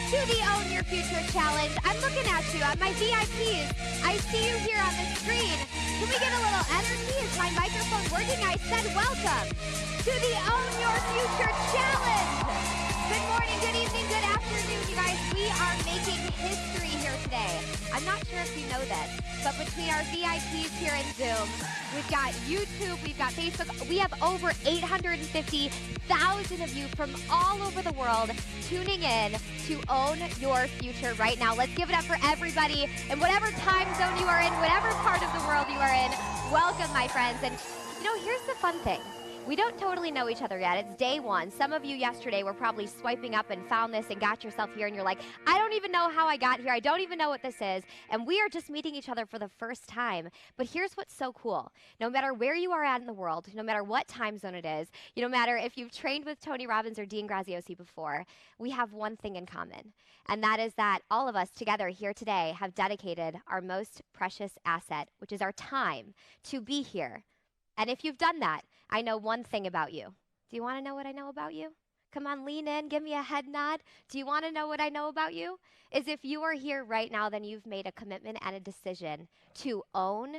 to the Own Your Future Challenge. I'm looking at you, at my VIPs. I see you here on the screen. Can we get a little energy? Is my microphone working? I said welcome to the Own Your Future Challenge. Good morning, good evening, good afternoon, you guys. We are making history here today. I'm not sure if you know this, but between our VIPs here in Zoom, we've got YouTube, we've got Facebook. We have over 850,000 of you from all over the world tuning in to Own Your Future right now. Let's give it up for everybody in whatever time zone you are in, whatever part of the world you are in. Welcome, my friends. And you know, here's the fun thing. We don't totally know each other yet. It's day one. Some of you yesterday were probably swiping up and found this and got yourself here, and you're like, I don't even know how I got here. I don't even know what this is. And we are just meeting each other for the first time. But here's what's so cool. No matter where you are at in the world, no matter what time zone it is, no matter if you've trained with Tony Robbins or Dean Graziosi before, we have one thing in common. And that is that all of us together here today have dedicated our most precious asset, which is our time, to be here. And if you've done that, I know one thing about you. Do you want to know what I know about you? Come on, lean in, give me a head nod. Do you want to know what I know about you? Is if you are here right now, then you've made a commitment and a decision to own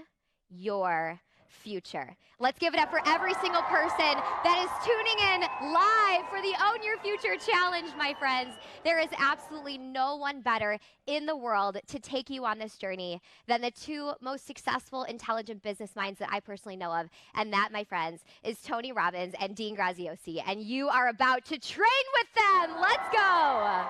your future. Let's give it up for every single person that is tuning in live for the Own Your Future Challenge, my friends. There is absolutely no one better in the world to take you on this journey than the two most successful, intelligent business minds that I personally know of. And that, my friends, is Tony Robbins and Dean Graziosi. And you are about to train with them. Let's go.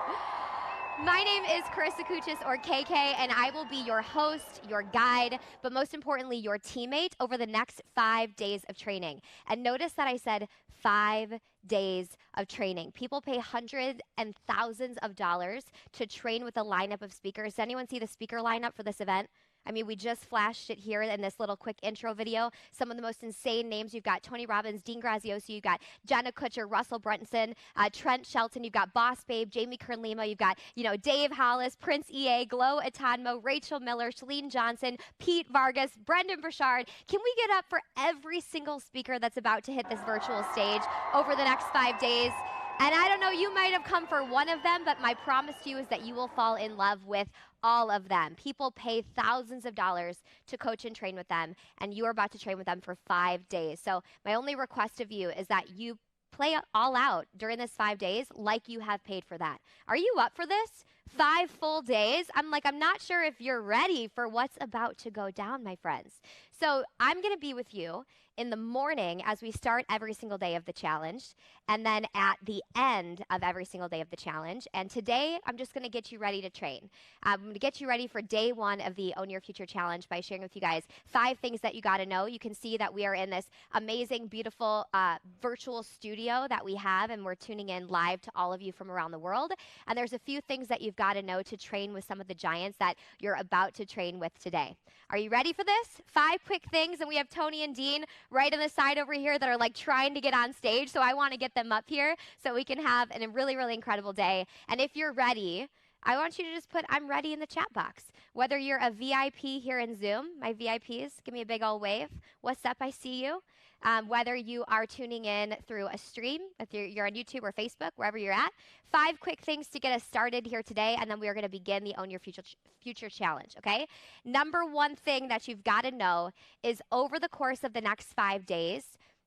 My name is Carissa Kuchis, or KK, and I will be your host, your guide, but most importantly, your teammate over the next 5 days of training. And notice that I said 5 days of training. People pay hundreds and thousands of dollars to train with a lineup of speakers. Does anyone see the speaker lineup for this event? I mean, we just flashed it here in this little quick intro video. Some of the most insane names. You've got Tony Robbins, Dean Graziosi, you've got Jenna Kutcher, Russell Brunson, Trent Shelton, you've got Boss Babe, Jamie Kern-Lima, you've got, Dave Hollis, Prince EA, Glow Atanmo, Rachel Miller, Shalene Johnson, Pete Vargas, Brendan Burchard. Can we get up for every single speaker that's about to hit this virtual stage over the next 5 days? And I don't know, you might have come for one of them, but my promise to you is that you will fall in love with all of them. People pay thousands of dollars to coach and train with them, and you are about to train with them for 5 days. So my only request of you is that you play all out during this 5 days like you have paid for that. Are you up for this? 5 full days? I'm not sure if you're ready for what's about to go down, my friends. So I'm going to be with you in the morning as we start every single day of the challenge, and then at the end of every single day of the challenge. And today, I'm just going to get you ready to train. I'm going to get you ready for day one of the Own Your Future Challenge by sharing with you guys 5 things that you got to know. You can see that we are in this amazing, beautiful virtual studio that we have, and we're tuning in live to all of you from around the world. And there's a few things that you've got to know to train with some of the giants that you're about to train with today. Are you ready for this? 5 quick things, and we have Tony and Dean right on the side over here that are trying to get on stage, so I want to get them up here so we can have a really, really incredible day. And if you're ready, I want you to just put I'm ready in the chat box. Whether you're a VIP here in Zoom, my VIPs, give me a big old wave. What's up? I see you. Whether you are tuning in through a stream, if you're on YouTube or Facebook, wherever you're at. 5 quick things to get us started here today, and then we are going to begin the Own Your Future Challenge, okay? Number one thing that you've got to know is over the course of the next 5 days,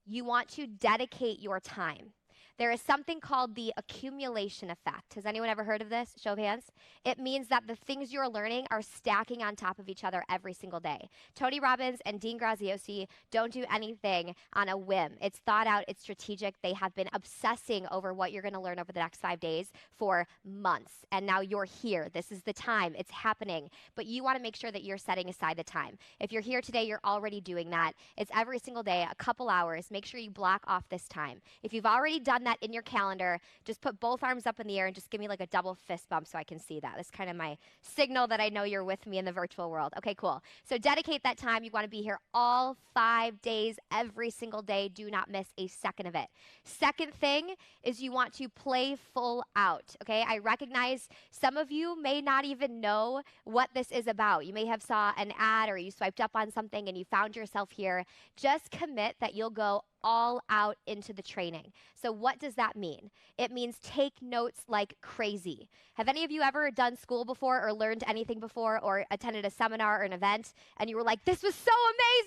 you want to dedicate your time. There is something called the accumulation effect. Has anyone ever heard of this? Show of hands. It means that the things you're learning are stacking on top of each other every single day. Tony Robbins and Dean Graziosi don't do anything on a whim. It's thought out, it's strategic. They have been obsessing over what you're going to learn over the next 5 days for months. And now you're here. This is the time. It's happening. But you want to make sure that you're setting aside the time. If you're here today, you're already doing that. It's every single day, a couple hours. Make sure you block off this time. If you've already done that in your calendar, just put both arms up in the air and just give me a double fist bump so I can see that. That's kind of my signal that I know you're with me in the virtual world. Okay, cool. So dedicate that time. You want to be here all 5 days, every single day. Do not miss a second of it. Second thing is you want to play full out, okay? I recognize some of you may not even know what this is about. You may have saw an ad or you swiped up on something and you found yourself here. Just commit that you'll go all out into the training. So what does that mean? It means take notes like crazy. Have any of you ever done school before or learned anything before or attended a seminar or an event and you were like, this was so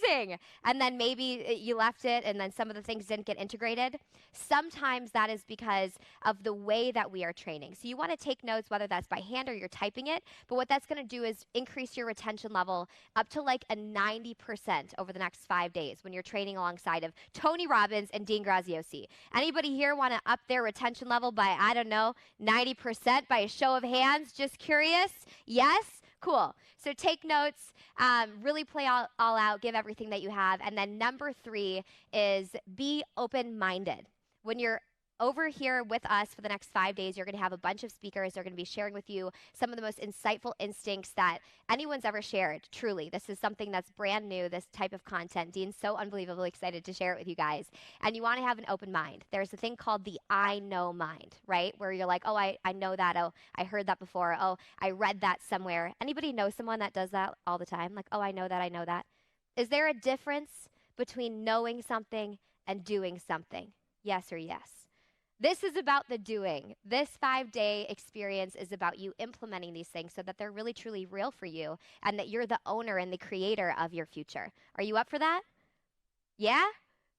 amazing? And then maybe you left it and then some of the things didn't get integrated. Sometimes that is because of the way that we are training. So you want to take notes, whether that's by hand or you're typing it, but what that's going to do is increase your retention level up to like a 90% over the next 5 days when you're training alongside of Tony Robbins and Dean Graziosi. Anybody here want to up their retention level by, I don't know, 90% by a show of hands? Just curious? Yes? Cool. So take notes, really play all out, give everything that you have. And then number 3 is be open-minded. When you're over here with us for the next 5 days, you're going to have a bunch of speakers. They're going to be sharing with you some of the most insightful instincts that anyone's ever shared, truly. This is something that's brand new, this type of content. Dean's so unbelievably excited to share it with you guys. And you want to have an open mind. There's a thing called the I know mind, right? Where you're like, oh, I know that. Oh, I heard that before. Oh, I read that somewhere. Anybody know someone that does that all the time? Like, oh, I know that, I know that. Is there a difference between knowing something and doing something? Yes or yes? This is about the doing. This 5-day experience is about you implementing these things so that they're really, truly real for you and that you're the owner and the creator of your future. Are you up for that? Yeah?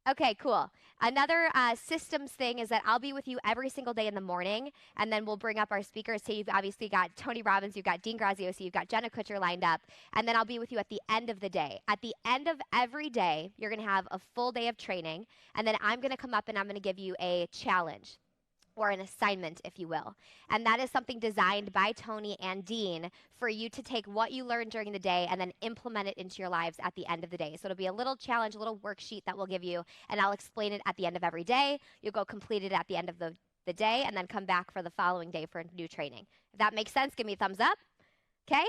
Okay, cool. Another systems thing is that I'll be with you every single day in the morning, and then we'll bring up our speakers. So you've obviously got Tony Robbins, you've got Dean Graziosi, you've got Jenna Kutcher lined up, and then I'll be with you at the end of the day. At the end of every day, you're going to have a full day of training, and then I'm going to come up and I'm going to give you a challenge, or an assignment, if you will. And that is something designed by Tony and Dean for you to take what you learned during the day and then implement it into your lives at the end of the day. So it'll be a little challenge, a little worksheet that we'll give you, and I'll explain it at the end of every day. You'll go complete it at the end of the day, and then come back for the following day for new training. If that makes sense, give me a thumbs up. Okay?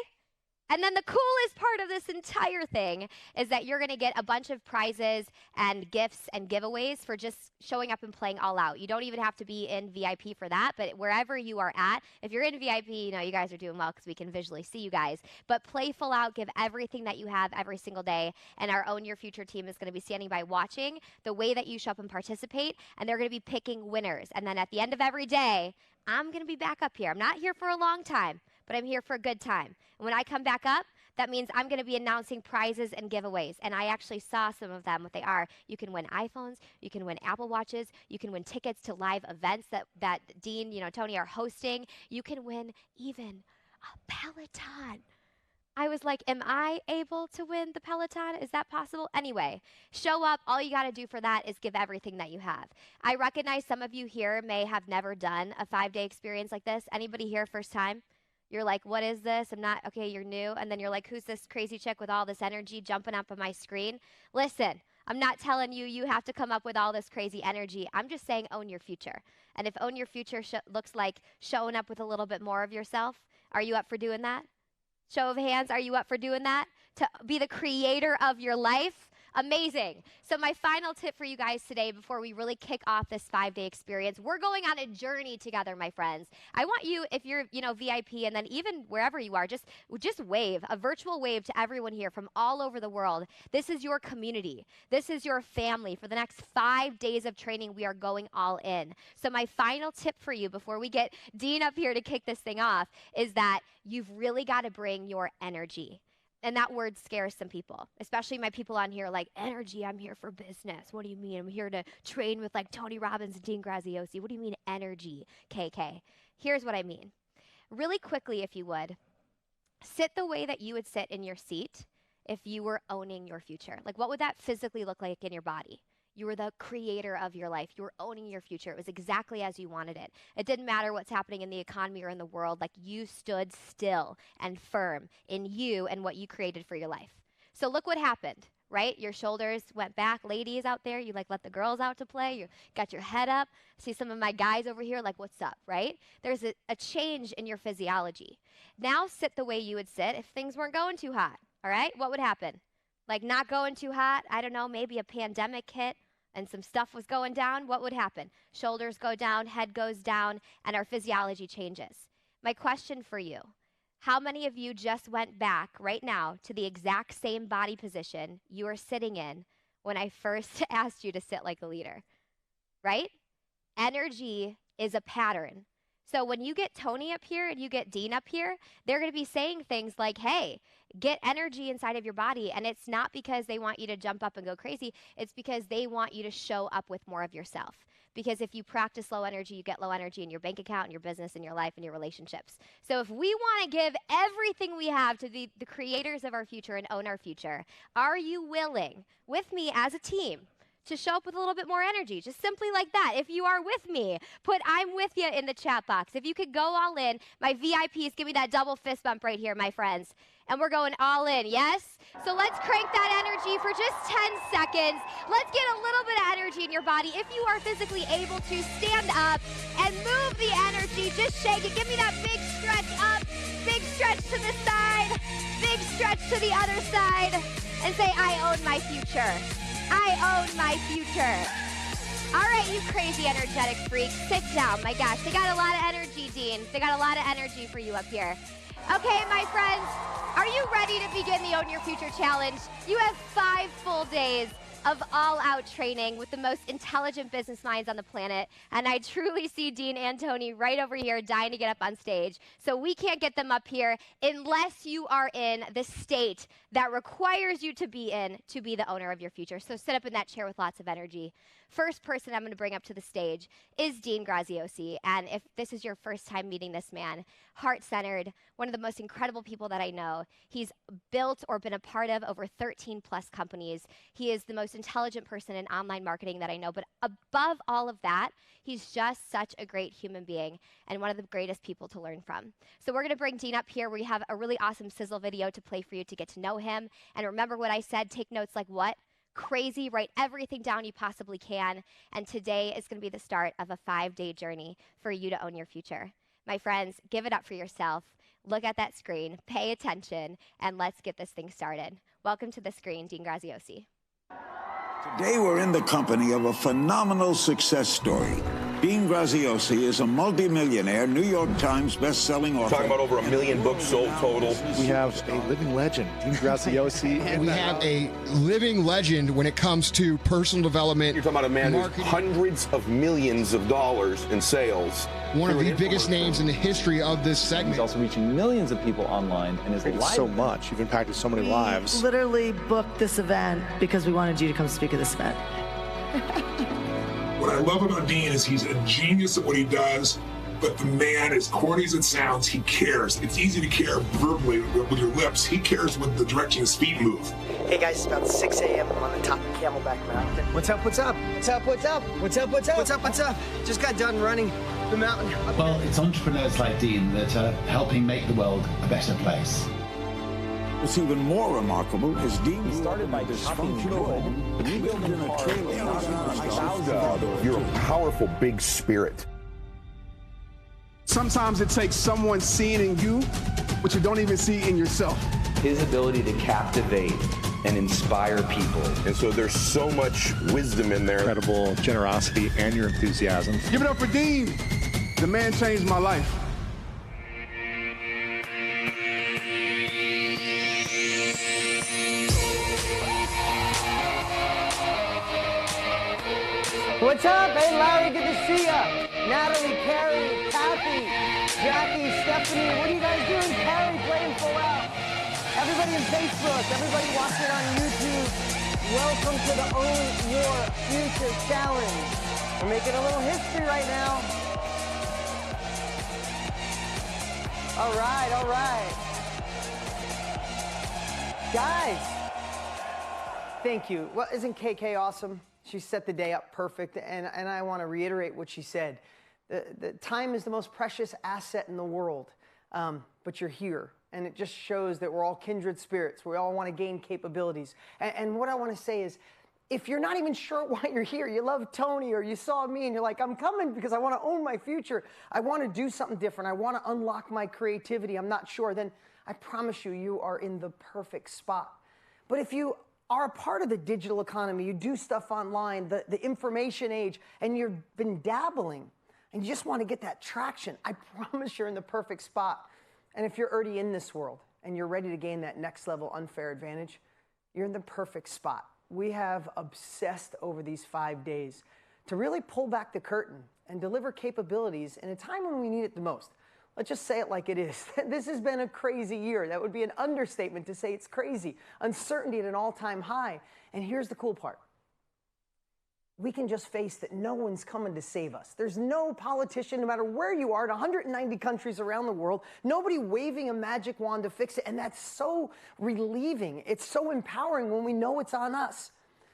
And then the coolest part of this entire thing is that you're going to get a bunch of prizes and gifts and giveaways for just showing up and playing all out. You don't even have to be in VIP for that, but wherever you are at, if you're in VIP, you know, you guys are doing well because we can visually see you guys, but play full out, give everything that you have every single day, and our Own Your Future team is going to be standing by watching the way that you show up and participate, and they're going to be picking winners. And then at the end of every day, I'm going to be back up here. I'm not here for a long time, but I'm here for a good time. And when I come back up, that means I'm going to be announcing prizes and giveaways. And I actually saw some of them, what they are. You can win iPhones, you can win Apple Watches, you can win tickets to live events that Dean, you know, Tony are hosting. You can win even a Peloton. I was like, am I able to win the Peloton? Is that possible? Anyway, show up. All you got to do for that is give everything that you have. I recognize some of you here may have never done a 5-day experience like this. Anybody here first time? You're like, what is this? I'm not, okay, you're new. And then you're like, who's this crazy chick with all this energy jumping up on my screen? Listen, I'm not telling you you have to come up with all this crazy energy. I'm just saying own your future. And if own your future looks like showing up with a little bit more of yourself, are you up for doing that? Show of hands, are you up for doing that? To be the creator of your life? Amazing. So my final tip for you guys today before we really kick off this 5-day experience, we're going on a journey together, my friends. I want you, if you're, you know, VIP and then even wherever you are, just wave, a virtual wave to everyone here from all over the world. This is your community. This is your family. For the next 5 days of training, we are going all in. So my final tip for you before we get Dean up here to kick this thing off is that you've really got to bring your energy. And that word scares some people, especially my people on here like, energy, I'm here for business. What do you mean? I'm here to train with like Tony Robbins and Dean Graziosi. What do you mean energy, KK? Here's what I mean. Really quickly, if you would, sit the way that you would sit in your seat if you were owning your future. Like, what would that physically look like in your body? You were the creator of your life. You were owning your future. It was exactly as you wanted it. It didn't matter what's happening in the economy or in the world. Like, you stood still and firm in you and what you created for your life. So look what happened, right? Your shoulders went back. Ladies out there, you like let the girls out to play. You got your head up. See some of my guys over here like, what's up, right? There's a change in your physiology. Now sit the way you would sit if things weren't going too hot, all right? What would happen? Like, not going too hot, I don't know, maybe a pandemic hit and some stuff was going down, what would happen? Shoulders go down, head goes down, and our physiology changes. My question for you, how many of you just went back right now to the exact same body position you are sitting in when I first asked you to sit like a leader, right? Energy is a pattern. So when you get Tony up here and you get Dean up here, they're going to be saying things like, hey, get energy inside of your body. And it's not because they want you to jump up and go crazy. It's because they want you to show up with more of yourself. Because if you practice low energy, you get low energy in your bank account, in your business, in your life, in your relationships. So if we want to give everything we have to the creators of our future and own our future, are you willing, with me as a team, to show up with a little bit more energy? Just simply like that. If you are with me, put "I'm with you" in the chat box. If you could go all in, my VIPs, give me that double fist bump right here, my friends. And we're going all in, yes? So let's crank that energy for just 10 seconds. Let's get a little bit of energy in your body. If you are physically able to, stand up and move the energy. Just shake it. Give me that big stretch up, big stretch to the side, big stretch to the other side, and say, I own my future. I own my future. All right, you crazy energetic freaks, sit down. My gosh, they got a lot of energy, Dean. They got a lot of energy for you up here. Okay, my friends, are you ready to begin the Own Your Future Challenge? You have 5 full days of all-out training with the most intelligent business minds on the planet. And I truly see Dean and Tony right over here dying to get up on stage. So we can't get them up here unless you are in the state that requires you to be the owner of your future. So sit up in that chair with lots of energy. First person I'm going to bring up to the stage is Dean Graziosi. And if this is your first time meeting this man, heart-centered, one of the most incredible people that I know. He's built or been a part of over 13 plus companies. He is the most intelligent person in online marketing that I know. But above all of that, he's just such a great human being and one of the greatest people to learn from. So we're going to bring Dean up here. We have a really awesome sizzle video to play for you to get to know him. And remember what I said, take notes like what? Crazy, write everything down you possibly can. And today is going to be the start of a 5-day journey for you to own your future. My friends, give it up for yourself. Look at that screen, pay attention, and let's get this thing started. Welcome to the screen, Dean Graziosi. Today we're in the company of a phenomenal success story. Dean Graziosi is a multimillionaire, New York Times best-selling author. Talking about over 1 million books sold total. We have a living legend, Dean Graziosi. We have a living legend when it comes to personal development. You're talking about a man who's hundreds of millions of dollars in sales. One of the biggest names in the history of this segment. He's also reaching millions of people online and is live. So much. You've impacted so many lives. We literally booked this event because we wanted you to come speak at this event. What I love about Dean is he's a genius at what he does, but the man, as corny as it sounds, he cares. It's easy to care verbally with your lips. He cares with the direction his feet move. Hey guys, it's about 6 a.m. I'm on the top of Camelback Mountain. What's up, what's up? What's up, what's up? What's up, what's up? What's up, what's up? Just got done running the mountain. Well, it's entrepreneurs like Dean that are helping make the world a better place. What's even more remarkable is Dean started by chopping wood, rebuilding a trailer. You're a powerful, big spirit. Sometimes it takes someone seeing in you what you don't even see in yourself. His ability to captivate and inspire people. And so there's so much wisdom in there. Incredible generosity and your enthusiasm. Give it up for Dean. The man changed my life. What's up? Hey, Larry, good to see ya. Natalie, Carrie, Kathy, Jackie, Stephanie, what are you guys doing? Carrie playing full out. Everybody in Facebook, everybody watching on YouTube, welcome to the Own Your Future Challenge. We're making a little history right now. All right, all right. Guys, thank you. Well, isn't KK awesome? She set the day up perfect, and I want to reiterate what she said. The time is the most precious asset in the world, but you're here, and it just shows that we're all kindred spirits. We all want to gain capabilities. And what I want to say is, if you're not even sure why you're here, you love Tony or you saw me and you're like, I'm coming because I want to own my future. I want to do something different. I want to unlock my creativity. I'm not sure. Then I promise you, you are in the perfect spot. But if you are a part of the digital economy, you do stuff online, the information age, and you've been dabbling, and you just want to get that traction, I promise you're in the perfect spot. And if you're already in this world, and you're ready to gain that next level unfair advantage, you're in the perfect spot. we have obsessed over these 5 days to really pull back the curtain and deliver capabilities in a time when we need it the most. Let's just say it like it is. This has been a crazy year. That would be an understatement to say it's crazy. Uncertainty at an all-time high. And here's the cool part. We can just face that no one's coming to save us. There's no politician, no matter where you are, in 190 countries around the world, nobody waving a magic wand to fix it. And that's so relieving. It's so empowering when we know it's on us.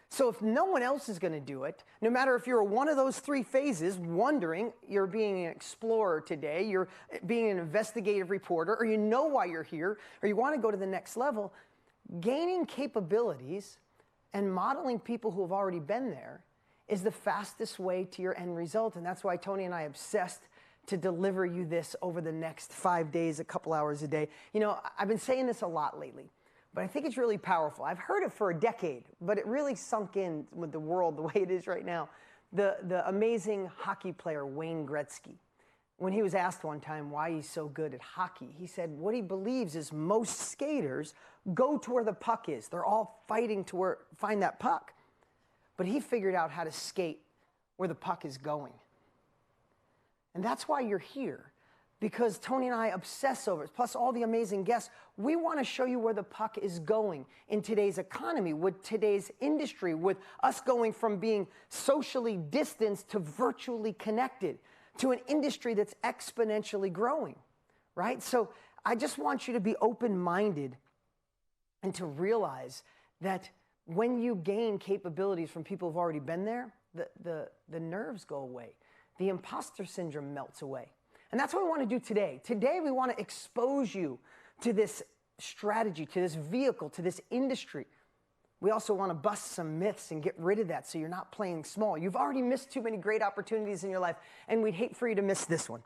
So if no one else is going to do it, no matter if you're one of those three phases, wondering, you're being an explorer today, you're being an investigative reporter, or you know why you're here, or you want to go to the next level, gaining capabilities and modeling people who have already been there is the fastest way to your end result. And that's why Tony and I obsessed to deliver you this over the next 5 days, a couple hours a day. You know, I've been saying this a lot lately, but I think it's really powerful. I've heard it for a decade, but it really sunk in with the world the way it is right now. The amazing hockey player Wayne Gretzky, when he was asked one time why he's so good at hockey, he said what he believes is most skaters go to where the puck is. They're all fighting to find that puck. But he figured out how to skate where the puck is going. And that's why you're here, because Tony and I obsess over it, plus all the amazing guests. We want to show you where the puck is going in today's economy, with today's industry, with us going from being socially distanced to virtually connected, to an industry that's exponentially growing, right? So I just want you to be open-minded and to realize that when you gain capabilities from people who've already been there, the nerves go away. The imposter syndrome melts away. And that's what we want to do today. Today, we want to expose you to this strategy, to this vehicle, to this industry. We also want to bust some myths and get rid of that so you're not playing small. You've already missed too many great opportunities in your life, and we'd hate for you to miss this one.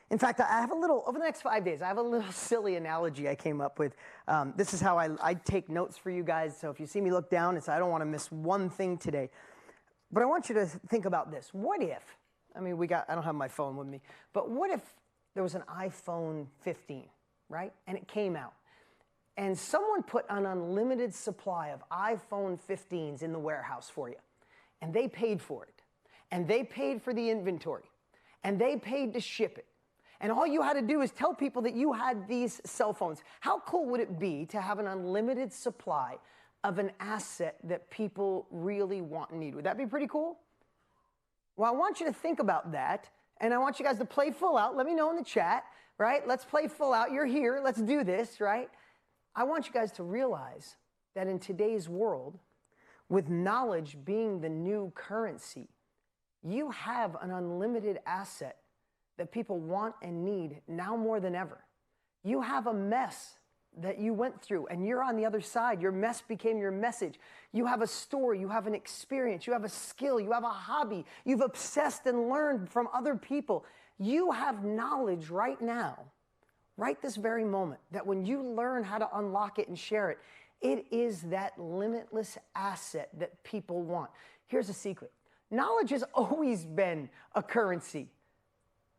In fact, I have over the next 5 days, I have a little silly analogy I came up with. This is how I take notes for you guys. So if you see me look down, I don't want to miss one thing today. But I want you to think about this. What if, I don't have my phone with me, but what if there was an iPhone 15, right? And it came out. And someone put an unlimited supply of iPhone 15s in the warehouse for you. And they paid for it. And they paid for the inventory. And they paid to ship it. And all you had to do is tell people that you had these cell phones. How cool would it be to have an unlimited supply of an asset that people really want and need? Would that be pretty cool? Well, I want you to think about that, and I want you guys to play full out. Let me know in the chat, right? Let's play full out. You're here. Let's do this, right? I want you guys to realize that in today's world, with knowledge being the new currency, you have an unlimited asset that people want and need now more than ever. You have a mess that you went through, and you're on the other side. Your mess became your message. You have a story, you have an experience, you have a skill, you have a hobby. You've obsessed and learned from other people. You have knowledge right now, right this very moment, that when you learn how to unlock it and share it, it is that limitless asset that people want. Here's a secret. Knowledge has always been a currency.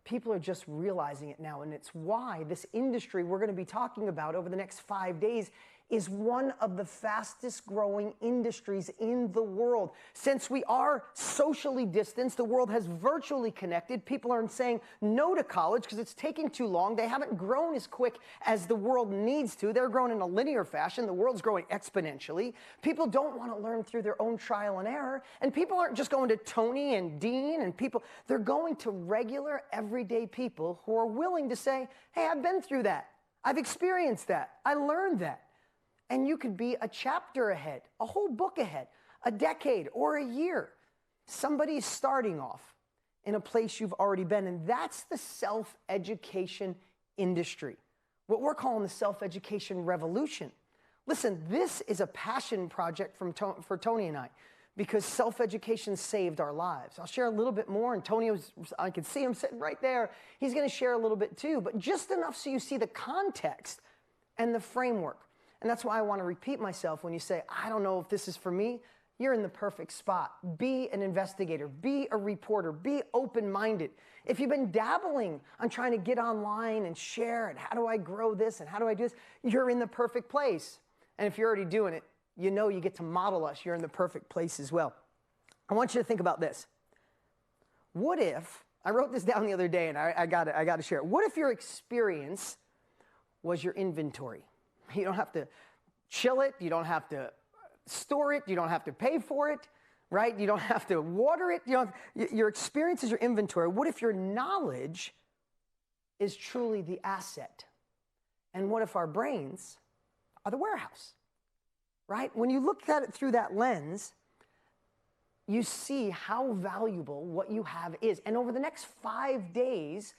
People are just realizing it now, and it's why this industry we're going to be talking about over the next 5 days is one of the fastest growing industries in the world. Since we are socially distanced, the world has virtually connected. People aren't saying no to college because it's taking too long. They haven't grown as quick as the world needs to. They're growing in a linear fashion. The world's growing exponentially. People don't want to learn through their own trial and error. And people aren't just going to Tony and Dean and people. They're going to regular, everyday people who are willing to say, hey, I've been through that. I've experienced that. I learned that. And you could be a chapter ahead, a whole book ahead, a decade or a year. Somebody's starting off in a place you've already been, and that's the self-education industry, what we're calling the self-education revolution. Listen, this is a passion project for Tony and I, because self-education saved our lives. I'll share a little bit more, and Tony I can see him sitting right there. He's going to share a little bit too, but just enough so you see the context and the framework. And that's why I want to repeat myself when you say, I don't know if this is for me. You're in the perfect spot. Be an investigator. Be a reporter. Be open-minded. If you've been dabbling on trying to get online and share, and how do I grow this and how do I do this, you're in the perfect place. And if you're already doing it, you know you get to model us. You're in the perfect place as well. I want you to think about this. What if, I wrote this down the other day, and I got to share it. What if your experience was your inventory? You don't have to chill it. You don't have to store it. You don't have to pay for it, right? You don't have to water it. Your experience is your inventory. What if your knowledge is truly the asset? And what if our brains are the warehouse, right? When you look at it through that lens, you see how valuable what you have is. And over the next 5 days,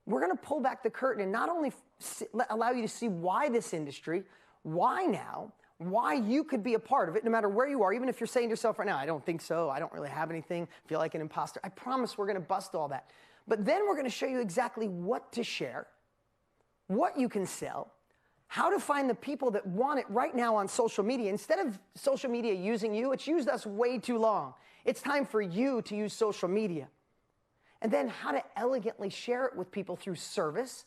we're going to pull back the curtain and not only allow you to see why this industry, why now, why you could be a part of it, no matter where you are, even if you're saying to yourself right now, I don't think so, I don't really have anything, feel like an imposter. I promise we're going to bust all that. But then we're going to show you exactly what to share, what you can sell, how to find the people that want it right now on social media. Instead of social media using you, it's used us way too long. It's time for you to use social media. And then how to elegantly share it with people through service,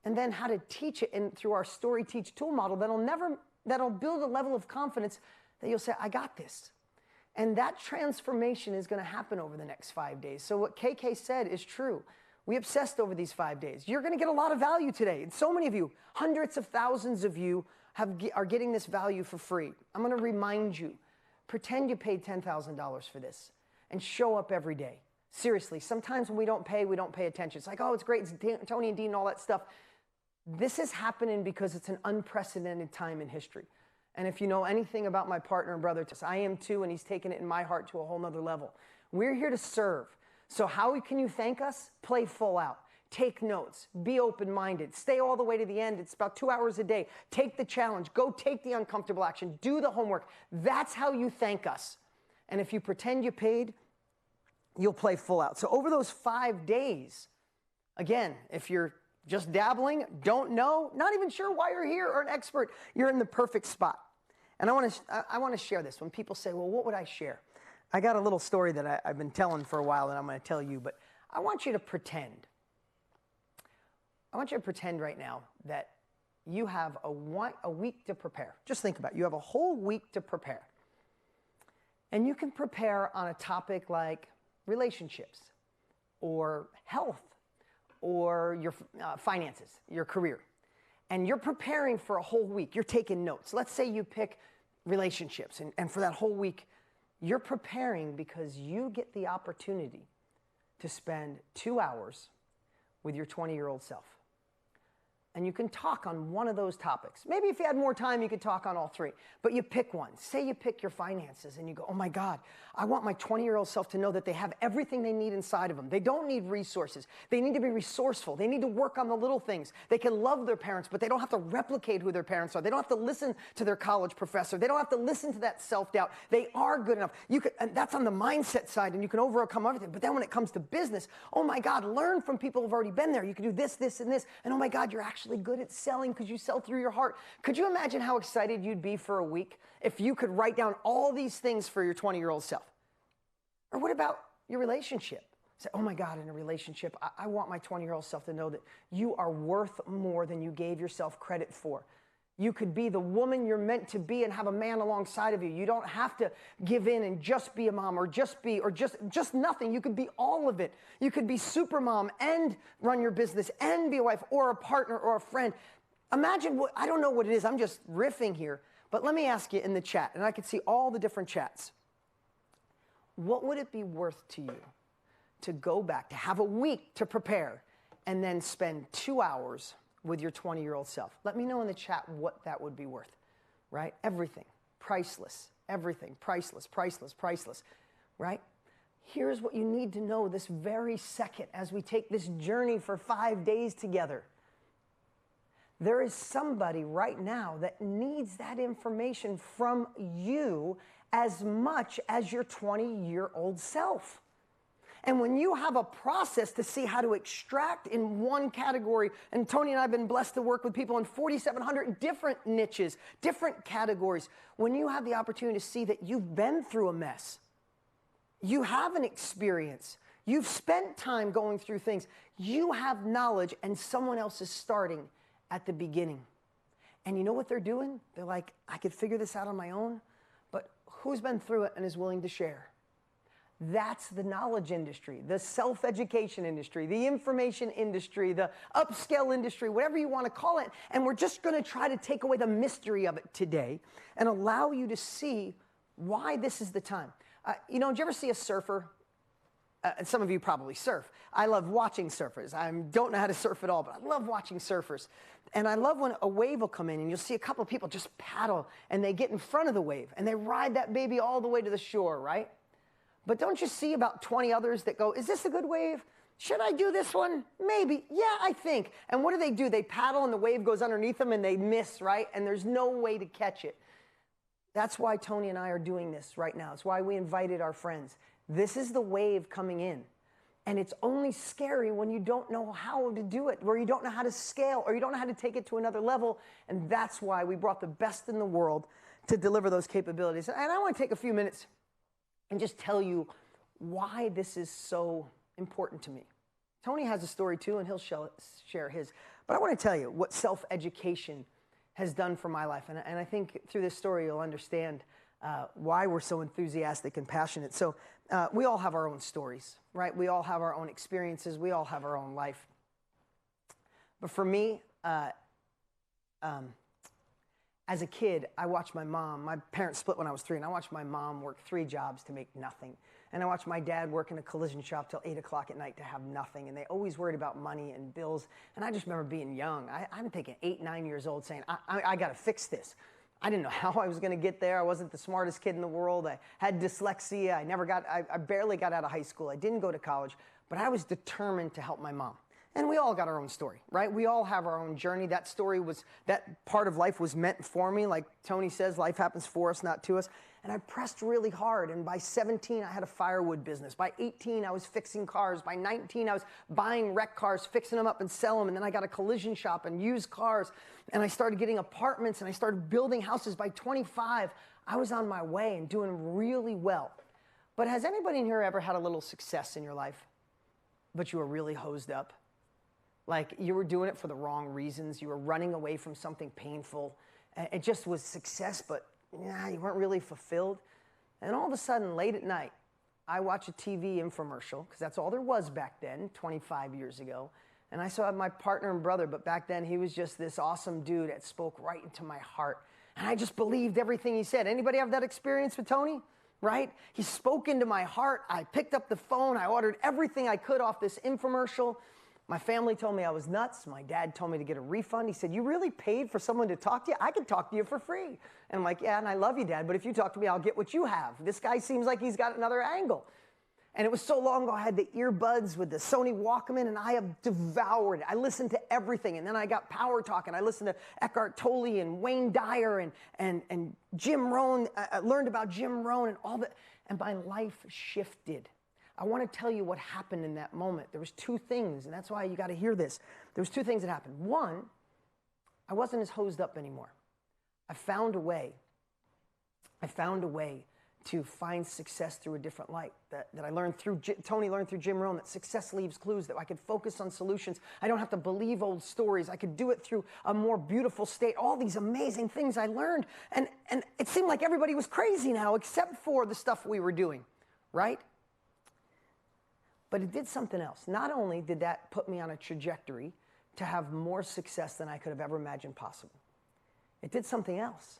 and then how to teach it through our story teach tool model that'll build a level of confidence that you'll say, I got this. And that transformation is going to happen over the next 5 days. So what KK said is true. We obsessed over these 5 days. You're going to get a lot of value today. And so many of you, hundreds of thousands of you are getting this value for free. I'm going to remind you, pretend you paid $10,000 for this and show up every day. Seriously, sometimes when we don't pay attention. It's like, oh, it's great, it's Tony and Dean and all that stuff. This is happening because it's an unprecedented time in history. And if you know anything about my partner and brother, I am too, and he's taken it in my heart to a whole nother level. We're here to serve. So how can you thank us? Play full out. Take notes. Be open-minded. Stay all the way to the end. It's about 2 hours a day. Take the challenge. Go take the uncomfortable action. Do the homework. That's how you thank us. And if you pretend you paid, you'll play full out. So over those 5 days, again, if you're just dabbling, don't know, not even sure why you're here or an expert, you're in the perfect spot. And I want to share this. When people say, well, what would I share? I got a little story that I've been telling for a while and I'm going to tell you, but I want you to pretend. I want you to pretend right now that you have a week to prepare. Just think about it. You have a whole week to prepare. And you can prepare on a topic like relationships or health or your finances, your career. And you're preparing for a whole week. You're taking notes. Let's say you pick relationships, and for that whole week, you're preparing because you get the opportunity to spend 2 hours with your 20-year-old self. And you can talk on one of those topics. Maybe if you had more time, you could talk on all three. But you pick one. Say you pick your finances and you go, oh my God, I want my 20-year-old self to know that they have everything they need inside of them. They don't need resources. They need to be resourceful. They need to work on the little things. They can love their parents, but they don't have to replicate who their parents are. They don't have to listen to their college professor. They don't have to listen to that self-doubt. They are good enough. And that's on the mindset side, and you can overcome everything. But then when it comes to business, oh my God, learn from people who've already been there. You can do this, this, and this. And oh my God, you're actually good at selling because you sell through your heart. Could you imagine how excited you'd be for a week if you could write down all these things for your 20-year-old self? Or what about your relationship? Say, oh my God, in a relationship, I want my 20-year-old self to know that you are worth more than you gave yourself credit for. You could be the woman you're meant to be and have a man alongside of you. You don't have to give in and just be a mom or just nothing. You could be all of it. You could be super mom and run your business and be a wife or a partner or a friend. Imagine what, I don't know what it is. I'm just riffing here. But let me ask you in the chat, and I can see all the different chats. What would it be worth to you to go back, to have a week to prepare, and then spend 2 hours with your 20-year-old self? Let me know in the chat what that would be worth, right? Everything, priceless, everything, priceless, priceless, priceless, right? Here's what you need to know this very second as we take this journey for 5 days together. There is somebody right now that needs that information from you as much as your 20-year-old self. And when you have a process to see how to extract in one category, and Tony and I have been blessed to work with people in 4,700 different niches, different categories. When you have the opportunity to see that you've been through a mess, you have an experience, you've spent time going through things, you have knowledge, and someone else is starting at the beginning. And you know what they're doing? They're like, I could figure this out on my own, but who's been through it and is willing to share? That's the knowledge industry, the self-education industry, the information industry, the upscale industry, whatever you want to call it. And we're just going to try to take away the mystery of it today and allow you to see why this is the time. You know, did you ever see a surfer? Some of you probably surf. I love watching surfers. I don't know how to surf at all, but I love watching surfers. And I love when a wave will come in and you'll see a couple of people just paddle and they get in front of the wave and they ride that baby all the way to the shore, right? But don't you see about 20 others that go, is this a good wave? Should I do this one? Maybe. Yeah, I think. And what do? They paddle and the wave goes underneath them and they miss, right? And there's no way to catch it. That's why Tony and I are doing this right now. It's why we invited our friends. This is the wave coming in. And it's only scary when you don't know how to do it, where you don't know how to scale, or you don't know how to take it to another level. And that's why we brought the best in the world to deliver those capabilities. And I want to take a few minutes and just tell you why this is so important to me. Tony has a story too, and he'll share his. But I want to tell you what self-education has done for my life. And I think through this story, you'll understand why we're so enthusiastic and passionate. So we all have our own stories, right? We all have our own experiences. We all have our own life. But for me, as a kid, I watched my mom. My parents split when I was 3, and I watched my mom work 3 jobs to make nothing. And I watched my dad work in a collision shop till 8 o'clock at night to have nothing. And they always worried about money and bills. And I just remember being young. I'm thinking 8, 9 years old saying, I got to fix this. I didn't know how I was going to get there. I wasn't the smartest kid in the world. I had dyslexia. I barely got out of high school. I didn't go to college. But I was determined to help my mom. And we all got our own story, right? We all have our own journey. That part of life was meant for me. Like Tony says, life happens for us, not to us. And I pressed really hard. And by 17, I had a firewood business. By 18, I was fixing cars. By 19, I was buying wrecked cars, fixing them up and selling them. And then I got a collision shop and used cars. And I started getting apartments and I started building houses. By 25, I was on my way and doing really well. But has anybody in here ever had a little success in your life, but you were really hosed up? Like you were doing it for the wrong reasons. You were running away from something painful. It just was success, but you weren't really fulfilled. And all of a sudden, late at night, I watch a TV infomercial, because that's all there was back then, 25 years ago. And I saw my partner and brother, but back then he was just this awesome dude that spoke right into my heart. And I just believed everything he said. Anybody have that experience with Tony? Right? He spoke into my heart. I picked up the phone. I ordered everything I could off this infomercial. My family told me I was nuts. My dad told me to get a refund. He said, you really paid for someone to talk to you? I could talk to you for free. And I'm like, yeah, and I love you, Dad, but if you talk to me, I'll get what you have. This guy seems like he's got another angle. And it was so long ago, I had the earbuds with the Sony Walkman, and I have devoured it. I listened to everything. And then I got Power Talk, and I listened to Eckhart Tolle and Wayne Dyer and Jim Rohn. I learned about Jim Rohn and all that. And my life shifted. I want to tell you what happened in that moment. There was 2 things, and that's why you got to hear this. There was 2 things that happened. One, I wasn't as hosed up anymore. I found a way to find success through a different light that I learned through, Tony learned through Jim Rohn, that success leaves clues, that I could focus on solutions. I don't have to believe old stories. I could do it through a more beautiful state. All these amazing things I learned. And it seemed like everybody was crazy now, except for the stuff we were doing, right? But it did something else. Not only did that put me on a trajectory to have more success than I could have ever imagined possible, it did something else.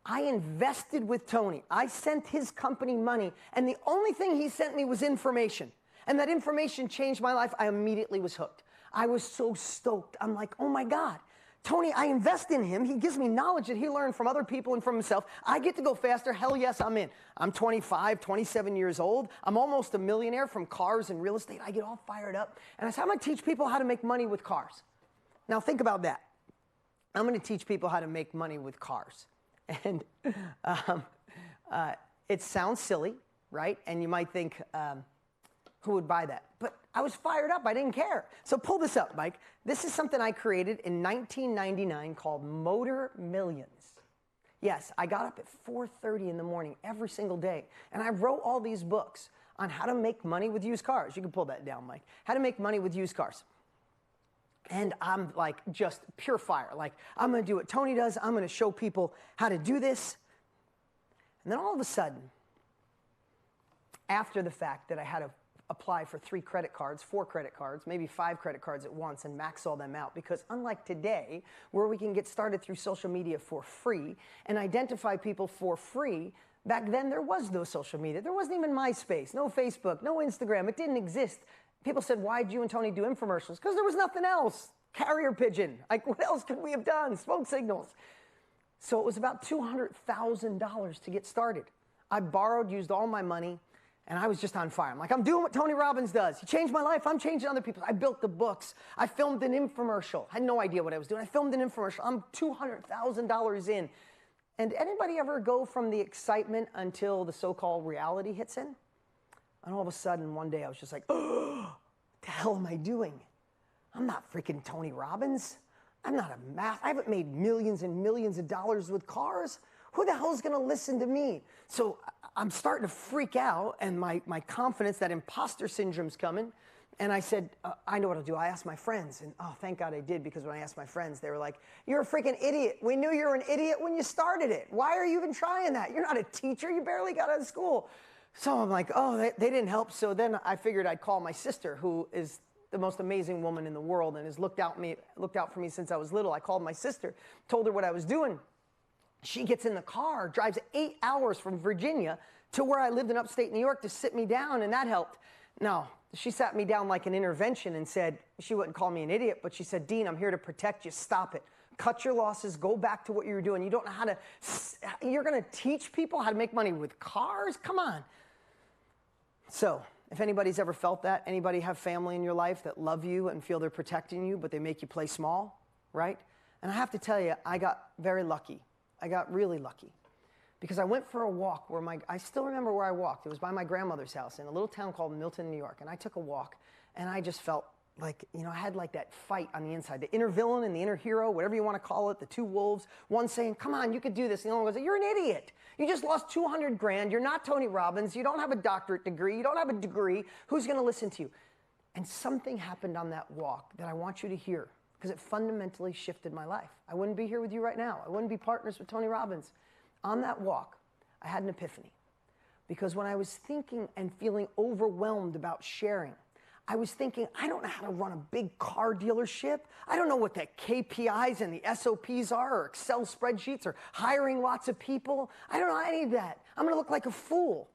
I invested with Tony. I sent his company money, and the only thing he sent me was information. And that information changed my life. I immediately was hooked. I was so stoked. I'm like, oh my God. Tony, I invest in him. He gives me knowledge that he learned from other people and from himself. I get to go faster. Hell yes, I'm in. I'm 25, 27 years old. I'm almost a millionaire from cars and real estate. I get all fired up. And I said, I'm going to teach people how to make money with cars. Now think about that. I'm going to teach people how to make money with cars. And it sounds silly, right? And you might think, who would buy that? But I was fired up. I didn't care. So pull this up, Mike. This is something I created in 1999 called Motor Millions. Yes, I got up at 4:30 in the morning every single day, and I wrote all these books on how to make money with used cars. You can pull that down, Mike. How to make money with used cars. And I'm like just pure fire. Like, I'm going to do what Tony does. I'm going to show people how to do this. And then all of a sudden, after the fact that I had to apply for 3 credit cards, 4 credit cards, maybe 5 credit cards at once and max all them out, because unlike today, where we can get started through social media for free and identify people for free, back then there was no social media. There wasn't even MySpace, no Facebook, no Instagram. It didn't exist. People said, why'd you and Tony do infomercials? Because there was nothing else. Carrier pigeon. Like, what else could we have done? Smoke signals. So it was about $200,000 to get started. I borrowed, used all my money, and I was just on fire. I'm like, I'm doing what Tony Robbins does. He changed my life. I'm changing other people's. I built the books. I filmed an infomercial. I had no idea what I was doing. I filmed an infomercial. I'm $200,000 in. And anybody ever go from the excitement until the so-called reality hits in? And all of a sudden, one day, I was just like, oh, what the hell am I doing? I'm not freaking Tony Robbins. I'm not I haven't made millions and millions of dollars with cars. Who the hell is going to listen to me? So I'm starting to freak out, and my confidence, that imposter syndrome's coming. And I said, I know what I'll do. I asked my friends, and oh, thank God I did, because when I asked my friends, they were like, you're a freaking idiot. We knew you were an idiot when you started it. Why are you even trying that? You're not a teacher. You barely got out of school. So I'm like, oh, they didn't help. So then I figured I'd call my sister, who is the most amazing woman in the world and has looked out for me since I was little. I called my sister, told her what I was doing. She gets in the car, drives 8 hours from Virginia to where I lived in upstate New York to sit me down, and that helped. No, she sat me down like an intervention and said, she wouldn't call me an idiot, but she said, Dean, I'm here to protect you. Stop it. Cut your losses. Go back to what you were doing. You don't know how to, you're going to teach people how to make money with cars? Come on. So if anybody's ever felt that, anybody have family in your life that love you and feel they're protecting you, but they make you play small, right? And I have to tell you, I got very lucky. I got really lucky, because I went for a walk where I still remember where I walked. It was by my grandmother's house in a little town called Milton, New York. And I took a walk, and I just felt like, you know, I had like that fight on the inside, the inner villain and the inner hero, whatever you want to call it, the two wolves, one saying, come on, you could do this. And the other one goes, you're an idiot. You just lost 200 grand. You're not Tony Robbins. You don't have a doctorate degree. You don't have a degree. Who's going to listen to you? And something happened on that walk that I want you to hear, because it fundamentally shifted my life. I wouldn't be here with you right now. I wouldn't be partners with Tony Robbins. On that walk, I had an epiphany, because when I was thinking and feeling overwhelmed about sharing, I was thinking, I don't know how to run a big car dealership. I don't know what the KPIs and the SOPs are, or Excel spreadsheets, or hiring lots of people. I don't know any of that. I'm going to look like a fool.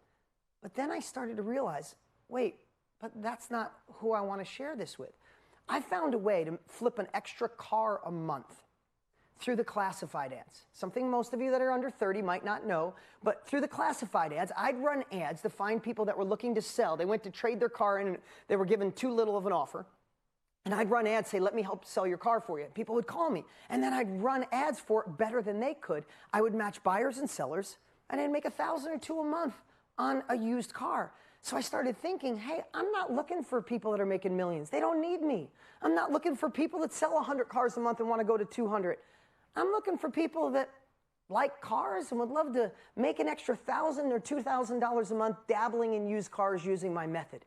But then I started to realize, wait, but that's not who I want to share this with. I found a way to flip an extra car a month through the classified ads. Something most of you that are under 30 might not know, but through the classified ads, I'd run ads to find people that were looking to sell. They went to trade their car in, and they were given too little of an offer. And I'd run ads, say, let me help sell your car for you. People would call me. And then I'd run ads for it better than they could. I would match buyers and sellers, and I'd make $1,000 or $2,000 a month on a used car. So I started thinking, hey, I'm not looking for people that are making millions. They don't need me. I'm not looking for people that sell 100 cars a month and want to go to 200. I'm looking for people that like cars and would love to make an extra $1,000 or $2,000 a month dabbling in used cars using my method.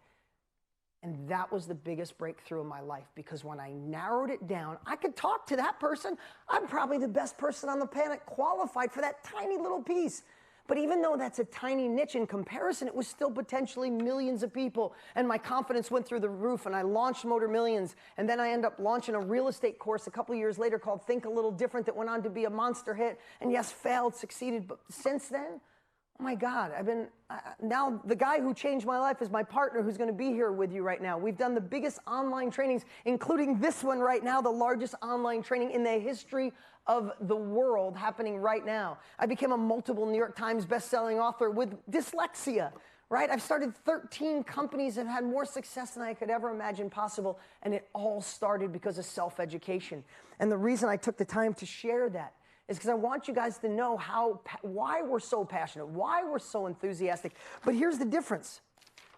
And that was the biggest breakthrough in my life, because when I narrowed it down, I could talk to that person. I'm probably the best person on the planet qualified for that tiny little piece. But even though that's a tiny niche in comparison, it was still potentially millions of people. And my confidence went through the roof, and I launched Motor Millions. And then I ended up launching a real estate course a couple years later called Think a Little Different, that went on to be a monster hit. And yes, failed, succeeded. But since then, oh my God, now the guy who changed my life is my partner, who's going to be here with you right now. We've done the biggest online trainings, including this one right now, the largest online training in the history of the world, happening right now. I became a multiple New York Times bestselling author with dyslexia, right? I've started 13 companies that have had more success than I could ever imagine possible, and it all started because of self-education. And the reason I took the time to share that is because I want you guys to know why we're so passionate, why we're so enthusiastic. But here's the difference.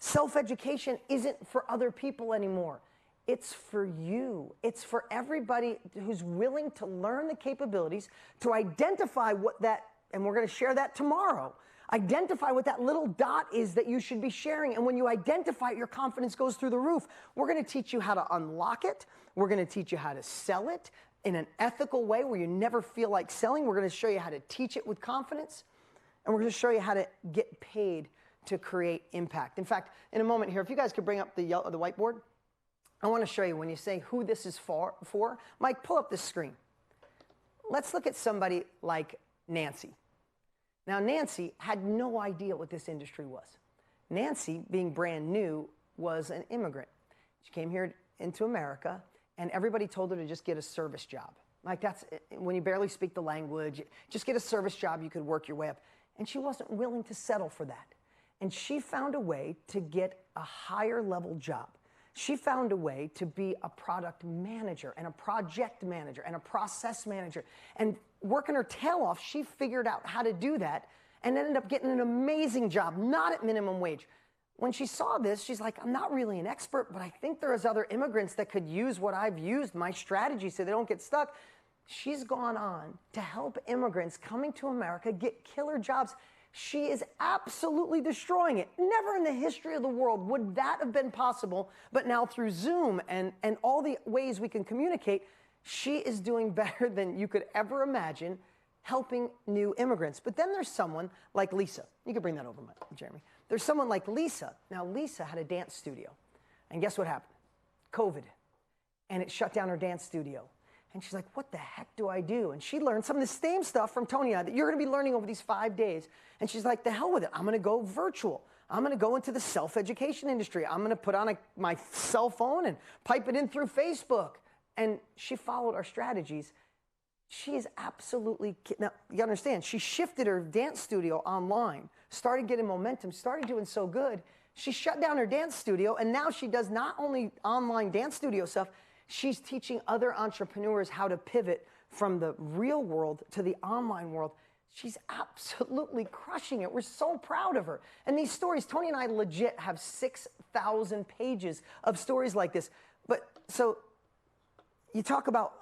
Self-education isn't for other people anymore. It's for you. It's for everybody who's willing to learn the capabilities, to identify what that, and we're going to share that tomorrow, Identify what that little dot is that you should be sharing. And when you identify it, your confidence goes through the roof. We're going to teach you how to unlock it. We're going to teach you how to sell it in an ethical way where you never feel like selling. We're going to show you how to teach it with confidence. And we're going to show you how to get paid to create impact. In fact, in a moment here, if you guys could bring up the whiteboard, I want to show you when you say who this is for. Mike, pull up this screen. Let's look at somebody like Nancy. Now, Nancy had no idea what this industry was. Nancy, being brand new, was an immigrant. She came here into America, and everybody told her to just get a service job. Like, that's when you barely speak the language, just get a service job, you could work your way up. And she wasn't willing to settle for that. And she found a way to get a higher level job. She found a way to be a product manager and a project manager and a process manager. And working her tail off, she figured out how to do that and ended up getting an amazing job, not at minimum wage. When she saw this, she's like, I'm not really an expert, but I think there's other immigrants that could use what I've used, my strategy, so they don't get stuck. She's gone on to help immigrants coming to America get killer jobs. She is absolutely destroying it. Never in the history of the world would that have been possible, but now through Zoom and all the ways we can communicate, she is doing better than you could ever imagine helping new immigrants. But then there's someone like Lisa. You can bring that over, Jeremy. There's someone like Lisa. Now, Lisa had a dance studio. And guess what happened? COVID. And it shut down her dance studio. And she's like, what the heck do I do? And she learned some of the same stuff from Tony and I that you're going to be learning over these 5 days. And she's like, the hell with it. I'm going to go virtual. I'm going to go into the self-education industry. I'm going to put on my cell phone and pipe it in through Facebook. And she followed our strategies. She is absolutely, now you understand, she shifted her dance studio online, started getting momentum, started doing so good. She shut down her dance studio, and now she does not only online dance studio stuff, she's teaching other entrepreneurs how to pivot from the real world to the online world. She's absolutely crushing it. We're so proud of her. And these stories, Tony and I legit have 6,000 pages of stories like this. But so you talk about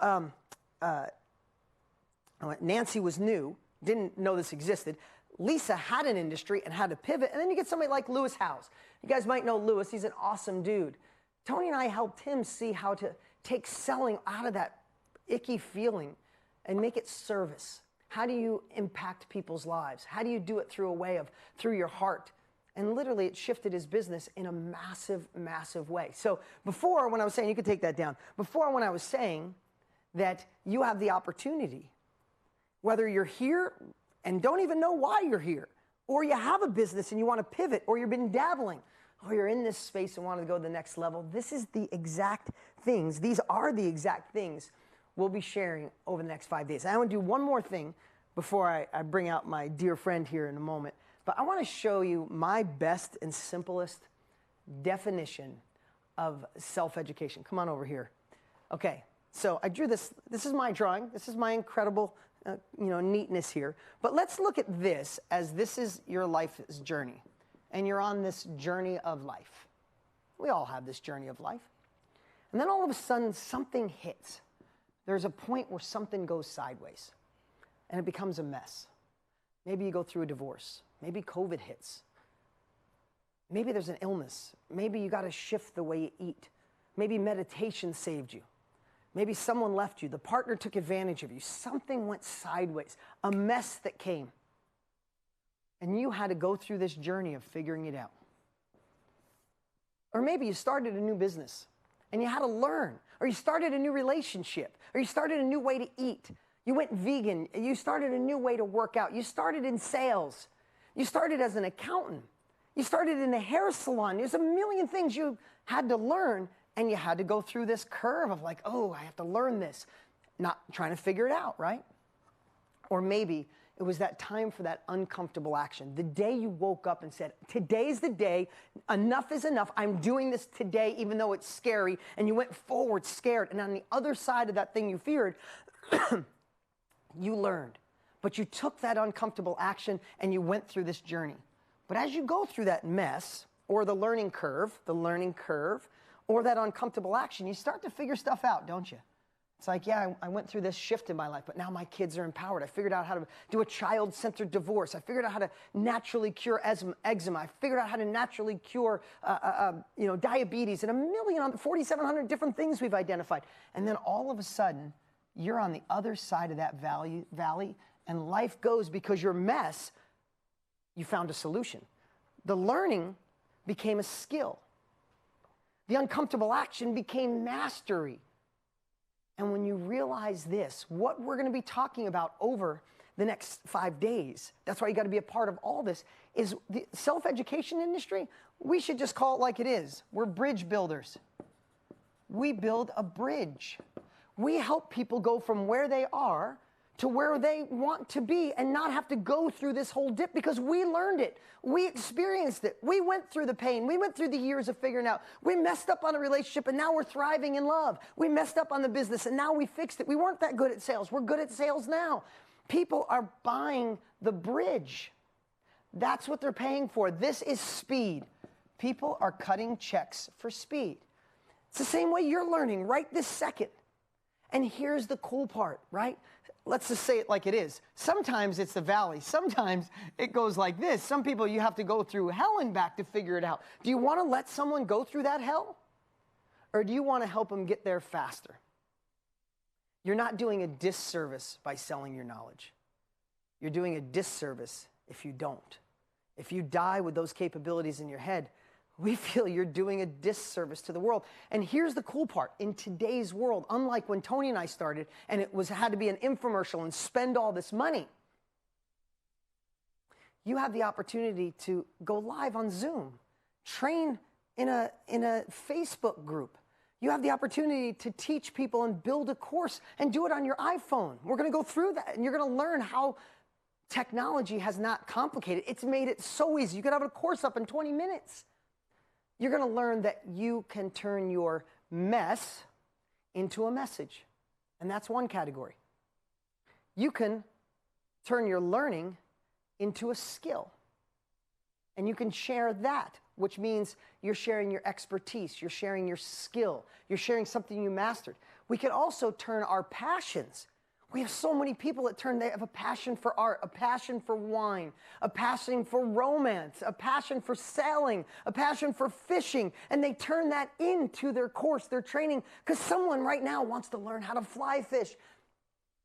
Nancy was new, didn't know this existed. Lisa had an industry and had to pivot. And then you get somebody like Lewis Howes. You guys might know Lewis. He's an awesome dude. Tony and I helped him see how to take selling out of that icky feeling and make it service. How do you impact people's lives? How do you do it through your heart? And literally it shifted his business in a massive, massive way. So before, when I was saying, you could take that down. Before, when I was saying that you have the opportunity, whether you're here and don't even know why you're here, or you have a business and you want to pivot, or you've been dabbling, or you're in this space and want to go to the next level, this is the exact things. These are the exact things we'll be sharing over the next 5 days. I want to do one more thing before I bring out my dear friend here in a moment. But I want to show you my best and simplest definition of self-education. Come on over here. Okay, so I drew this. This is my drawing. This is my incredible neatness here. But let's look at this as this is your life's journey. And you're on this journey of life. We all have this journey of life. And then all of a sudden, something hits. There's a point where something goes sideways. And it becomes a mess. Maybe you go through a divorce. Maybe COVID hits. Maybe there's an illness. Maybe you got to shift the way you eat. Maybe meditation saved you. Maybe someone left you. The partner took advantage of you. Something went sideways. A mess that came. And you had to go through this journey of figuring it out. Or maybe you started a new business and you had to learn. Or you started a new relationship. Or you started a new way to eat. You went vegan. You started a new way to work out. You started in sales. You started as an accountant. You started in a hair salon. There's a million things you had to learn, and you had to go through this curve of like, oh, I have to learn this. Not trying to figure it out, right? Or maybe it was that time for that uncomfortable action. The day you woke up and said, today's the day, enough is enough. I'm doing this today, even though it's scary. And you went forward scared. And on the other side of that thing you feared, you learned. But you took that uncomfortable action and you went through this journey. But as you go through that mess, or the learning curve, or that uncomfortable action, you start to figure stuff out, don't you? It's like, yeah, I went through this shift in my life, but now my kids are empowered. I figured out how to do a child-centered divorce. I figured out how to naturally cure eczema. I figured out how to naturally cure, diabetes and 4,700 different things we've identified. And then all of a sudden, you're on the other side of that valley, and life goes because your mess, you found a solution. The learning became a skill. The uncomfortable action became mastery. And when you realize this, what we're going to be talking about over the next 5 days, that's why you got to be a part of all this, is the self-education industry. We should just call it like it is. We're bridge builders. We build a bridge. We help people go from where they are to where they want to be and not have to go through this whole dip because we learned it. We experienced it. We went through the pain. We went through the years of figuring out. We messed up on a relationship and now we're thriving in love. We messed up on the business and now we fixed it. We weren't that good at sales. We're good at sales now. People are buying the bridge. That's what they're paying for. This is speed. People are cutting checks for speed. It's the same way you're learning right this second. And here's the cool part, right? Let's just say it like it is. Sometimes it's the valley. Sometimes it goes like this. Some people, you have to go through hell and back to figure it out. Do you want to let someone go through that hell? Or do you want to help them get there faster? You're not doing a disservice by selling your knowledge. You're doing a disservice if you don't. If you die with those capabilities in your head, we feel you're doing a disservice to the world. And here's the cool part. In today's world, unlike when Tony and I started, and it had to be an infomercial and spend all this money, you have the opportunity to go live on Zoom, train in a Facebook group. You have the opportunity to teach people and build a course and do it on your iPhone. We're going to go through that, and you're going to learn how technology has not complicated. It's made it so easy. You could have a course up in 20 minutes. You're going to learn that you can turn your mess into a message. And that's one category. You can turn your learning into a skill. And you can share that, which means you're sharing your expertise, you're sharing your skill, you're sharing something you mastered. We can also turn our passions. We have so many people that they have a passion for art, a passion for wine, a passion for romance, a passion for sailing, a passion for fishing, and they turn that into their course, their training, because someone right now wants to learn how to fly fish.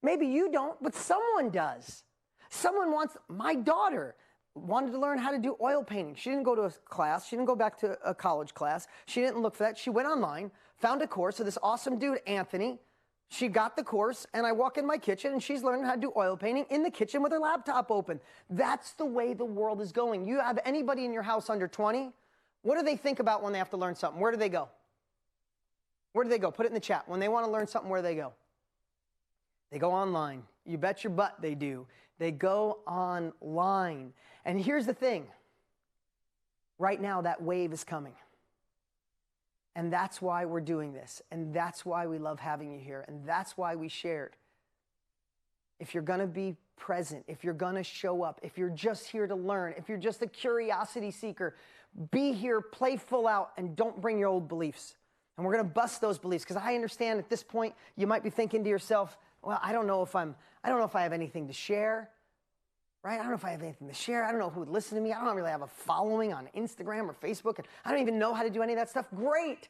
Maybe you don't, but someone does. My daughter wanted to learn how to do oil painting. She didn't go to a class. She didn't go back to a college class. She didn't look for that. She went online, found a course of this awesome dude, Anthony. She got the course, and I walk in my kitchen, and she's learning how to do oil painting in the kitchen with her laptop open. That's the way the world is going. You have anybody in your house under 20? What do they think about when they have to learn something? Where do they go? Where do they go? Put it in the chat. When they want to learn something, where do they go? They go online. You bet your butt they do. They go online. And here's the thing. Right now, that wave is coming. And that's why we're doing this. And that's why we love having you here. And that's why we shared. If you're going to be present, if you're going to show up, if you're just here to learn, if you're just a curiosity seeker, be here, play full out, and don't bring your old beliefs. And we're going to bust those beliefs, because I understand at this point you might be thinking to yourself, well, I don't know if I have anything to share. Right? I don't know if I have anything to share. I don't know who would listen to me. I don't really have a following on Instagram or Facebook. And I don't even know how to do any of that stuff. Great.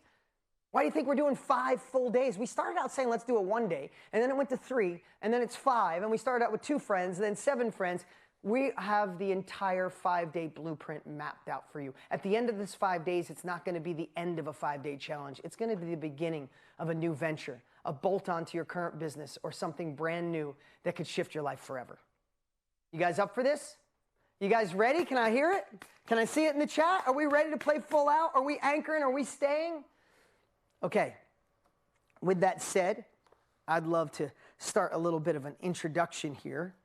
Why do you think we're doing 5 full days? We started out saying, let's do it 1 day. And then it went to 3. And then it's 5. And we started out with 2 friends, and then 7 friends. We have the entire 5-day blueprint mapped out for you. At the end of this 5 days, it's not going to be the end of a 5-day challenge. It's going to be the beginning of a new venture, a bolt-on to your current business, or something brand new that could shift your life forever. You guys up for this? You guys ready? Can I hear it? Can I see it in the chat? Are we ready to play full out? Are we anchoring? Are we staying? Okay. With that said, I'd love to start a little bit of an introduction here.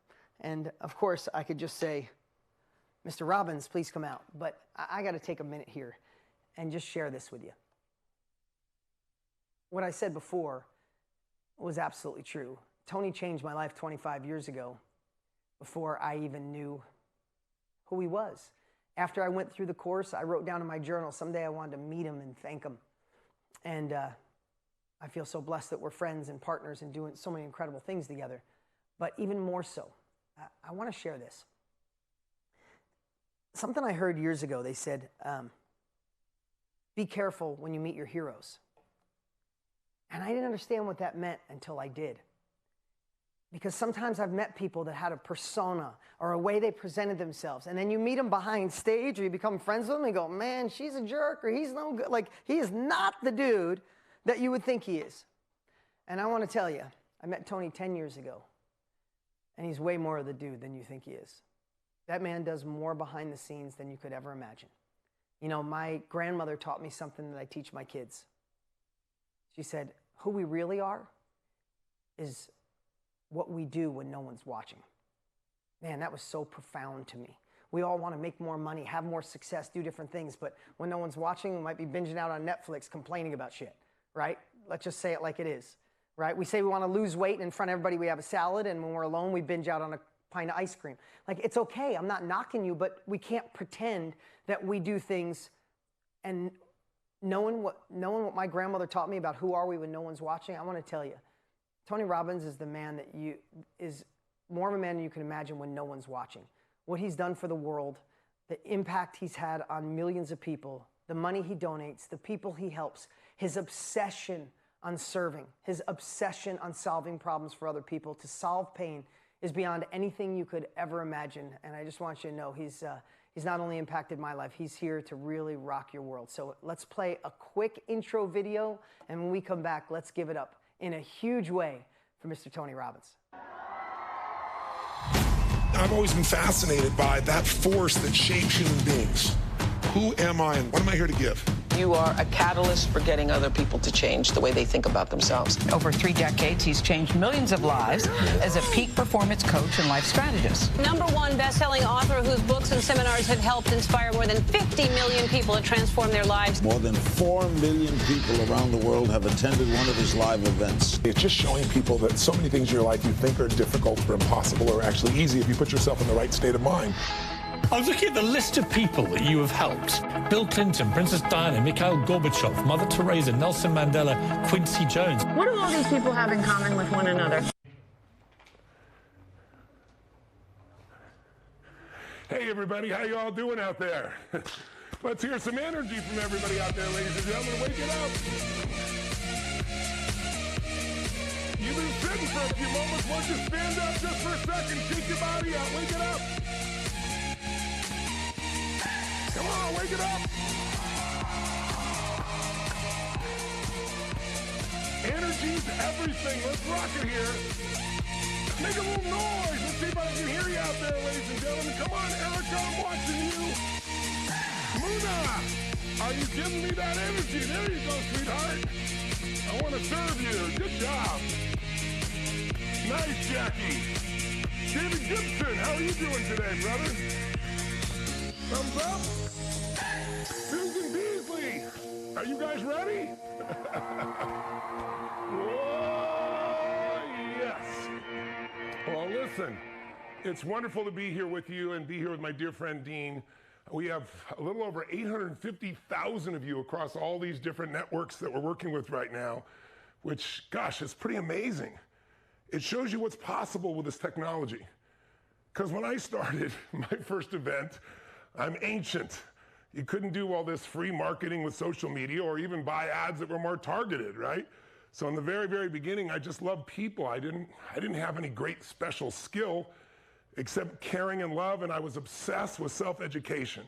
And of course, I could just say, Mr. Robbins, please come out. But I got to take a minute here and just share this with you. What I said before was absolutely true. Tony changed my life 25 years ago. Before I even knew who he was. After I went through the course, I wrote down in my journal, someday I wanted to meet him and thank him. And I feel so blessed that we're friends and partners and doing so many incredible things together. But even more so, I want to share this. Something I heard years ago, they said, be careful when you meet your heroes. And I didn't understand what that meant until I did. Because sometimes I've met people that had a persona or a way they presented themselves. And then you meet them behind stage or you become friends with them and go, man, she's a jerk or he's no good. Like, he is not the dude that you would think he is. And I want to tell you, I met Tony 10 years ago. And he's way more of the dude than you think he is. That man does more behind the scenes than you could ever imagine. You know, my grandmother taught me something that I teach my kids. She said, who we really are is what we do when no one's watching. Man, that was so profound to me. We all want to make more money, have more success, do different things, but when no one's watching, we might be binging out on Netflix complaining about shit, right? Let's just say it like it is, right? We say we want to lose weight, and in front of everybody we have a salad, and when we're alone, we binge out on a pint of ice cream. Like, it's okay. I'm not knocking you, but we can't pretend that we do things. And knowing what my grandmother taught me about who are we when no one's watching, I want to tell you, Tony Robbins is the man that is more of a man than you can imagine when no one's watching. What he's done for the world, the impact he's had on millions of people, the money he donates, the people he helps, his obsession on serving, his obsession on solving problems for other people, to solve pain, is beyond anything you could ever imagine. And I just want you to know he's not only impacted my life, he's here to really rock your world. So let's play a quick intro video, and when we come back, let's give it up in a huge way for Mr. Tony Robbins. I've always been fascinated by that force that shapes human beings. Who am I and what am I here to give? You are a catalyst for getting other people to change the way they think about themselves. Over 3 decades, he's changed millions of lives as a peak performance coach and life strategist. #1 best-selling author whose books and seminars have helped inspire more than 50 million people to transform their lives. More than 4 million people around the world have attended one of his live events. It's just showing people that so many things in your life you think are difficult or impossible are actually easy if you put yourself in the right state of mind. I was looking at the list of people that you have helped. Bill Clinton, Princess Diana, Mikhail Gorbachev, Mother Teresa, Nelson Mandela, Quincy Jones. What do all these people have in common with one another? Hey everybody, how you all doing out there? Let's hear some energy from everybody out there, ladies and gentlemen. Wake it up. You've been sitting for a few moments. Why don't you stand up just for a second, shake your body out, wake it up. Come on, wake it up. Energy's everything. Let's rock it here. Make a little noise. Let's see if I can hear you out there, ladies and gentlemen. Come on, Erica, I'm watching you. Muna, are you giving me that energy? There you go, sweetheart. I want to serve you. Good job. Nice, Jackie. David Gibson, how are you doing today, brother? Thumbs up. Susan Beasley, are you guys ready? Whoa, yes. Well, listen, it's wonderful to be here with you and be here with my dear friend Dean. We have a little over 850,000 of you across all these different networks that we're working with right now, which, gosh, is pretty amazing. It shows you what's possible with this technology. Because when I started my first event, I'm ancient. You couldn't do all this free marketing with social media or even buy ads that were more targeted, right? So in the very, very beginning, I just loved people. I didn't have any great special skill except caring and love, and I was obsessed with self-education.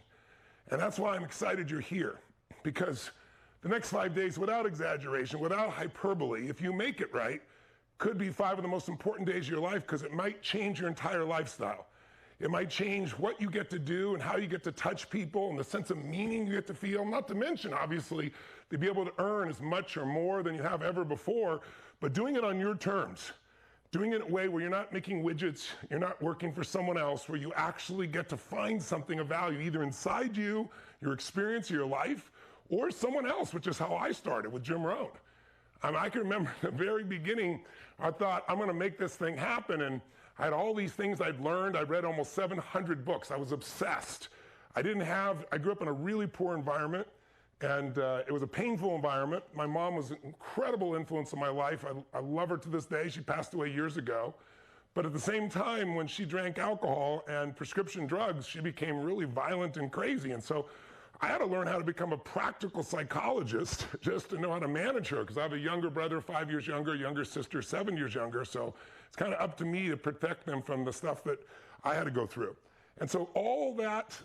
And that's why I'm excited you're here, because the next 5 days, without exaggeration, without hyperbole, if you make it right, could be 5 of the most important days of your life, because it might change your entire lifestyle. It might change what you get to do and how you get to touch people and the sense of meaning you get to feel, not to mention, obviously, to be able to earn as much or more than you have ever before, but doing it on your terms. Doing it in a way where you're not making widgets, you're not working for someone else, where you actually get to find something of value, either inside you, your experience, your life, or someone else, which is how I started with Jim Rohn. I can remember at the very beginning, I thought, I'm gonna make this thing happen, and I had all these things I'd learned. I read almost 700 books. I was obsessed. I grew up in a really poor environment, And it was a painful environment. My mom was an incredible influence in my life. I love her to this day. She passed away years ago. But at the same time, when she drank alcohol and prescription drugs, she became really violent and crazy. And so I had to learn how to become a practical psychologist just to know how to manage her, because I have a younger brother, 5 years younger, younger sister, 7 years younger. So it's kind of up to me to protect them from the stuff that I had to go through. And so all that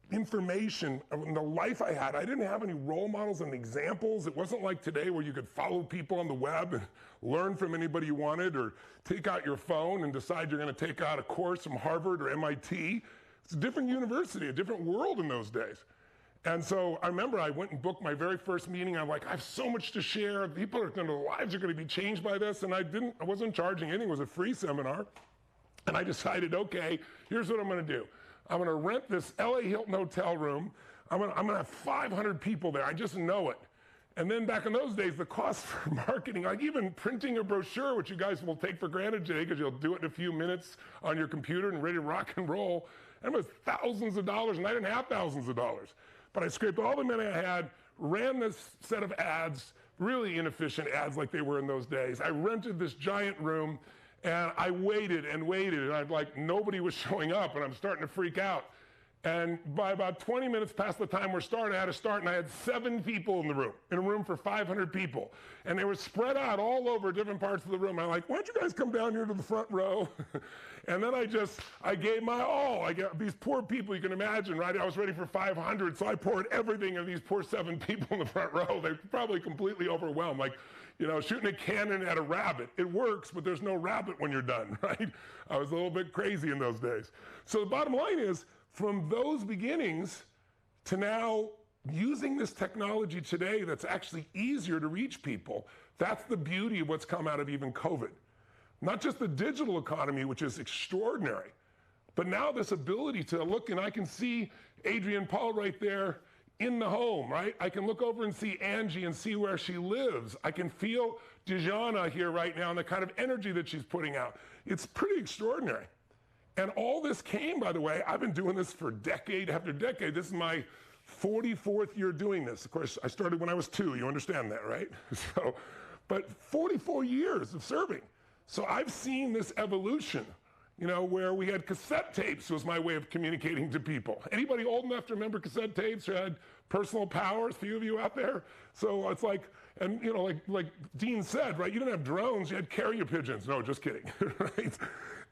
information in the life I had, I didn't have any role models and examples. It wasn't like today where you could follow people on the web and learn from anybody you wanted, or take out your phone and decide you're going to take out a course from Harvard or MIT. It's a different university, a different world in those days. And so I remember I went and booked my very first meeting. I'm like, I have so much to share. People are going to, lives are going to be changed by this. And I wasn't charging anything. It was a free seminar. And I decided, okay, here's what I'm going to do. I'm going to rent this LA Hilton hotel room. I'm going to have 500 people there. I just know it. And then back in those days, the cost for marketing, like even printing a brochure, which you guys will take for granted today because you'll do it in a few minutes on your computer and ready to rock and roll, and it was thousands of dollars, and I didn't have thousands of dollars. But I scraped all the money I had, ran this set of ads, really inefficient ads like they were in those days. I rented this giant room, and I waited and waited, and I'd like, nobody was showing up, and I'm starting to freak out. And by about 20 minutes past the time we're starting, I had to start, and I had 7 people in a room for 500 people. And they were spread out all over different parts of the room. I'm like, why don't you guys come down here to the front row? And then I gave my all. I got these poor people, you can imagine, right? I was ready for 500, so I poured everything into these poor 7 people in the front row. They're probably completely overwhelmed, like, you know, shooting a cannon at a rabbit. It works, but there's no rabbit when you're done, right? I was a little bit crazy in those days. So the bottom line is, from those beginnings to now using this technology today that's actually easier to reach people, that's the beauty of what's come out of even COVID. Not just the digital economy, which is extraordinary, but now this ability to look, and I can see Adrienne Paul right there in the home, right? I can look over and see Angie and see where she lives. I can feel Dijana here right now and the kind of energy that she's putting out. It's pretty extraordinary. And all this came, by the way, I've been doing this for decade after decade. This is my 44th year doing this. Of course, I started when I was 2. You understand that, right? So, but 44 years of serving. So I've seen this evolution, you know, where we had cassette tapes was my way of communicating to people. Anybody old enough to remember cassette tapes or had personal powers? A few of you out there? So it's like, and you know, like Dean said, right? You didn't have drones, you had carrier pigeons. No, just kidding, right?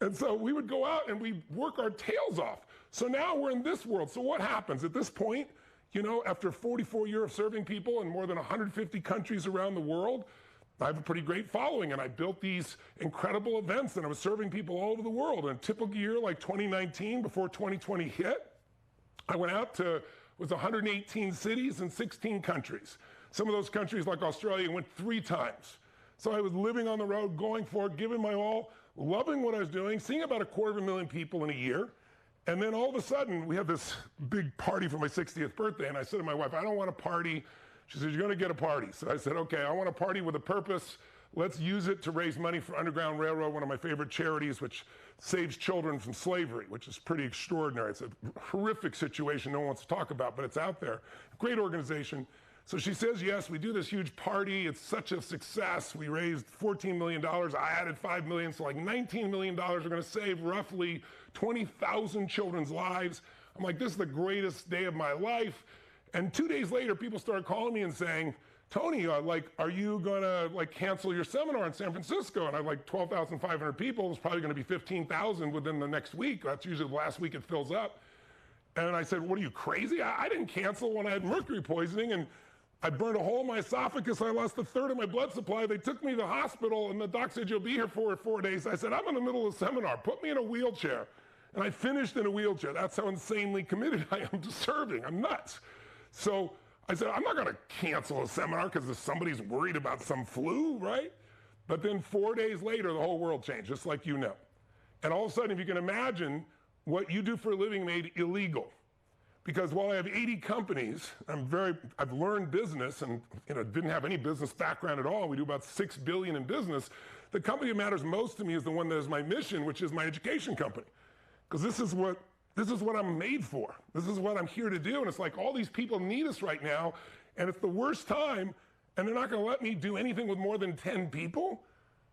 And so we would go out and we'd work our tails off. So now we're in this world. So what happens at this point, you know, after 44 years of serving people in more than 150 countries around the world, I have a pretty great following, and I built these incredible events, and I was serving people all over the world. In a typical year like 2019, before 2020 hit, I went out to, was 118 cities and 16 countries. Some of those countries, like Australia, went 3 times. So I was living on the road, going for it, giving my all, loving what I was doing, seeing about 250,000 people in a year. And then all of a sudden, we had this big party for my 60th birthday, and I said to my wife, I don't want a party. She said, you're going to get a party. So I said, okay, I want a party with a purpose. Let's use it to raise money for Underground Railroad, one of my favorite charities, which saves children from slavery, which is pretty extraordinary. It's a horrific situation no one wants to talk about, but it's out there. Great organization. So she says, yes, we do this huge party. It's such a success. We raised $14 million. I added $5 million, so like $19 million. We're going to save roughly 20,000 children's lives. I'm like, this is the greatest day of my life. And 2 days later, people started calling me and saying, Tony, are you gonna cancel your seminar in San Francisco? And I had like 12,500 people. It's probably gonna be 15,000 within the next week. That's usually the last week it fills up. And I said, what are you, crazy? I didn't cancel when I had mercury poisoning, and I burned a hole in my esophagus. I lost 1/3 of my blood supply. They took me to the hospital, and the doc said, you'll be here for 4 days. I said, I'm in the middle of a seminar. Put me in a wheelchair. And I finished in a wheelchair. That's how insanely committed I am to serving. I'm nuts. So I said, I'm not going to cancel a seminar because somebody's worried about some flu, right? But then 4 days later, the whole world changed, just like you know. And all of a sudden, if you can imagine, what you do for a living made illegal. Because while I have 80 companies, I've learned business and didn't have any business background at all. We do about $6 billion in business. The company that matters most to me is the one that is my mission, which is my education company. Because this is what I'm made for. This is what I'm here to do. And it's like all these people need us right now. and it's the worst time, and they're not going to let me do anything with more than 10 people.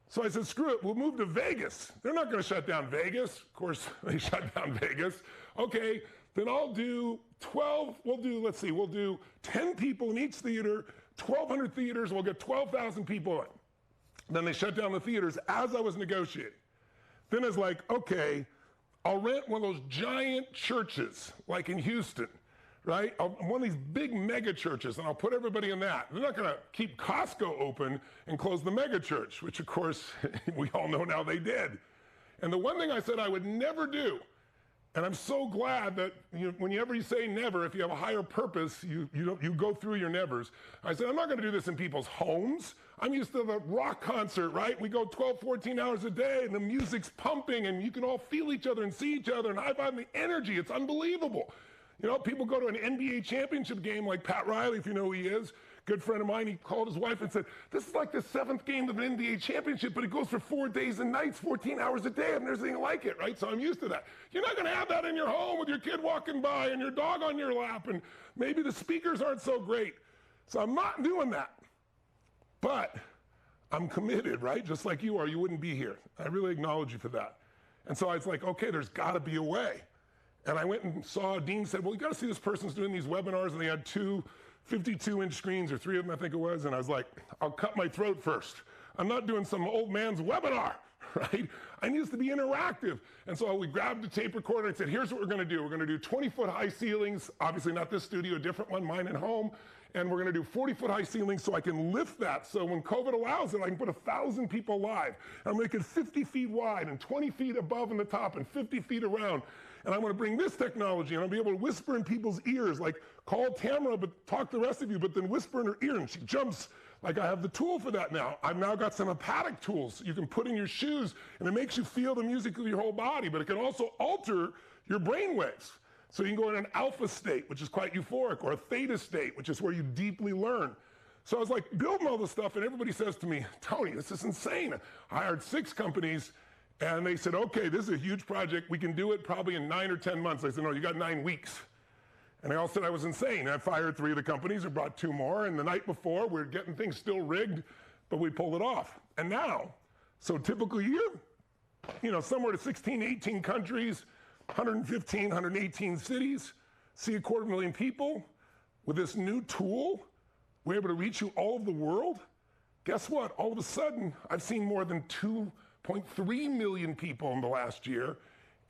So I said, screw it, we'll move to Vegas. They're not going to shut down Vegas. Of course, they shut down Vegas. Okay, then I'll do 12, we'll do 10 people in each theater, 1,200 theaters, we'll get 12,000 people in. Then they shut down the theaters as I was negotiating. Then it's like, okay, I'll rent one of those giant churches, like in Houston, right? One of these big mega churches, and I'll put everybody in that. They're not gonna keep Costco open and close the mega church, which of course, we all know now they did. And the one thing I said I would never do, and I'm so glad that whenever you say never, if you have a higher purpose, you go through your nevers. I said, I'm not gonna do this in people's homes. I'm used to the rock concert, right? We go 12, 14 hours a day and the music's pumping and you can all feel each other and see each other and high-five the energy. It's unbelievable. You know, people go to an NBA championship game like Pat Riley, if you know who he is. Good friend of mine, he called his wife and said, this is like the 7th game of an NBA championship, but it goes for 4 days and nights, 14 hours a day. I've never seen anything like it, right? So I'm used to that. You're not gonna have that in your home with your kid walking by and your dog on your lap, and maybe the speakers aren't so great. So I'm not doing that. But I'm committed, right? Just like you are, you wouldn't be here. I really acknowledge you for that. And so I was like, okay, there's gotta be a way. And I went and saw, Dean said, well, you gotta see this person's doing these webinars, and they had 2 52-inch screens, or 3 of them, I think it was, and I was like, I'll cut my throat first. I'm not doing some old man's webinar, right? I need this to be interactive. And so we grabbed the tape recorder and said, here's what we're gonna do. We're gonna do 20-foot high ceilings, obviously not this studio, a different one, mine at home, and we're gonna do 40-foot high ceilings so I can lift that, so when COVID allows it, I can put 1,000 people live. And I'm making 50 feet wide and 20 feet above in the top and 50 feet around. And I'm gonna bring this technology and I'll be able to whisper in people's ears, like call Tamara, but talk to the rest of you, but then whisper in her ear and she jumps, like I have the tool for that now. I've now got some hepatic tools you can put in your shoes and it makes you feel the music of your whole body, but it can also alter your brain waves. So you can go in an alpha state, which is quite euphoric, or a theta state, which is where you deeply learn. So I was like building all this stuff and everybody says to me, Tony, this is insane. I hired 6 companies and they said, okay, this is a huge project. We can do it probably in 9 or 10 months. I said, no, you got 9 weeks. And they all said I was insane. I fired 3 of the companies and brought 2 more. And the night before, we were getting things still rigged, but we pulled it off. And now, so typical year, somewhere to 16, 18 countries, 115, 118 cities, see 250,000 people. With this new tool, we're able to reach you all over the world. Guess what? All of a sudden, I've seen more than 2.3 million people in the last year,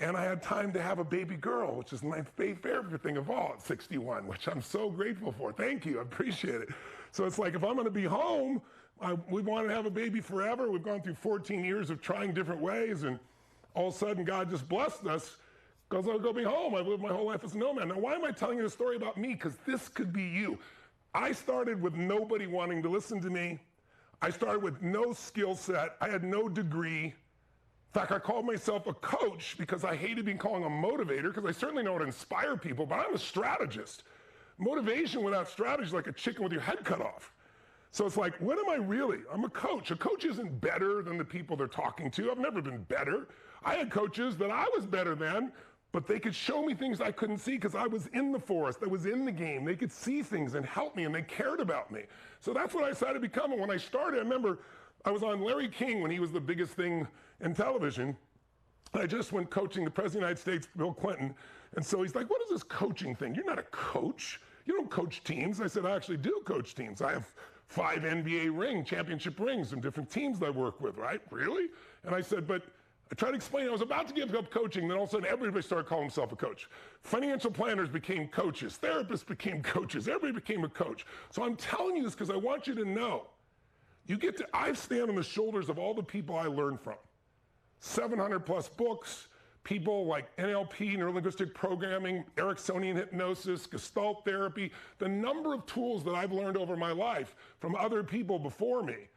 and I had time to have a baby girl, which is my favorite thing of all at 61, which I'm so grateful for. Thank you, I appreciate it. So it's like, if I'm gonna be home, we wanted to have a baby forever. We've gone through 14 years of trying different ways, and all of a sudden God just blessed us, because I'll go be home. I've lived my whole life as a nomad. Now, why am I telling you the story about me? Because this could be you. I started with nobody wanting to listen to me. I started with no skill set. I had no degree. In fact, I called myself a coach because I hated being called a motivator, because I certainly know how to inspire people, but I'm a strategist. Motivation without strategy is like a chicken with your head cut off. So it's like, what am I really? I'm a coach. A coach isn't better than the people they're talking to. I've never been better. I had coaches that I was better than, but they could show me things I couldn't see because I was in the forest, I was in the game. They could see things and help me, and they cared about me. So that's what I decided to become. And when I started, I remember I was on Larry King when he was the biggest thing in television. I just went coaching the President of the United States, Bill Clinton. And so he's like, what is this coaching thing? You're not a coach. You don't coach teams. I said, I actually do coach teams. I have 5 NBA championship rings and different teams that I work with, right? Really? And I said, but I tried to explain, I was about to give up coaching, then all of a sudden everybody started calling himself a coach. Financial planners became coaches, therapists became coaches, everybody became a coach. So I'm telling you this because I want you to know, I stand on the shoulders of all the people I learned from. 700 plus books, people like NLP, neuro-linguistic programming, Ericksonian hypnosis, Gestalt therapy, the number of tools that I've learned over my life from other people before me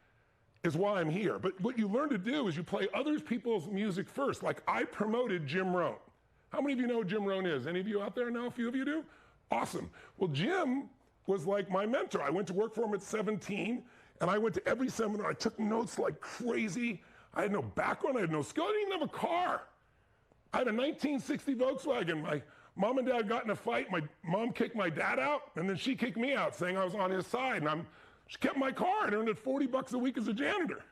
is why I'm here. But what you learn to do is you play other people's music first. Like I promoted Jim Rohn. How many of you know who Jim Rohn is? Any of you out there know? A few of you do? Awesome. Well, Jim was like my mentor. I went to work for him at 17, and I went to every seminar. I took notes like crazy. I had no background, I had no skill, I didn't even have a car. I had a 1960 Volkswagen. Mom and Dad got in a fight. My mom kicked my dad out, and then she kicked me out, saying I was on his side. And she kept my car and earned it $40 a week as a janitor.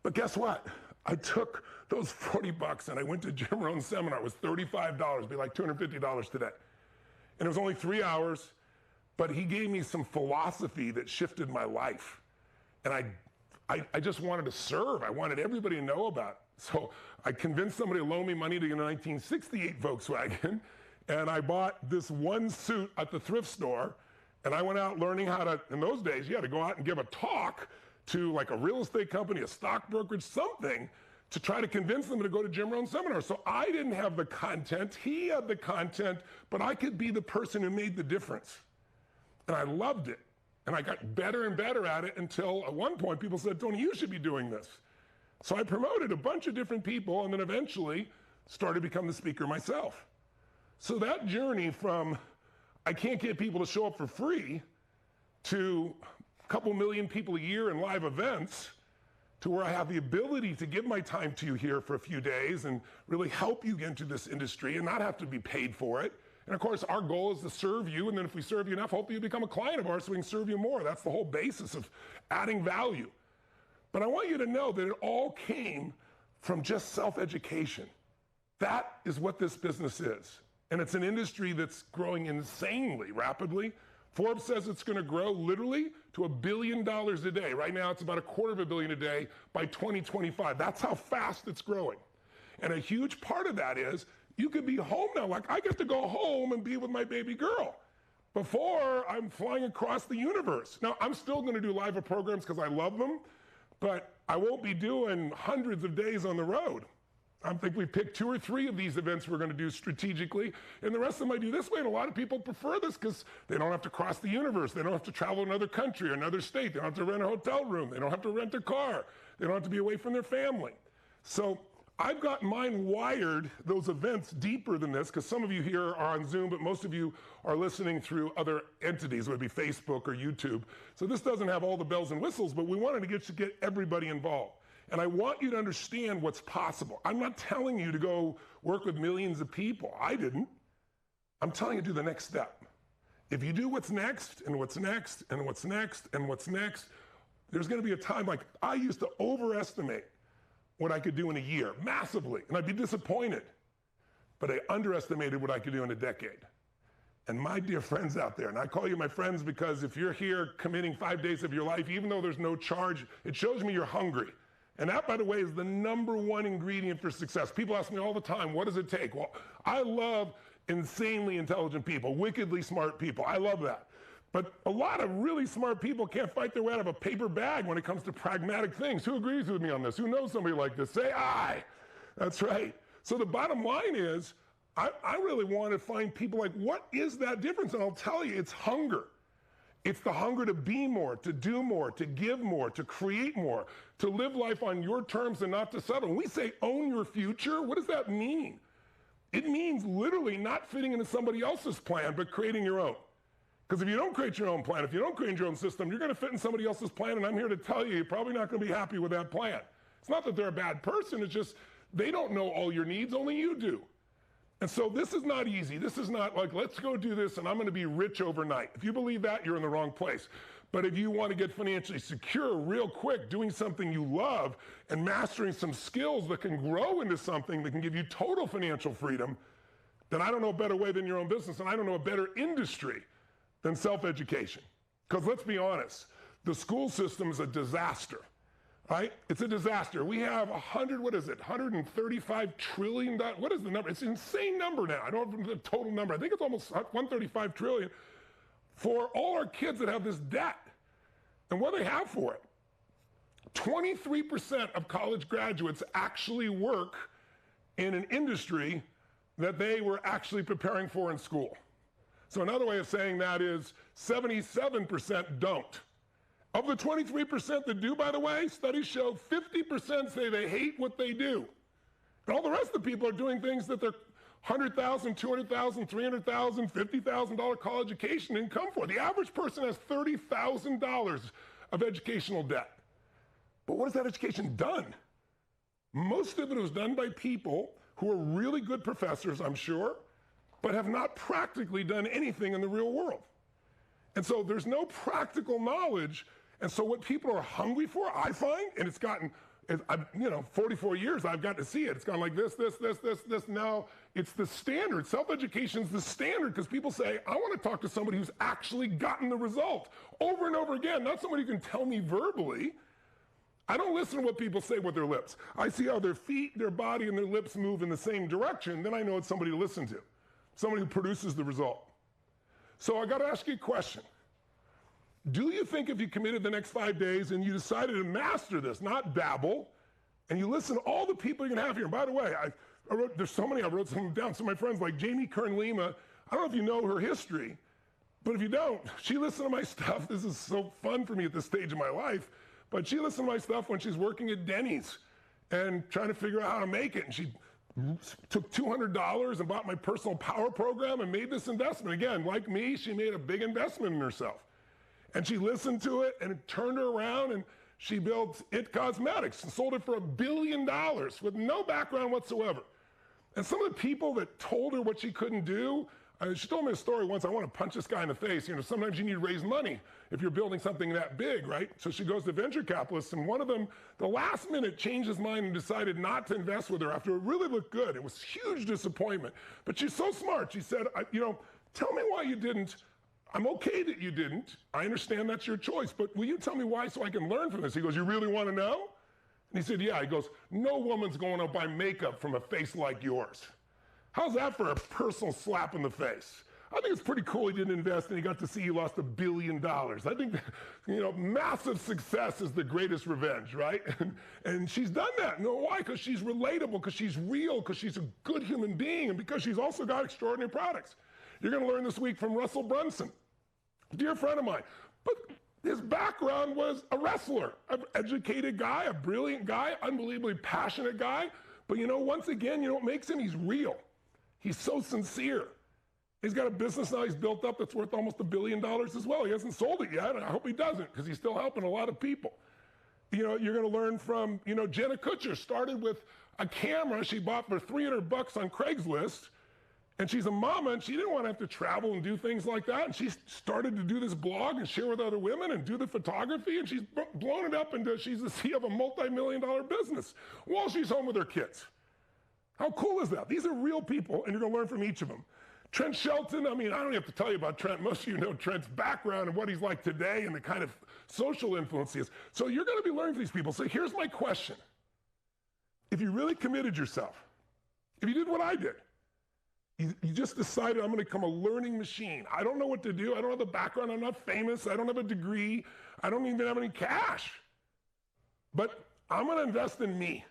But guess what? I took those $40 and I went to Jim Rohn's seminar. It was $35, it'd be like $250 today. And it was only 3 hours, but he gave me some philosophy that shifted my life. And I just wanted to serve. I wanted everybody to know about it. So I convinced somebody to loan me money to get a 1968 Volkswagen, and I bought this one suit at the thrift store, and I went out learning how to, in those days, you had to go out and give a talk to like a real estate company, a stock brokerage, something, to try to convince them to go to Jim Rohn's seminar. So I didn't have the content, he had the content, but I could be the person who made the difference. And I loved it. And I got better and better at it until at one point people said, Tony, you should be doing this. So I promoted a bunch of different people and then eventually started to become the speaker myself. So that journey from I can't get people to show up for free to a couple million people a year in live events to where I have the ability to give my time to you here for a few days and really help you get into this industry and not have to be paid for it. And of course, our goal is to serve you, and then if we serve you enough, hopefully you become a client of ours so we can serve you more. That's the whole basis of adding value. But I want you to know that it all came from just self-education. That is what this business is. And it's an industry that's growing insanely rapidly. Forbes says it's going to grow literally to $1 billion a day. Right now, it's about $250 million a day by 2025. That's how fast it's growing. And a huge part of that is you could be home now. Like I get to go home and be with my baby girl. Before, I'm flying across the universe. Now, I'm still going to do live programs because I love them, but I won't be doing hundreds of days on the road. I think we picked 2 or 3 of these events we're going to do strategically, and the rest of them I do this way. And a lot of people prefer this because they don't have to cross the universe. They don't have to travel to another country or another state. They don't have to rent a hotel room. They don't have to rent a car. They don't have to be away from their family. So I've got mine wired, those events, deeper than this, because some of you here are on Zoom, but most of you are listening through other entities, whether it be Facebook or YouTube. So this doesn't have all the bells and whistles, but we wanted to get everybody involved. And I want you to understand what's possible. I'm not telling you to go work with millions of people. I didn't. I'm telling you to do the next step. If you do what's next, and what's next, and what's next, and what's next, there's going to be a time like I used to overestimate what I could do in a year, massively, and I'd be disappointed. But I underestimated what I could do in a decade. And my dear friends out there, and I call you my friends because if you're here committing 5 days of your life, even though there's no charge, it shows me you're hungry. And that, by the way, is the #1 ingredient for success. People ask me all the time, what does it take? Well, I love insanely intelligent people, wickedly smart people. I love that. But a lot of really smart people can't fight their way out of a paper bag when it comes to pragmatic things. Who agrees with me on this? Who knows somebody like this? Say aye. That's right. So the bottom line is, I really want to find people like, what is that difference? And I'll tell you, it's hunger. It's the hunger to be more, to do more, to give more, to create more, to live life on your terms and not to settle. When we say own your future, what does that mean? It means literally not fitting into somebody else's plan, but creating your own. Because if you don't create your own plan, if you don't create your own system, you're going to fit in somebody else's plan, and I'm here to tell you, you're probably not going to be happy with that plan. It's not that they're a bad person, it's just they don't know all your needs, only you do. And so this is not easy. This is not like, let's go do this and I'm going to be rich overnight. If you believe that, you're in the wrong place. But if you want to get financially secure real quick, doing something you love and mastering some skills that can grow into something that can give you total financial freedom, then I don't know a better way than your own business, and I don't know a better industry than self-education. Because let's be honest, the school system is a disaster. Right? It's a disaster. We have $135 trillion. What is the number? It's an insane number now. I don't know the total number. I think it's almost 135 trillion for all our kids that have this debt. And what do they have for it? 23% of college graduates actually work in an industry that they were actually preparing for in school. So another way of saying that is 77% don't. Of the 23% that do, by the way, studies show 50% say they hate what they do. And all the rest of the people are doing things that they're $100,000, $200,000, $300,000, $50,000 college education income for. The average person has $30,000 of educational debt. But what has that education done? Most of it was done by people who are really good professors, I'm sure, but have not practically done anything in the real world. And so there's no practical knowledge. And so what people are hungry for, I find, and it's gotten, 44 years, I've got to see it. It's gone like this. Now it's the standard. Self-education is the standard because people say, I want to talk to somebody who's actually gotten the result over and over again, not somebody who can tell me verbally. I don't listen to what people say with their lips. I see how their feet, their body, and their lips move in the same direction. Then I know it's somebody to listen to, somebody who produces the result. So I got to ask you a question. Do you think if you committed the next 5 days and you decided to master this, not babble, and you listen to all the people you're going to have here, and by the way, there's so many, I wrote some of them down. Some of my friends like Jamie Kern-Lima, I don't know if you know her history, but if you don't, she listened to my stuff. This is so fun for me at this stage of my life, but she listened to my stuff when she's working at Denny's and trying to figure out how to make it, and she took $200 and bought my personal power program and made this investment. Again, like me, she made a big investment in herself. And she listened to it, and it turned her around, and she built IT Cosmetics and sold it for $1 billion with no background whatsoever. And some of the people that told her what she couldn't do, she told me a story once, I want to punch this guy in the face. Sometimes you need to raise money if you're building something that big, right? So she goes to venture capitalists, and one of them, the last minute, changed his mind and decided not to invest with her after it really looked good. It was huge disappointment. But she's so smart. She said, tell me why you didn't. I'm okay that you didn't. I understand that's your choice, but will you tell me why so I can learn from this? He goes, you really want to know? And he said, yeah. He goes, no woman's going to buy makeup from a face like yours. How's that for a personal slap in the face? I think it's pretty cool he didn't invest and he got to see he lost $1 billion. I think, massive success is the greatest revenge, right? And she's done that. You know why? Because she's relatable, because she's real, because she's a good human being, and because she's also got extraordinary products. You're going to learn this week from Russell Brunson. Dear friend of mine, but his background was a wrestler, an educated guy, a brilliant guy, unbelievably passionate guy. But once again, what makes him? He's real. He's so sincere. He's got a business now he's built up that's worth almost $1 billion as well. He hasn't sold it yet, and I hope he doesn't, because he's still helping a lot of people. You're going to learn from, Jenna Kutcher started with a camera she bought for $300 on Craigslist. And she's a mama, and she didn't want to have to travel and do things like that. And she started to do this blog and share with other women and do the photography, and she's blown it up into, she's the CEO of a multi-million-dollar business while she's home with her kids. How cool is that? These are real people, and you're going to learn from each of them. Trent Shelton, I don't have to tell you about Trent. Most of you know Trent's background and what he's like today and the kind of social influence he is. So you're going to be learning from these people. So here's my question. If you really committed yourself, if you did what I did, you just decided, I'm going to become a learning machine. I don't know what to do. I don't have the background. I'm not famous. I don't have a degree. I don't even have any cash. But I'm going to invest in me.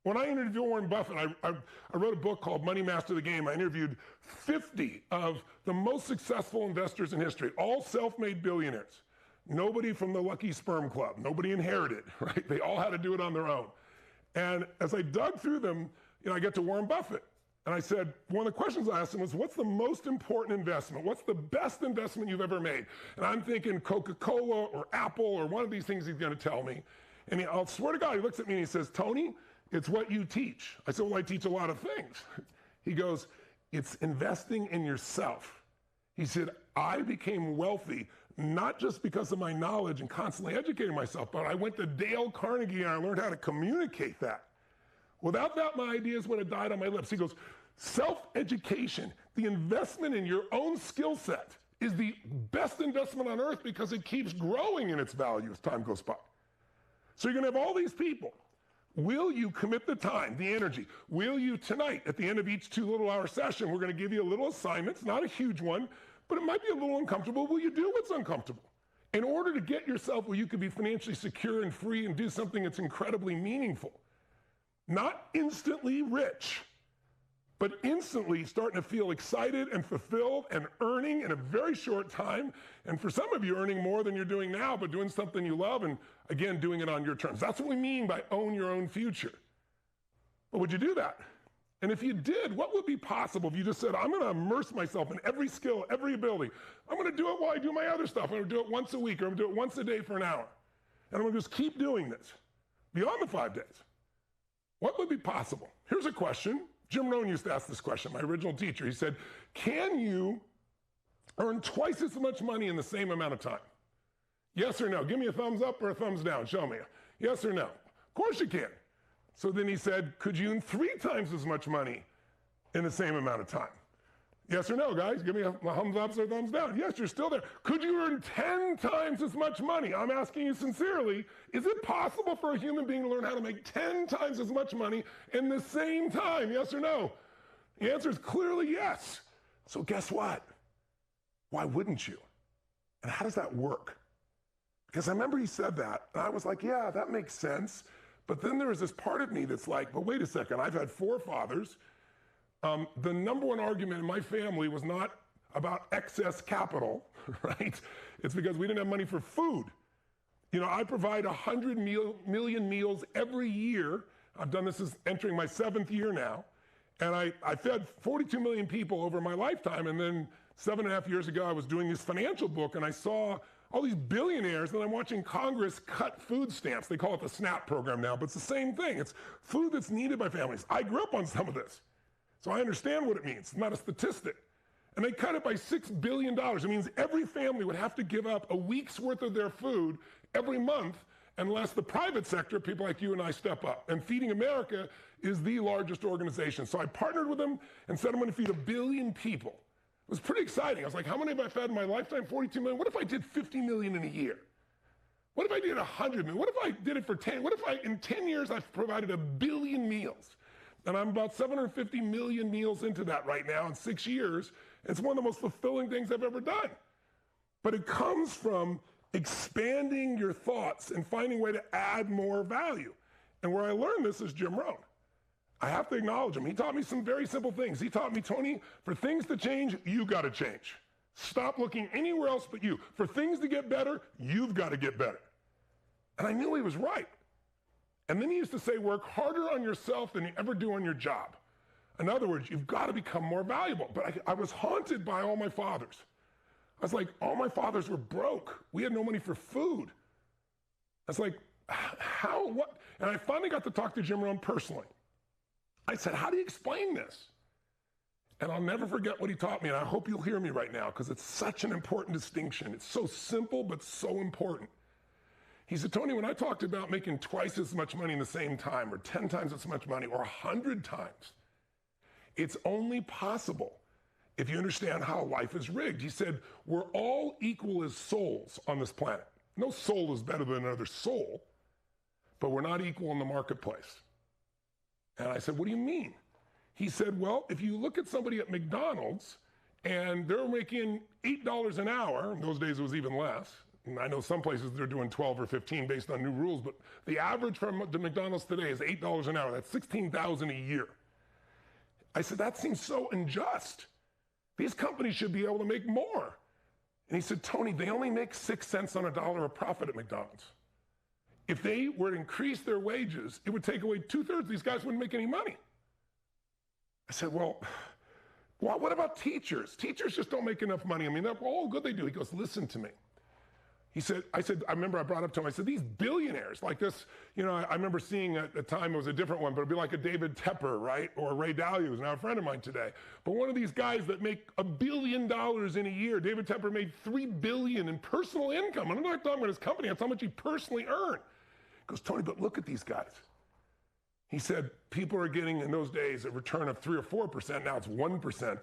When I interviewed Warren Buffett, I wrote a book called Money Master the Game. I interviewed 50 of the most successful investors in history, all self-made billionaires. Nobody from the Lucky Sperm Club. Nobody inherited, right? They all had to do it on their own. And as I dug through them, I get to Warren Buffett. And I said, one of the questions I asked him was, what's the most important investment? What's the best investment you've ever made? And I'm thinking Coca-Cola or Apple or one of these things he's going to tell me. And I'll swear to God, he looks at me and he says, Tony, it's what you teach. I said, well, I teach a lot of things. He goes, it's investing in yourself. He said, I became wealthy not just because of my knowledge and constantly educating myself, but I went to Dale Carnegie and I learned how to communicate that. Without that, my ideas would have died on my lips. He goes, self-education, the investment in your own skill set is the best investment on earth because it keeps growing in its value as time goes by. So you're going to have all these people. Will you commit the time, the energy? Will you tonight, at the end of each 2 little hour session, we're going to give you a little assignment. It's not a huge one, but it might be a little uncomfortable. Will you do what's uncomfortable? In order to get yourself where you can be financially secure and free and do something that's incredibly meaningful. Not instantly rich, but instantly starting to feel excited and fulfilled and earning in a very short time. And for some of you, earning more than you're doing now, but doing something you love and, again, doing it on your terms. That's what we mean by own your own future. But would you do that? And if you did, what would be possible if you just said, I'm going to immerse myself in every skill, every ability. I'm going to do it while I do my other stuff. I'm going to do it once a week, or I'm going to do it once a day for an hour. And I'm going to just keep doing this beyond the 5 days. What would be possible? Here's a question. Jim Rohn used to ask this question, my original teacher. He said, can you earn twice as much money in the same amount of time? Yes or no? Give me a thumbs up or a thumbs down. Show me. Yes or no? Of course you can. So then he said, could you earn 3 times as much money in the same amount of time? Yes or no, guys? Give me a thumbs up or a thumbs down. Yes, you're still there. Could you earn 10 times as much money? I'm asking you sincerely, is it possible for a human being to learn how to make 10 times as much money in the same time? Yes or no? The answer is clearly yes. So guess what? Why wouldn't you? And how does that work? Because I remember he said that, and I was like, yeah, that makes sense. But then there was this part of me that's like, but wait a second, I've had 4 fathers. The number one argument in my family was not about excess capital, right? It's because we didn't have money for food. You know, I provide 100 million meals every year. I've done this as entering my 7th year now. And I fed 42 million people over my lifetime. And then 7.5 years ago, I was doing this financial book, and I saw all these billionaires, and I'm watching Congress cut food stamps. They call it the SNAP program now, but it's the same thing. It's food that's needed by families. I grew up on some of this, so I understand what it means. It's not a statistic. And they cut it by $6 billion. It means every family would have to give up a week's worth of their food every month unless the private sector, people like you and I, step up. And Feeding America is the largest organization. So I partnered with them and said I'm going to feed 1 billion people. It was pretty exciting. I was like, how many have I fed in my lifetime? 42 million. What if I did 50 million in a year? What if I did 100 million? What if I did it for 10? What if in 10 years I've provided 1 billion meals? And I'm about 750 million meals into that right now in 6 years. It's one of the most fulfilling things I've ever done. But it comes from expanding your thoughts and finding a way to add more value. And where I learned this is Jim Rohn. I have to acknowledge him. He taught me some very simple things. He taught me, Tony, for things to change, you got to change. Stop looking anywhere else but you. For things to get better, you've got to get better. And I knew he was right. And then he used to say, work harder on yourself than you ever do on your job. In other words, you've got to become more valuable. But I was haunted by all my fathers. I was like, all my fathers were broke. We had no money for food. I was like, how, what? And I finally got to talk to Jim Rohn personally. I said, how do you explain this? And I'll never forget what he taught me, and I hope you'll hear me right now, because it's such an important distinction. It's so simple, but so important. He said, Tony, when I talked about making twice as much money in the same time, or 10 times as much money, or 100 times, it's only possible if you understand how life is rigged. He said, we're all equal as souls on this planet. No soul is better than another soul, but we're not equal in the marketplace. And I said, what do you mean? He said, well, if you look at somebody at McDonald's and they're making $8 an hour, in those days it was even less, and I know some places they're doing 12 or 15 based on new rules, but the average from the McDonald's today is $8 an hour. That's $16,000 a year. I said, that seems so unjust. These companies should be able to make more. And he said, Tony, they only make 6 cents on a dollar of profit at McDonald's. If they were to increase their wages, it would take away 2/3. These guys wouldn't make any money. I said, well, what about teachers? Teachers just don't make enough money. I mean, that's all good they do. He goes, listen to me. He said, I remember I brought up to him, I said, these billionaires like this, you know, I remember seeing at the time it was a different one, but it'd be like a David Tepper, right? Or Ray Dalio, who's now a friend of mine today. But one of these guys that make $1 billion in a year, David Tepper made $3 billion in personal income. I'm not talking about his company, that's how much he personally earned. He goes, Tony, but look at these guys. He said, people are getting in those days a return of 3 or 4%, now it's 1%.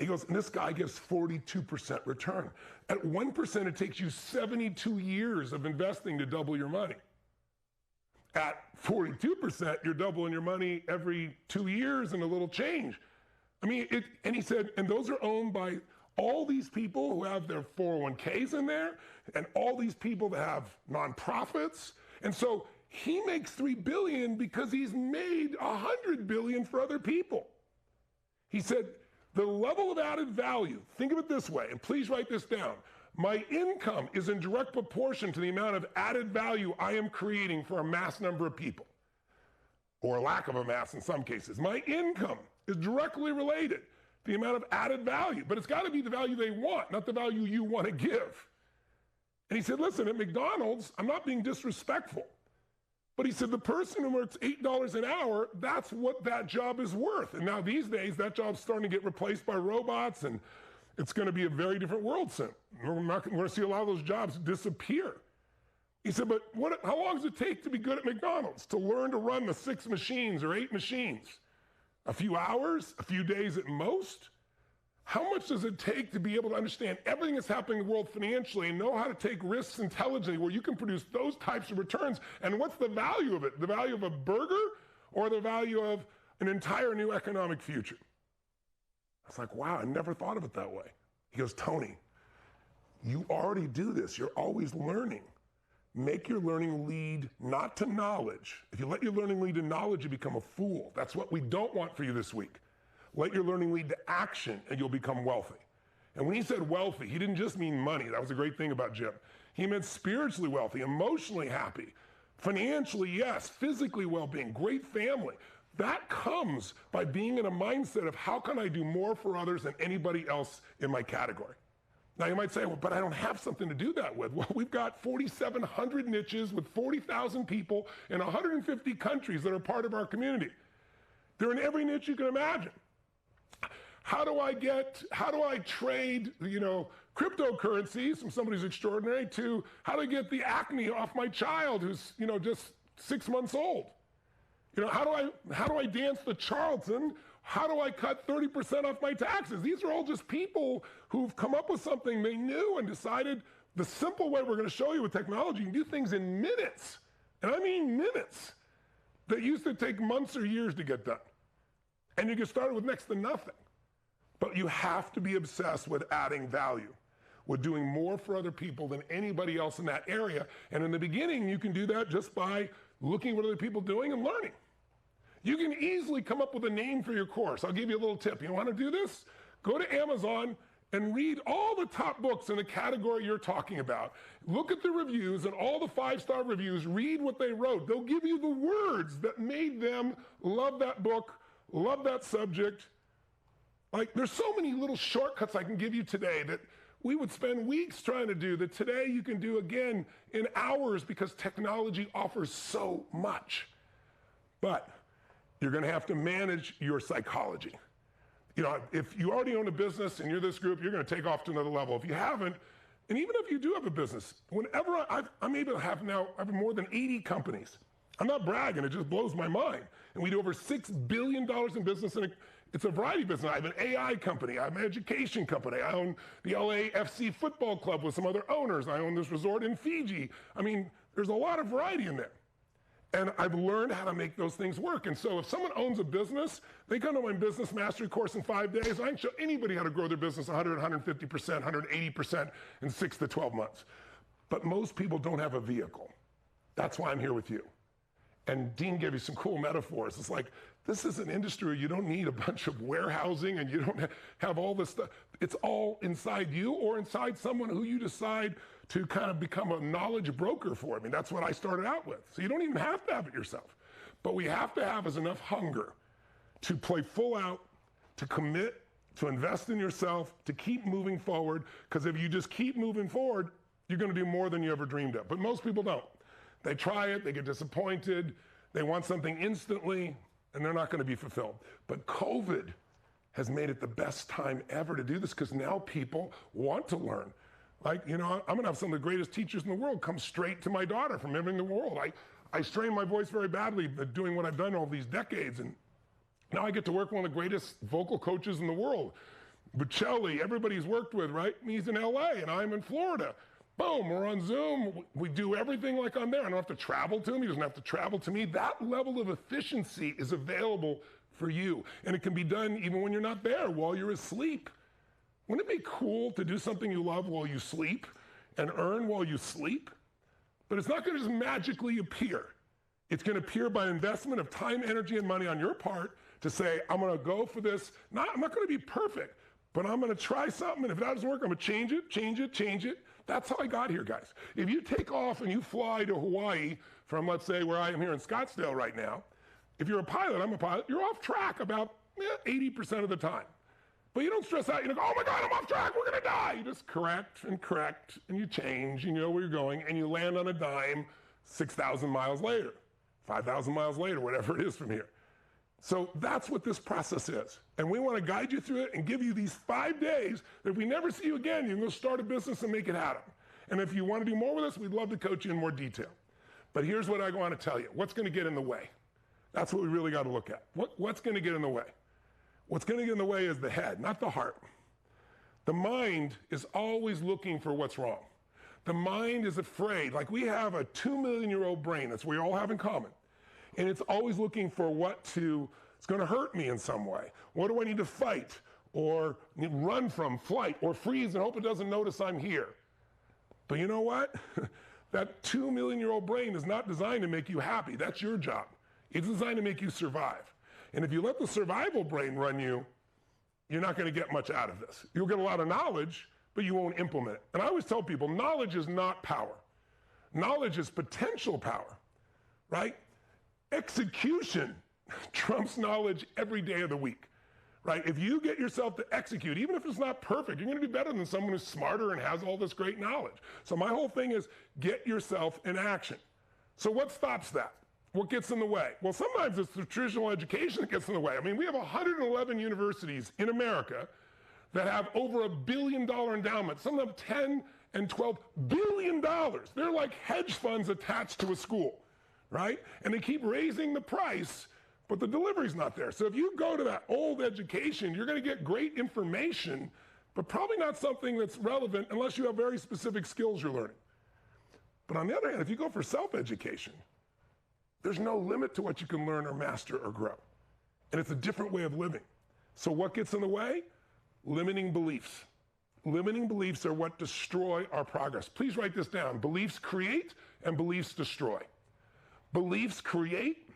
He goes, and this guy gives 42% return. At 1%, it takes you 72 years of investing to double your money. At 42%, you're doubling your money every 2 years and a little change. I mean, and he said, and those are owned by all these people who have their 401ks in there, and all these people that have nonprofits. And so he makes $3 billion because he's made $100 billion for other people. He said, the level of added value, think of it this way, and please write this down. My income is in direct proportion to the amount of added value I am creating for a mass number of people, or lack of a mass in some cases. My income is directly related to the amount of added value, but it's got to be the value they want, not the value you want to give. And he said, listen, at McDonald's, I'm not being disrespectful, But he said the person who works $8 an hour, that's what that job is worth. And now these days, that job's starting to get replaced by robots, and it's going to be a very different world soon. We're going to see a lot of those jobs disappear. He said, but how long does it take to be good at McDonald's, to learn to run the 6 machines or 8 machines? A few hours, a few days at most? How much does it take to be able to understand everything that's happening in the world financially and know how to take risks intelligently where you can produce those types of returns? And what's the value of it? The value of a burger or the value of an entire new economic future? I was like, wow, I never thought of it that way. He goes, Tony, you already do this. You're always learning. Make your learning lead not to knowledge. If you let your learning lead to knowledge, you become a fool. That's what we don't want for you this week. Let your learning lead to action and you'll become wealthy. And when he said wealthy, he didn't just mean money. That was a great thing about Jim. He meant spiritually wealthy, emotionally happy, financially, yes, physically well-being, great family. That comes by being in a mindset of how can I do more for others than anybody else in my category. Now you might say, well, but I don't have something to do that with. Well, we've got 4,700 niches with 40,000 people in 150 countries that are part of our community. They're in every niche you can imagine. How do I trade, cryptocurrencies from somebody who's extraordinary to how do I get the acne off my child who's, just 6 months old? How do I dance the Charlton? How do I cut 30% off my taxes? These are all just people who've come up with something they knew and decided the simple way we're going to show you with technology, you can do things in minutes. And I mean minutes that used to take months or years to get done. And you get started with next to nothing. But you have to be obsessed with adding value, with doing more for other people than anybody else in that area. And in the beginning, you can do that just by looking at what other people are doing and learning. You can easily come up with a name for your course. I'll give you a little tip. You want to do this? Go to Amazon and read all the top books in the category you're talking about. Look at the reviews and all the 5-star reviews. Read what they wrote. They'll give you the words that made them love that book, love that subject. Like, there's so many little shortcuts I can give you today that we would spend weeks trying to do that today you can do again in hours because technology offers so much. But you're going to have to manage your psychology. If you already own a business and you're this group, you're going to take off to another level. If you haven't, and even if you do have a business, whenever I'm able to have now, I have more than 80 companies. I'm not bragging, it just blows my mind. And we do over $6 billion in business, and it's a variety of business. I have an AI company, I have an education company, I own the LAFC football club with some other owners, I own this resort in Fiji. I mean, there's a lot of variety in there. And I've learned how to make those things work. And so if someone owns a business, they come to my business mastery course in 5 days. I can show anybody how to grow their business 100, 150%, 180% in 6 to 12 months. But most people don't have a vehicle. That's why I'm here with you. And Dean gave you some cool metaphors. It's like, this is an industry where you don't need a bunch of warehousing and you don't have all this stuff. It's all inside you or inside someone who you decide to kind of become a knowledge broker for. I mean, that's what I started out with. So you don't even have to have it yourself. But we have to have is enough hunger to play full out, to commit, to invest in yourself, to keep moving forward. Because if you just keep moving forward, you're going to do more than you ever dreamed of. But most people don't. They try it, they get disappointed, they want something instantly, and they're not going to be fulfilled. But COVID has made it the best time ever to do this because now people want to learn. Like, I'm going to have some of the greatest teachers in the world come straight to my daughter from everything in the world. I strained my voice very badly doing what I've done all these decades, and now I get to work with one of the greatest vocal coaches in the world. Bocelli, everybody's worked with, right? He's in LA, and I'm in Florida. Boom, we're on Zoom. We do everything like I'm there. I don't have to travel to him. He doesn't have to travel to me. That level of efficiency is available for you. And it can be done even when you're not there, while you're asleep. Wouldn't it be cool to do something you love while you sleep and earn while you sleep? But it's not going to just magically appear. It's going to appear by investment of time, energy, and money on your part to say, I'm going to go for this. I'm not going to be perfect, but I'm going to try something. And if that doesn't work, I'm going to change it, change it, change it. That's how I got here, guys. If you take off and you fly to Hawaii from, let's say, where I am here in Scottsdale right now, if you're a pilot, I'm a pilot, you're off track about 80% of the time. But you don't stress out. You don't go, oh my God, I'm off track, we're going to die. You just correct, and you change, and you know where you're going, and you land on a dime 6,000 miles later. 5,000 miles later, whatever it is from here. So that's what this process is. And we want to guide you through it and give you these 5 days that if we never see you again, you can go start a business and make it happen. And if you want to do more with us, we'd love to coach you in more detail. But here's what I want to tell you. What's going to get in the way? That's what we really got to look at. What's going to get in the way? What's going to get in the way is the head, not the heart. The mind is always looking for what's wrong. The mind is afraid. Like we have a 2 million-year-old brain. That's what we all have in common. And it's always looking for it's going to hurt me in some way. What do I need to fight or run from, flight, or freeze and hope it doesn't notice I'm here? But you know what? That 2 million-year-old brain is not designed to make you happy. That's your job. It's designed to make you survive. And if you let the survival brain run you, you're not going to get much out of this. You'll get a lot of knowledge, but you won't implement it. And I always tell people, knowledge is not power. Knowledge is potential power, right? Execution trumps knowledge every day of the week, right? If you get yourself to execute, even if it's not perfect, you're going to do better than someone who's smarter and has all this great knowledge. So my whole thing is get yourself in action. So what stops that? What gets in the way? Well, sometimes it's the traditional education that gets in the way. I mean, we have 111 universities in America that have over $1 billion endowment. Some of them 10 and $12 billion. They're like hedge funds attached to a school, right? And they keep raising the price, but the delivery's not there. So if you go to that old education, you're going to get great information, but probably not something that's relevant unless you have very specific skills you're learning. But on the other hand, if you go for self-education, there's no limit to what you can learn or master or grow. And it's a different way of living. So what gets in the way? Limiting beliefs. Limiting beliefs are what destroy our progress. Please write this down. Beliefs create and beliefs destroy. Beliefs create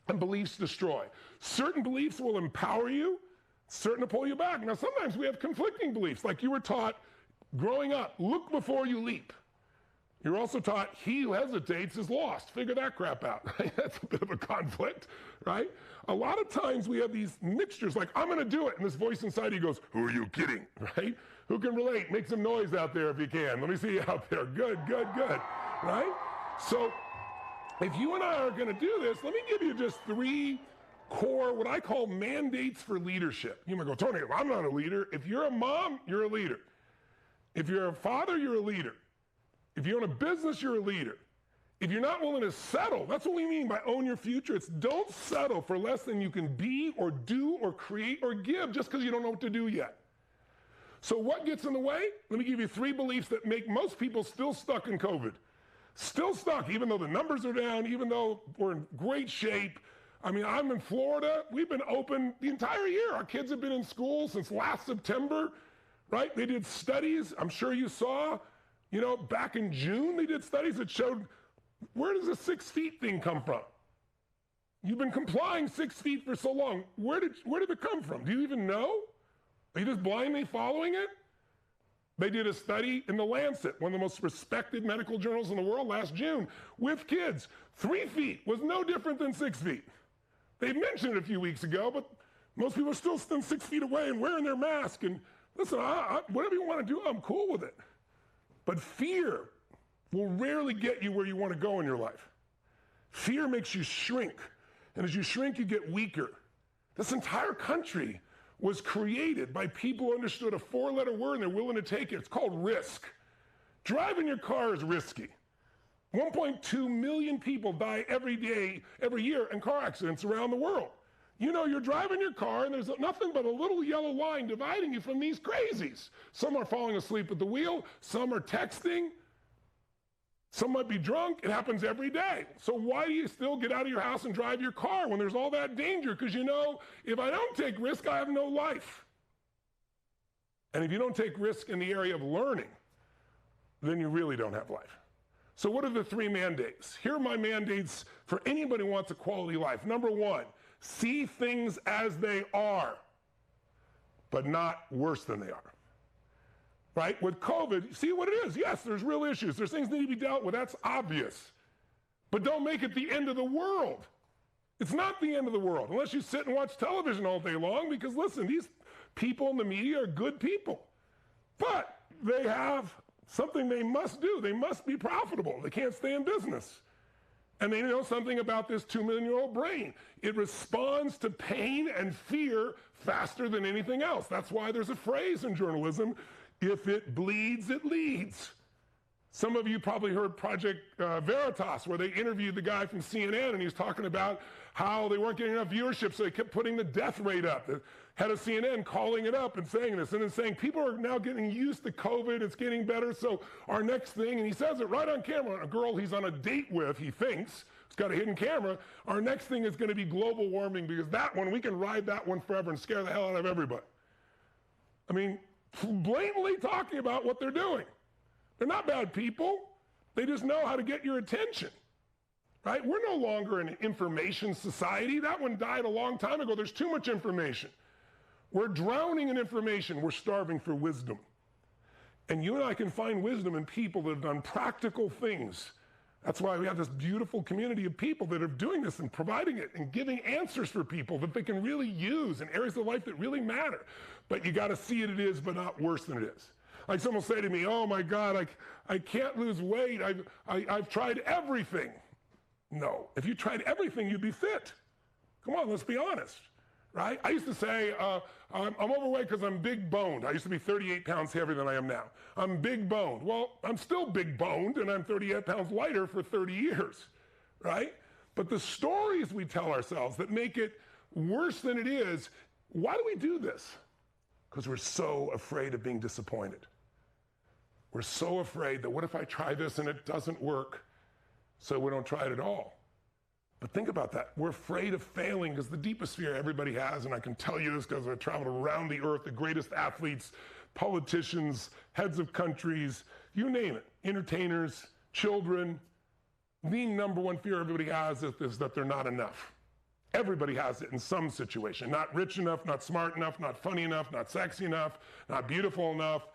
and beliefs destroy. Certain beliefs will empower you, certain to pull you back. Now, sometimes we have conflicting beliefs, like you were taught growing up, look before you leap. You're also taught, he who hesitates is lost. Figure that crap out, right? That's a bit of a conflict, right? A lot of times we have these mixtures, like, I'm gonna do it, and this voice inside you goes, who are you kidding, right? Who can relate? Make some noise out there if you can. Let me see you out there. Good, good, good, right? So if you and I are gonna do this, let me give you just 3 core, what I call mandates for leadership. You might go, Tony, I'm not a leader. If you're a mom, you're a leader. If you're a father, you're a leader. If you own a business, you're a leader. If you're not willing to settle, that's what we mean by own your future. It's don't settle for less than you can be or do or create or give just because you don't know what to do yet. So what gets in the way? Let me give you 3 beliefs that make most people still stuck in COVID. Still stuck, even though the numbers are down, even though we're in great shape. I mean, I'm in Florida. We've been open the entire year. Our kids have been in school since last September, right? They did studies. I'm sure you saw. You know, back in June, they did studies that showed, where does the 6 feet thing come from? You've been complying 6 feet for so long. Where did it come from? Do you even know? Are you just blindly following it? They did a study in The Lancet, one of the most respected medical journals in the world, last June, with kids. 3 feet was no different than 6 feet. They mentioned it a few weeks ago, but most people are still 6 feet away and wearing their mask. And listen, whatever you want to do, I'm cool with it. But fear will rarely get you where you want to go in your life. Fear makes you shrink. And as you shrink, you get weaker. This entire country was created by people who understood a 4-letter word and they're willing to take it. It's called risk. Driving your car is risky. 1.2 million people die every year in car accidents around the world. You know, you're driving your car and there's nothing but a little yellow line dividing you from these crazies. Some are falling asleep at the wheel, some are texting, some might be drunk. It happens every day. So why do you still get out of your house and drive your car when there's all that danger? Because you know, if I don't take risk, I have no life. And if you don't take risk in the area of learning, then you really don't have life. So what are the 3 mandates? Here are my mandates for anybody who wants a quality life. Number 1, see things as they are, but not worse than they are. Right? With COVID, see what it is. Yes, there's real issues. There's things that need to be dealt with. That's obvious. But don't make it the end of the world. It's not the end of the world unless you sit and watch television all day long because, listen, these people in the media are good people. But they have something they must do. They must be profitable. They can't stay in business. And they know something about this 2-million-year-old brain. It responds to pain and fear faster than anything else. That's why there's a phrase in journalism, if it bleeds, it leads. Some of you probably heard Project Veritas, where they interviewed the guy from CNN, and he was talking about how they weren't getting enough viewership, so they kept putting the death rate up. The head of CNN calling it up and saying this, and then saying, people are now getting used to COVID, it's getting better, so our next thing, and he says it right on camera, a girl he's on a date with, he thinks, it's got a hidden camera, our next thing is going to be global warming, because that one, we can ride that one forever and scare the hell out of everybody. I mean, blatantly talking about what they're doing. They're not bad people. They just know how to get your attention, right? We're no longer an information society. That one died a long time ago. There's too much information. We're drowning in information. We're starving for wisdom. And you and I can find wisdom in people that have done practical things. That's why we have this beautiful community of people that are doing this and providing it and giving answers for people that they can really use in areas of life that really matter. But you got to see it is, but not worse than it is. Like someone will say to me, oh my God, I can't lose weight. I've tried everything. No, if you tried everything, you'd be fit. Come on, let's be honest, right? I used to say, I'm overweight because I'm big boned. I used to be 38 pounds heavier than I am now. I'm big boned. Well, I'm still big boned and I'm 38 pounds lighter for 30 years, right? But the stories we tell ourselves that make it worse than it is, why do we do this? Because we're so afraid of being disappointed. We're so afraid that what if I try this and it doesn't work, so we don't try it at all. But think about that. We're afraid of failing because the deepest fear everybody has, and I can tell you this because I've traveled around the earth, the greatest athletes, politicians, heads of countries, you name it, entertainers, children, the number one fear everybody has is that they're not enough. Everybody has it in some situation. Not rich enough, not smart enough, not funny enough, not sexy enough, not beautiful enough,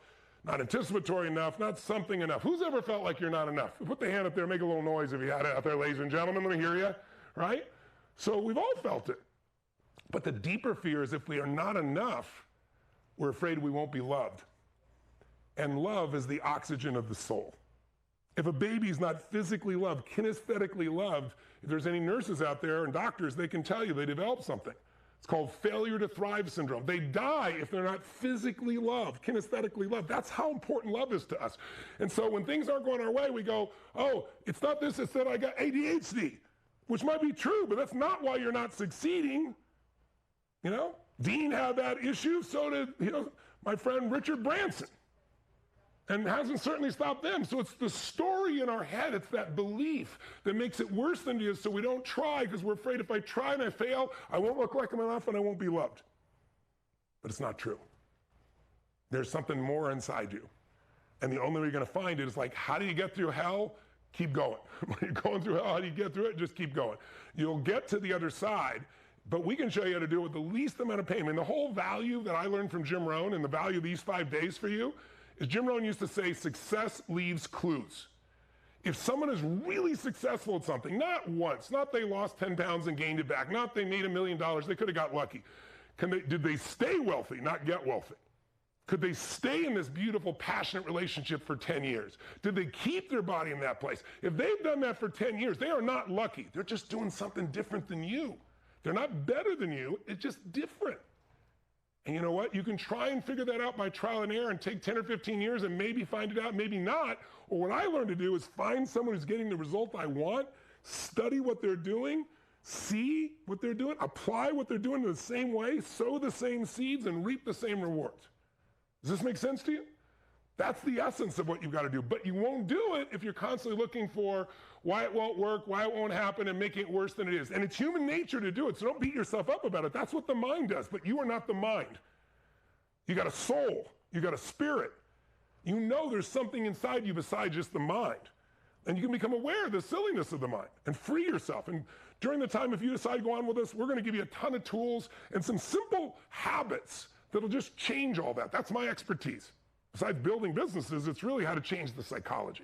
not anticipatory enough, not something enough. Who's ever felt like you're not enough? Put the hand up there, make a little noise if you had it out there, ladies and gentlemen, let me hear you, right? So we've all felt it. But the deeper fear is if we are not enough, we're afraid we won't be loved. And love is the oxygen of the soul. If a baby's not physically loved, kinesthetically loved, if there's any nurses out there and doctors, they can tell you they develop something. It's called failure to thrive syndrome. They die if they're not physically loved, kinesthetically loved. That's how important love is to us. And so when things aren't going our way, we go, oh, it's not this, it's that I got ADHD, which might be true, but that's not why you're not succeeding. You know, Dean had that issue, so did, my friend Richard Branson. And hasn't certainly stopped them. So it's the story in our head, it's that belief that makes it worse than it is, so we don't try because we're afraid if I try and I fail, I won't look like I'm enough and I won't be loved. But it's not true. There's something more inside you. And the only way you're going to find it is like, how do you get through hell? Keep going. When you're going through hell, how do you get through it? Just keep going. You'll get to the other side, but we can show you how to do it with the least amount of pain. I mean, the whole value that I learned from Jim Rohn and the value of these 5 days for you is Jim Rohn used to say, success leaves clues. If someone is really successful at something, not once, not they lost 10 pounds and gained it back, not they made $1 million, they could have got lucky. Did they stay wealthy, not get wealthy? Could they stay in this beautiful, passionate relationship for 10 years? Did they keep their body in that place? If they've done that for 10 years, they are not lucky. They're just doing something different than you. They're not better than you, it's just different. And you know what? You can try and figure that out by trial and error and take 10 or 15 years and maybe find it out, maybe not. Or what I learned to do is find someone who's getting the result I want, study what they're doing, see what they're doing, apply what they're doing in the same way, sow the same seeds, and reap the same rewards. Does this make sense to you? That's the essence of what you've got to do. But you won't do it if you're constantly looking for why it won't work, why it won't happen, and making it worse than it is. And it's human nature to do it, so don't beat yourself up about it. That's what the mind does, but you are not the mind. You got a soul. You got a spirit. You know there's something inside you besides just the mind. And you can become aware of the silliness of the mind and free yourself. And during the time, if you decide to go on with us, we're going to give you a ton of tools and some simple habits that'll just change all that. That's my expertise. Besides building businesses, it's really how to change the psychology.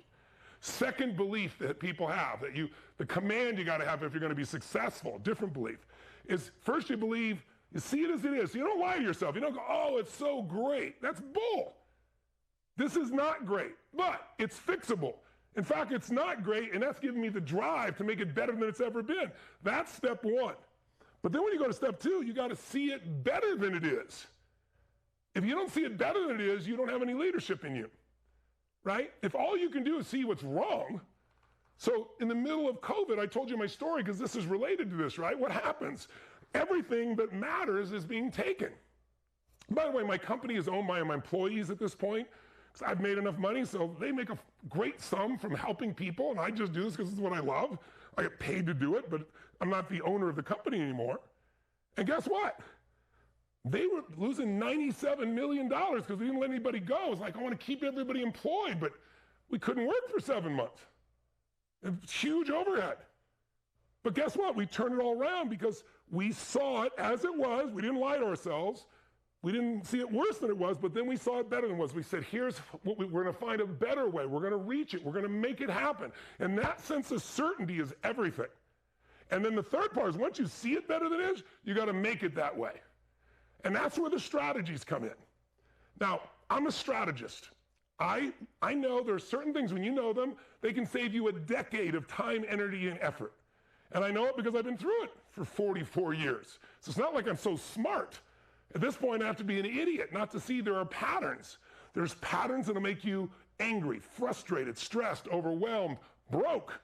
Second belief that people have, that the command you got to have if you're going to be successful, different belief, is first you believe, you see it as it is. You don't lie to yourself. You don't go, oh, it's so great. That's bull. This is not great, but it's fixable. In fact, it's not great, and that's giving me the drive to make it better than it's ever been. That's step one. But then when you go to step two, you got to see it better than it is. If you don't see it better than it is, you don't have any leadership in you, right? If all you can do is see what's wrong. So in the middle of COVID, I told you my story because this is related to this, right? What happens? Everything that matters is being taken. By the way, my company is owned by my employees at this point. I've made enough money, so they make a great sum from helping people, and I just do this because it's what I love. I get paid to do it, but I'm not the owner of the company anymore. And guess what? They were losing $97 million because we didn't let anybody go. It's like, I want to keep everybody employed, but we couldn't work for 7 months. It's huge overhead. But guess what? We turned it all around because we saw it as it was. We didn't lie to ourselves. We didn't see it worse than it was, but then we saw it better than it was. We said, here's what we're going to find a better way. We're going to reach it. We're going to make it happen. And that sense of certainty is everything. And then the third part is once you see it better than it is, you got to make it that way. And that's where the strategies come in. Now, I'm a strategist. I know there are certain things, when you know them, they can save you a decade of time, energy, and effort. And I know it because I've been through it for 44 years. So it's not like I'm so smart. At this point, I have to be an idiot not to see there are patterns. There's patterns that'll make you angry, frustrated, stressed, overwhelmed, broke.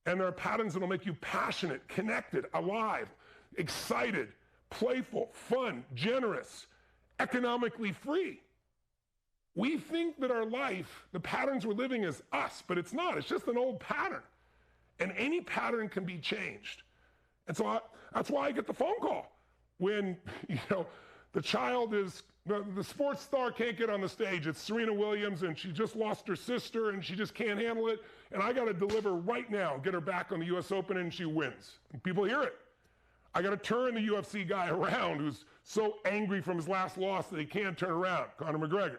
And there are patterns that'll make you passionate, connected, alive, excited, playful, fun, generous, economically free. We think that our life, the patterns we're living is us, but it's not. It's just an old pattern. And any pattern can be changed. And so that's why I get the phone call. When, the child is, the sports star can't get on the stage. It's Serena Williams, and she just lost her sister, and she just can't handle it. And I got to deliver right now, get her back on the U.S. Open, and she wins. And people hear it. I got to turn the UFC guy around who's so angry from his last loss that he can't turn around, Conor McGregor.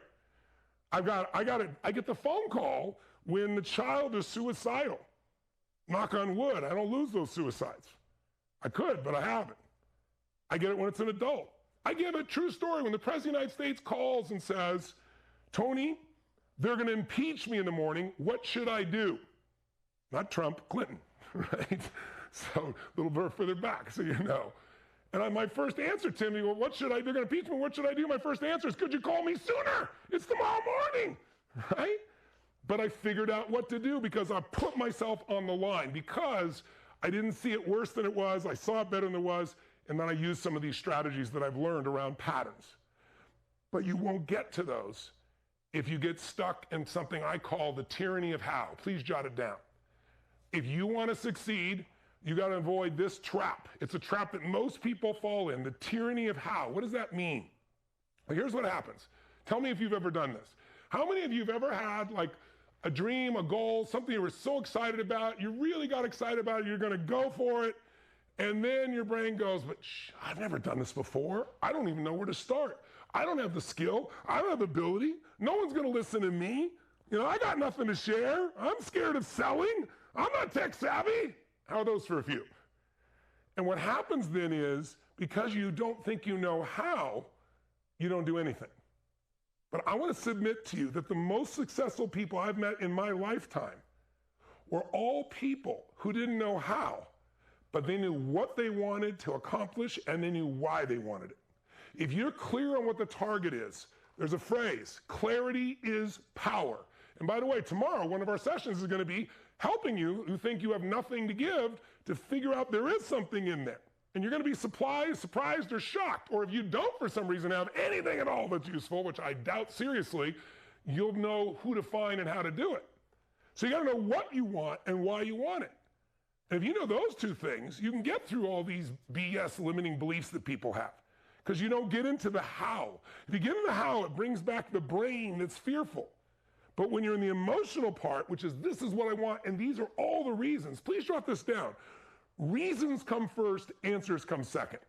I get the phone call when the child is suicidal. Knock on wood, I don't lose those suicides. I could, but I haven't. I get it when it's an adult. I give a true story when the President of the United States calls and says, Tony, they're going to impeach me in the morning. What should I do? Not Trump, Clinton, right? So a little bit further back, so you know. And my first answer, Timmy, well, what should I do? They're going to impeach me. What should I do? My first answer is, could you call me sooner? It's tomorrow morning, right? But I figured out what to do because I put myself on the line because I didn't see it worse than it was. I saw it better than it was. And then I use some of these strategies that I've learned around patterns. But you won't get to those if you get stuck in something I call the tyranny of how. Please jot it down. If you want to succeed, you got to avoid this trap. It's a trap that most people fall in, the tyranny of how. What does that mean? Well, here's what happens. Tell me if you've ever done this. How many of you have ever had like a dream, a goal, something you were so excited about, you really got excited about it, you're going to go for it, and then your brain goes, but I've never done this before. I don't even know where to start. I don't have the skill. I don't have the ability. No one's going to listen to me. I got nothing to share. I'm scared of selling. I'm not tech savvy. How are those for a few? And what happens then is, because you don't think you know how, you don't do anything. But I want to submit to you that the most successful people I've met in my lifetime were all people who didn't know how, but they knew what they wanted to accomplish and they knew why they wanted it. If you're clear on what the target is, there's a phrase, clarity is power. And by the way, tomorrow, one of our sessions is going to be helping you who think you have nothing to give to figure out there is something in there. And you're going to be surprised, or shocked. Or if you don't, for some reason, have anything at all that's useful, which I doubt seriously, you'll know who to find and how to do it. So you got to know what you want and why you want it. And if you know those two things, you can get through all these BS limiting beliefs that people have. Because you don't get into the how. If you get into the how, it brings back the brain that's fearful. But when you're in the emotional part, which is this is what I want, and these are all the reasons, please jot this down. Reasons come first, answers come second.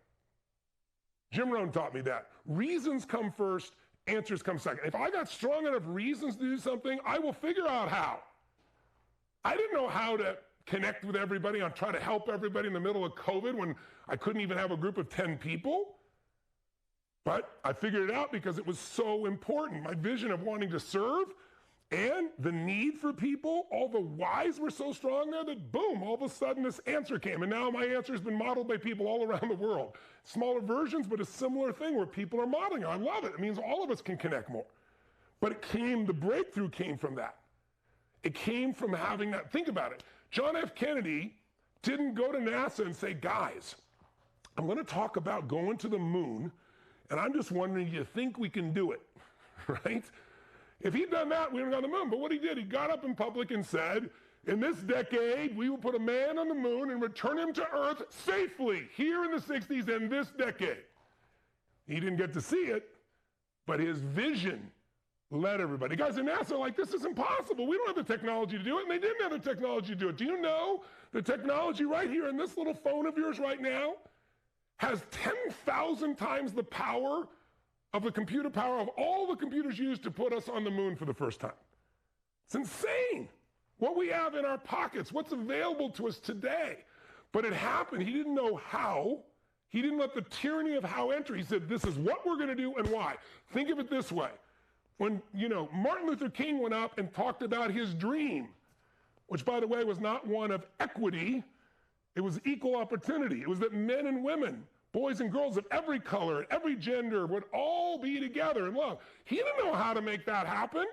Jim Rohn taught me that. Reasons come first, answers come second. If I got strong enough reasons to do something, I will figure out how. I didn't know how to connect with everybody and try to help everybody in the middle of COVID when I couldn't even have a group of 10 people. But I figured it out because it was so important. My vision of wanting to serve and the need for people, all the whys were so strong there that boom, all of a sudden this answer came. And now my answer has been modeled by people all around the world. Smaller versions, but a similar thing where people are modeling it. I love it. It means all of us can connect more. But the breakthrough came from that. It came from having that. Think about it. John F. Kennedy didn't go to NASA and say, guys, I'm going to talk about going to the moon, and I'm just wondering, do you think we can do it? Right? If he'd done that, we would have gone to the moon. But what he did, he got up in public and said, in this decade, we will put a man on the moon and return him to Earth safely here in the 60s and this decade. He didn't get to see it, but his vision led everybody. Guys in NASA are like, this is impossible. We don't have the technology to do it, and they didn't have the technology to do it. Do you know the technology right here in this little phone of yours right now has 10,000 times the power of the computer power of all the computers used to put us on the moon for the first time? It's insane what we have in our pockets, what's available to us today. But it happened. He didn't know how. He didn't let the tyranny of how enter. He said, this is what we're going to do and why. Think of it this way. When, Martin Luther King went up and talked about his dream, which, by the way, was not one of equity, it was equal opportunity. It was that men and women, boys and girls of every color, every gender would all be together in love. He didn't know how to make that happen,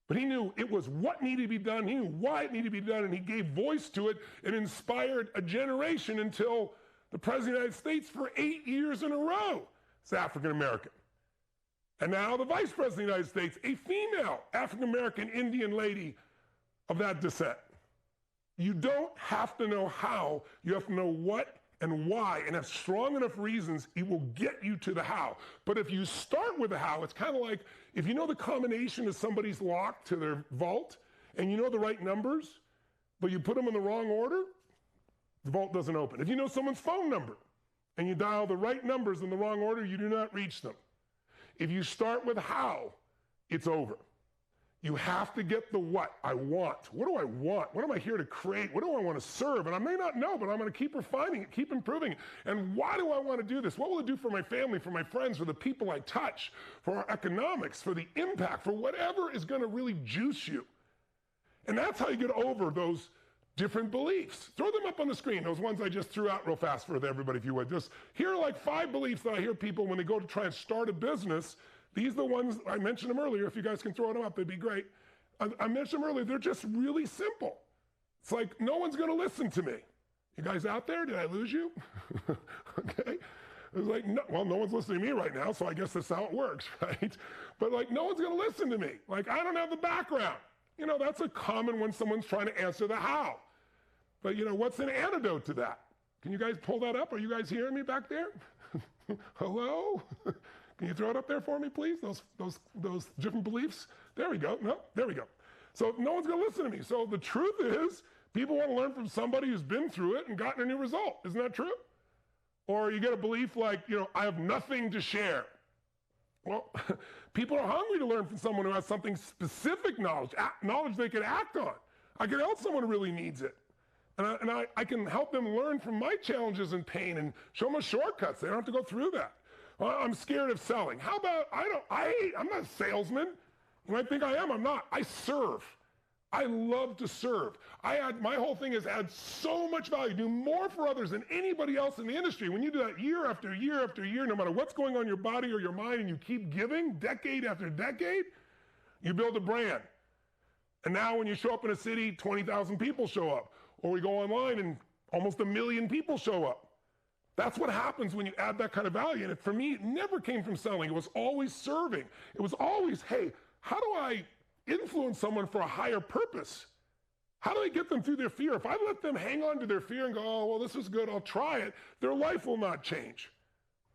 but he knew it was what needed to be done. He knew why it needed to be done, and he gave voice to it and inspired a generation until the President of the United States for 8 years in a row is African American. And now the Vice President of the United States, a female African American Indian lady of that descent. You don't have to know how, you have to know what and why, and have strong enough reasons, it will get you to the how. But if you start with the how, it's kind of like if you know the combination of somebody's lock to their vault, and you know the right numbers, but you put them in the wrong order, the vault doesn't open. If you know someone's phone number, and you dial the right numbers in the wrong order, you do not reach them. If you start with how, it's over. You have to get the what. I want. What do I want? What am I here to create? What do I want to serve? And I may not know, but I'm going to keep refining it, keep improving it. And why do I want to do this? What will it do for my family, for my friends, for the people I touch, for our economics, for the impact, for whatever is going to really juice you? And that's how you get over those different beliefs. Throw them up on the screen, those ones I just threw out real fast for everybody, if you would. Just here are like 5 beliefs that I hear people when they go to try and start a business. These are the ones, I mentioned them earlier. If you guys can throw them up, they'd be great. I mentioned them earlier. They're just really simple. It's like, no one's going to listen to me. You guys out there? Did I lose you? Okay. It's like, no, well, no one's listening to me right now, so I guess that's how it works, right? But like, no one's going to listen to me. Like, I don't have the background. That's a common when someone's trying to answer the how. But what's an antidote to that? Can you guys pull that up? Are you guys hearing me back there? Hello? Can you throw it up there for me, please? Those different beliefs? There we go. No, there we go. So no one's going to listen to me. So the truth is, people want to learn from somebody who's been through it and gotten a new result. Isn't that true? Or you get a belief like, I have nothing to share. Well, people are hungry to learn from someone who has something specific knowledge they can act on. I can help someone who really needs it. And I can help them learn from my challenges and pain and show them shortcuts. They don't have to go through that. Well, I'm scared of selling. How about, I'm not a salesman. You might think I am, I'm not. I serve. I love to serve. My whole thing is add so much value, do more for others than anybody else in the industry. When you do that year after year after year, no matter what's going on in your body or your mind, and you keep giving decade after decade, you build a brand. And now when you show up in a city, 20,000 people show up. Or we go online and almost 1 million people show up. That's what happens when you add that kind of value. And for me, it never came from selling. It was always serving. It was always, hey, how do I influence someone for a higher purpose? How do I get them through their fear? If I let them hang on to their fear and go, oh, well, this is good, I'll try it, their life will not change.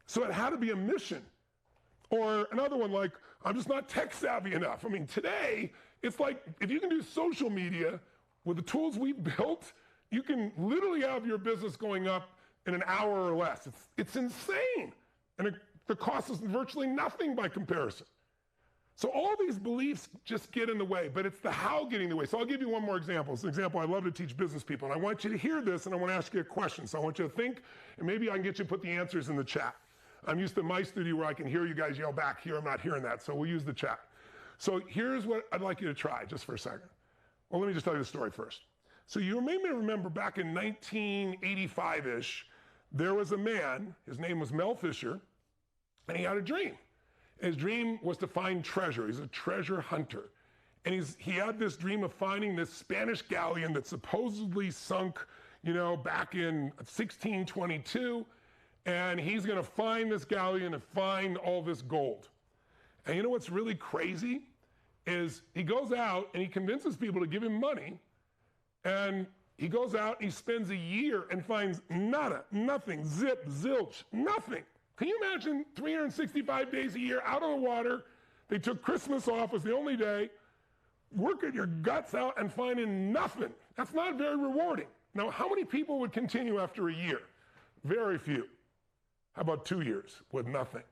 So it had to be a mission. Or another one like, I'm just not tech savvy enough. I mean, today, it's like, if you can do social media with the tools we've built, you can literally have your business going up in an hour or less. It's insane. And the cost is virtually nothing by comparison. So all these beliefs just get in the way, but it's the how getting in the way. So I'll give you one more example. It's an example I love to teach business people, and I want you to hear this, and I want to ask you a question. So I want you to think, and maybe I can get you to put the answers in the chat. I'm used to my studio where I can hear you guys yell back here. I'm not hearing that, so we'll use the chat. So here's what I'd like you to try just for a second. Well, let me just tell you the story first. So you may remember back in 1985-ish, there was a man, his name was Mel Fisher, and he had a dream. His dream was to find treasure. He's a treasure hunter. And he had this dream of finding this Spanish galleon that supposedly sunk, back in 1622. And he's gonna find this galleon and find all this gold. And you know what's really crazy is he goes out and he convinces people to give him money, and he goes out and he spends a year and finds nada, nothing, zip, zilch, nothing. Can you imagine 365 days a year out on the water? They took Christmas off, was the only day, working your guts out and finding nothing. That's not very rewarding. Now, how many people would continue after a year? Very few. How about 2 years with nothing?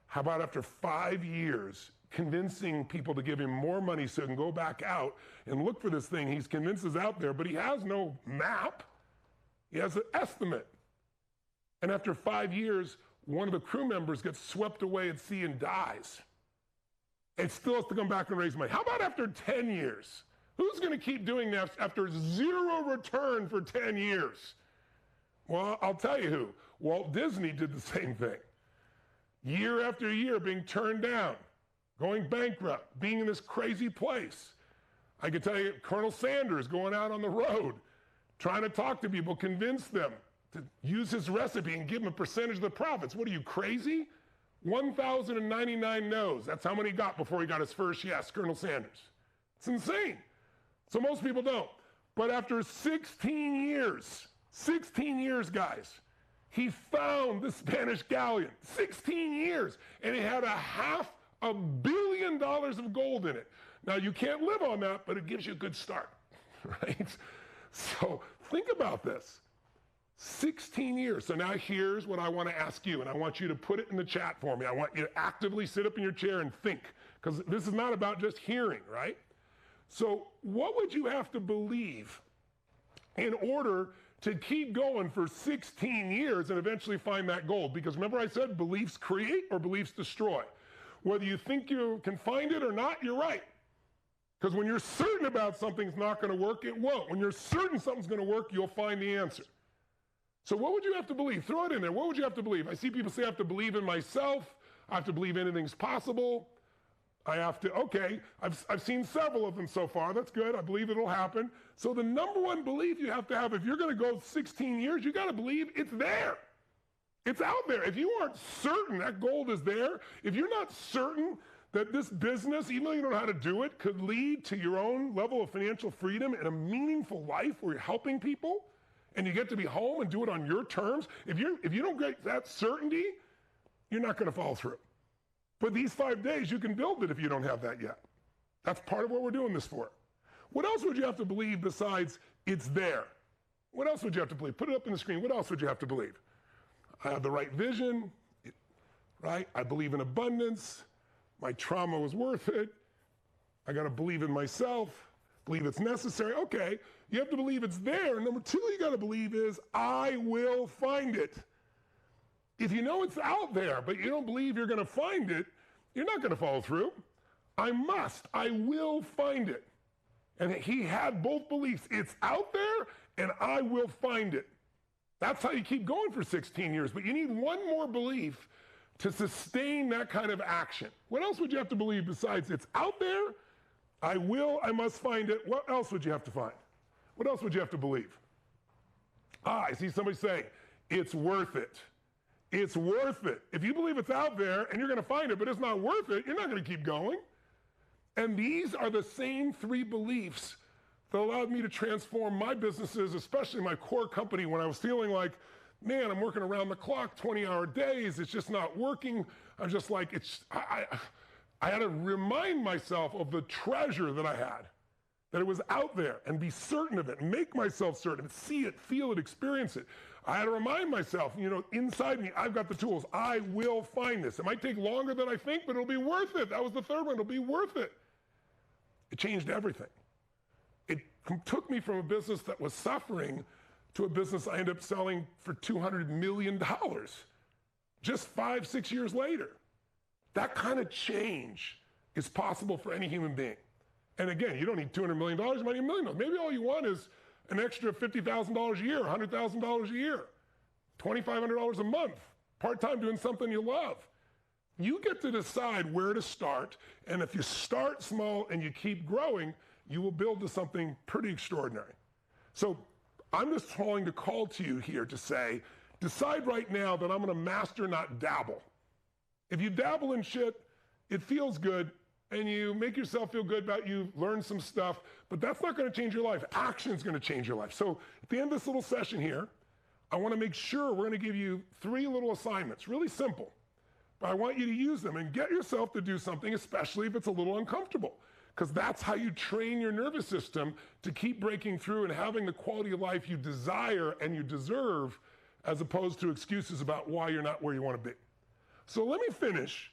How about after 5 years, convincing people to give him more money so he can go back out and look for this thing he's convinced is out there, but he has no map. He has an estimate. And after 5 years, one of the crew members gets swept away at sea and dies. And still has to come back and raise money. How about after 10 years? Who's going to keep doing that after zero return for 10 years? Well, I'll tell you who. Walt Disney did the same thing. Year after year being turned down, going bankrupt, being in this crazy place. I can tell you, Colonel Sanders going out on the road, trying to talk to people, convince them to use his recipe and give them a percentage of the profits. What are you, crazy? 1,099 no's. That's how many he got before he got his first yes, Colonel Sanders. It's insane. So most people don't. But after 16 years, guys, he found the Spanish galleon. 16 years. And it had $500 million of gold in it. Now, you can't live on that, but it gives you a good start, right? So think about this. 16 years. So now here's what I want to ask you, and I want you to put it in the chat for me. I want you to actively sit up in your chair and think, because this is not about just hearing, right? So what would you have to believe in order to keep going for 16 years and eventually find that gold? Because remember I said beliefs create or beliefs destroy. Whether you think you can find it or not, you're right. Because when you're certain about something's not going to work, it won't. When you're certain something's going to work, you'll find the answer. So what would you have to believe? Throw it in there. What would you have to believe? I see people say I have to believe in myself. I have to believe anything's possible. I have to, okay, I've seen several of them so far. That's good. I believe it'll happen. So the number one belief you have to have, if you're going to go 16 years, you got to believe it's there. It's out there. If you aren't certain that gold is there, if you're not certain that this business, even though you don't know how to do it, could lead to your own level of financial freedom and a meaningful life where you're helping people, and you get to be home and do it on your terms, if you don't get that certainty, you're not going to follow through. But these 5 days, you can build it if you don't have that yet. That's part of what we're doing this for. What else would you have to believe besides it's there? What else would you have to believe? Put it up on the screen. What else would you have to believe? I have the right vision, right? I believe in abundance. My trauma was worth it. I got to believe in myself, believe it's necessary. Okay, you have to believe it's there. Number two, you got to believe is I will find it. If you know it's out there, but you don't believe you're going to find it, you're not going to follow through. I will find it. And he had both beliefs. It's out there, and I will find it. That's how you keep going for 16 years. But you need one more belief to sustain that kind of action. What else would you have to believe besides it's out there, I must find it? What else would you have to find? What else would you have to believe? I see somebody saying, it's worth it. It's worth it. If you believe it's out there and you're going to find it, but it's not worth it, you're not going to keep going. And these are the same three beliefs that allowed me to transform my businesses, especially my core company, when I was feeling like, man, I'm working around the clock, 20-hour days, it's just not working. I'm just like, I had to remind myself of the treasure that I had, that it was out there, and be certain of it, and make myself certain, see it, feel it, experience it. I had to remind myself, inside me, I've got the tools. I will find this. It might take longer than I think, but it'll be worth it. That was the third one. It'll be worth it. It changed everything. It took me from a business that was suffering to a business I ended up selling for $200 million just 5-6 years later. That kind of change is possible for any human being. And again, you don't need $200 million, you might need $1 million. Maybe all you want is an extra $50,000 a year, $100,000 a year, $2,500 a month, part-time doing something you love. You get to decide where to start, and if you start small and you keep growing, you will build to something pretty extraordinary. So I'm just trying to call to you here to say, decide right now that I'm gonna master, not dabble. If you dabble in shit, it feels good, and you make yourself feel good about you, learn some stuff, but that's not gonna change your life. Action's gonna change your life. So at the end of this little session here, I wanna make sure we're gonna give you 3 little assignments, really simple. But I want you to use them and get yourself to do something, especially if it's a little uncomfortable, because that's how you train your nervous system to keep breaking through and having the quality of life you desire and you deserve, as opposed to excuses about why you're not where you want to be. So let me finish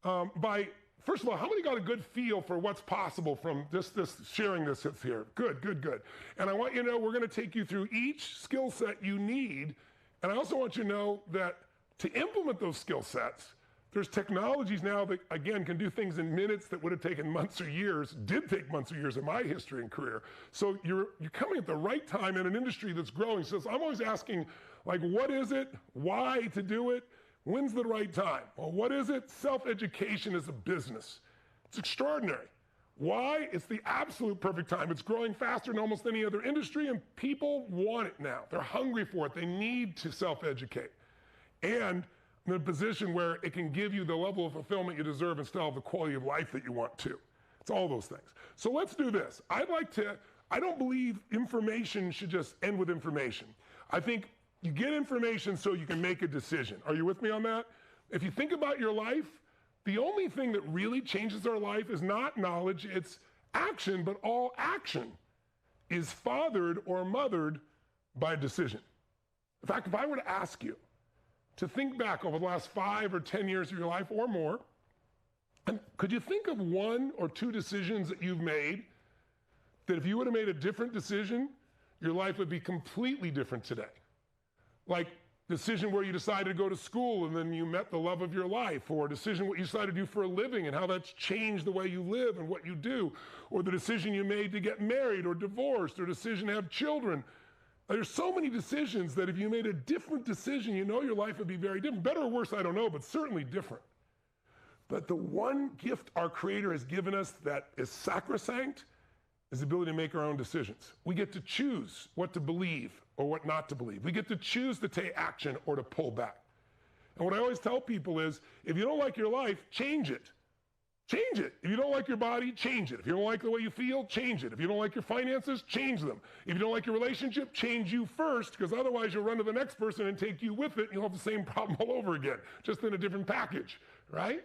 by, first of all, how many got a good feel for what's possible from this sharing this here? Good, good, good. And I want you to know we're going to take you through each skill set you need, and I also want you to know that to implement those skill sets, there's technologies now that, again, can do things in minutes that would have taken months or years, did take months or years in my history and career. So you're coming at the right time in an industry that's growing. So I'm always asking, like, what is it? Why to do it? When's the right time? Well, what is it? Self-education is a business. It's extraordinary. Why? It's the absolute perfect time. It's growing faster than almost any other industry, and people want it now. They're hungry for it. They need to self-educate. And in a position where it can give you the level of fulfillment you deserve and still have the quality of life that you want to. It's all those things. So let's do this. I don't believe information should just end with information. I think you get information so you can make a decision. Are you with me on that? If you think about your life, the only thing that really changes our life is not knowledge, it's action, but all action is fathered or mothered by a decision. In fact, if I were to ask you to think back over the last 5 or 10 years of your life or more, and could you think of 1 or 2 decisions that you've made that if you would have made a different decision, your life would be completely different today? Like decision where you decided to go to school and then you met the love of your life, or a decision what you decided to do for a living and how that's changed the way you live and what you do, or the decision you made to get married or divorced, or decision to have children. There's so many decisions that if you made a different decision, you know your life would be very different. Better or worse, I don't know, but certainly different. But the one gift our Creator has given us that is sacrosanct is the ability to make our own decisions. We get to choose what to believe or what not to believe. We get to choose to take action or to pull back. And what I always tell people is, if you don't like your life, change it. Change it. If you don't like your body, change it. If you don't like the way you feel, change it. If you don't like your finances, change them. If you don't like your relationship, change you first, because otherwise you'll run to the next person and take you with it, and you'll have the same problem all over again, just in a different package, right?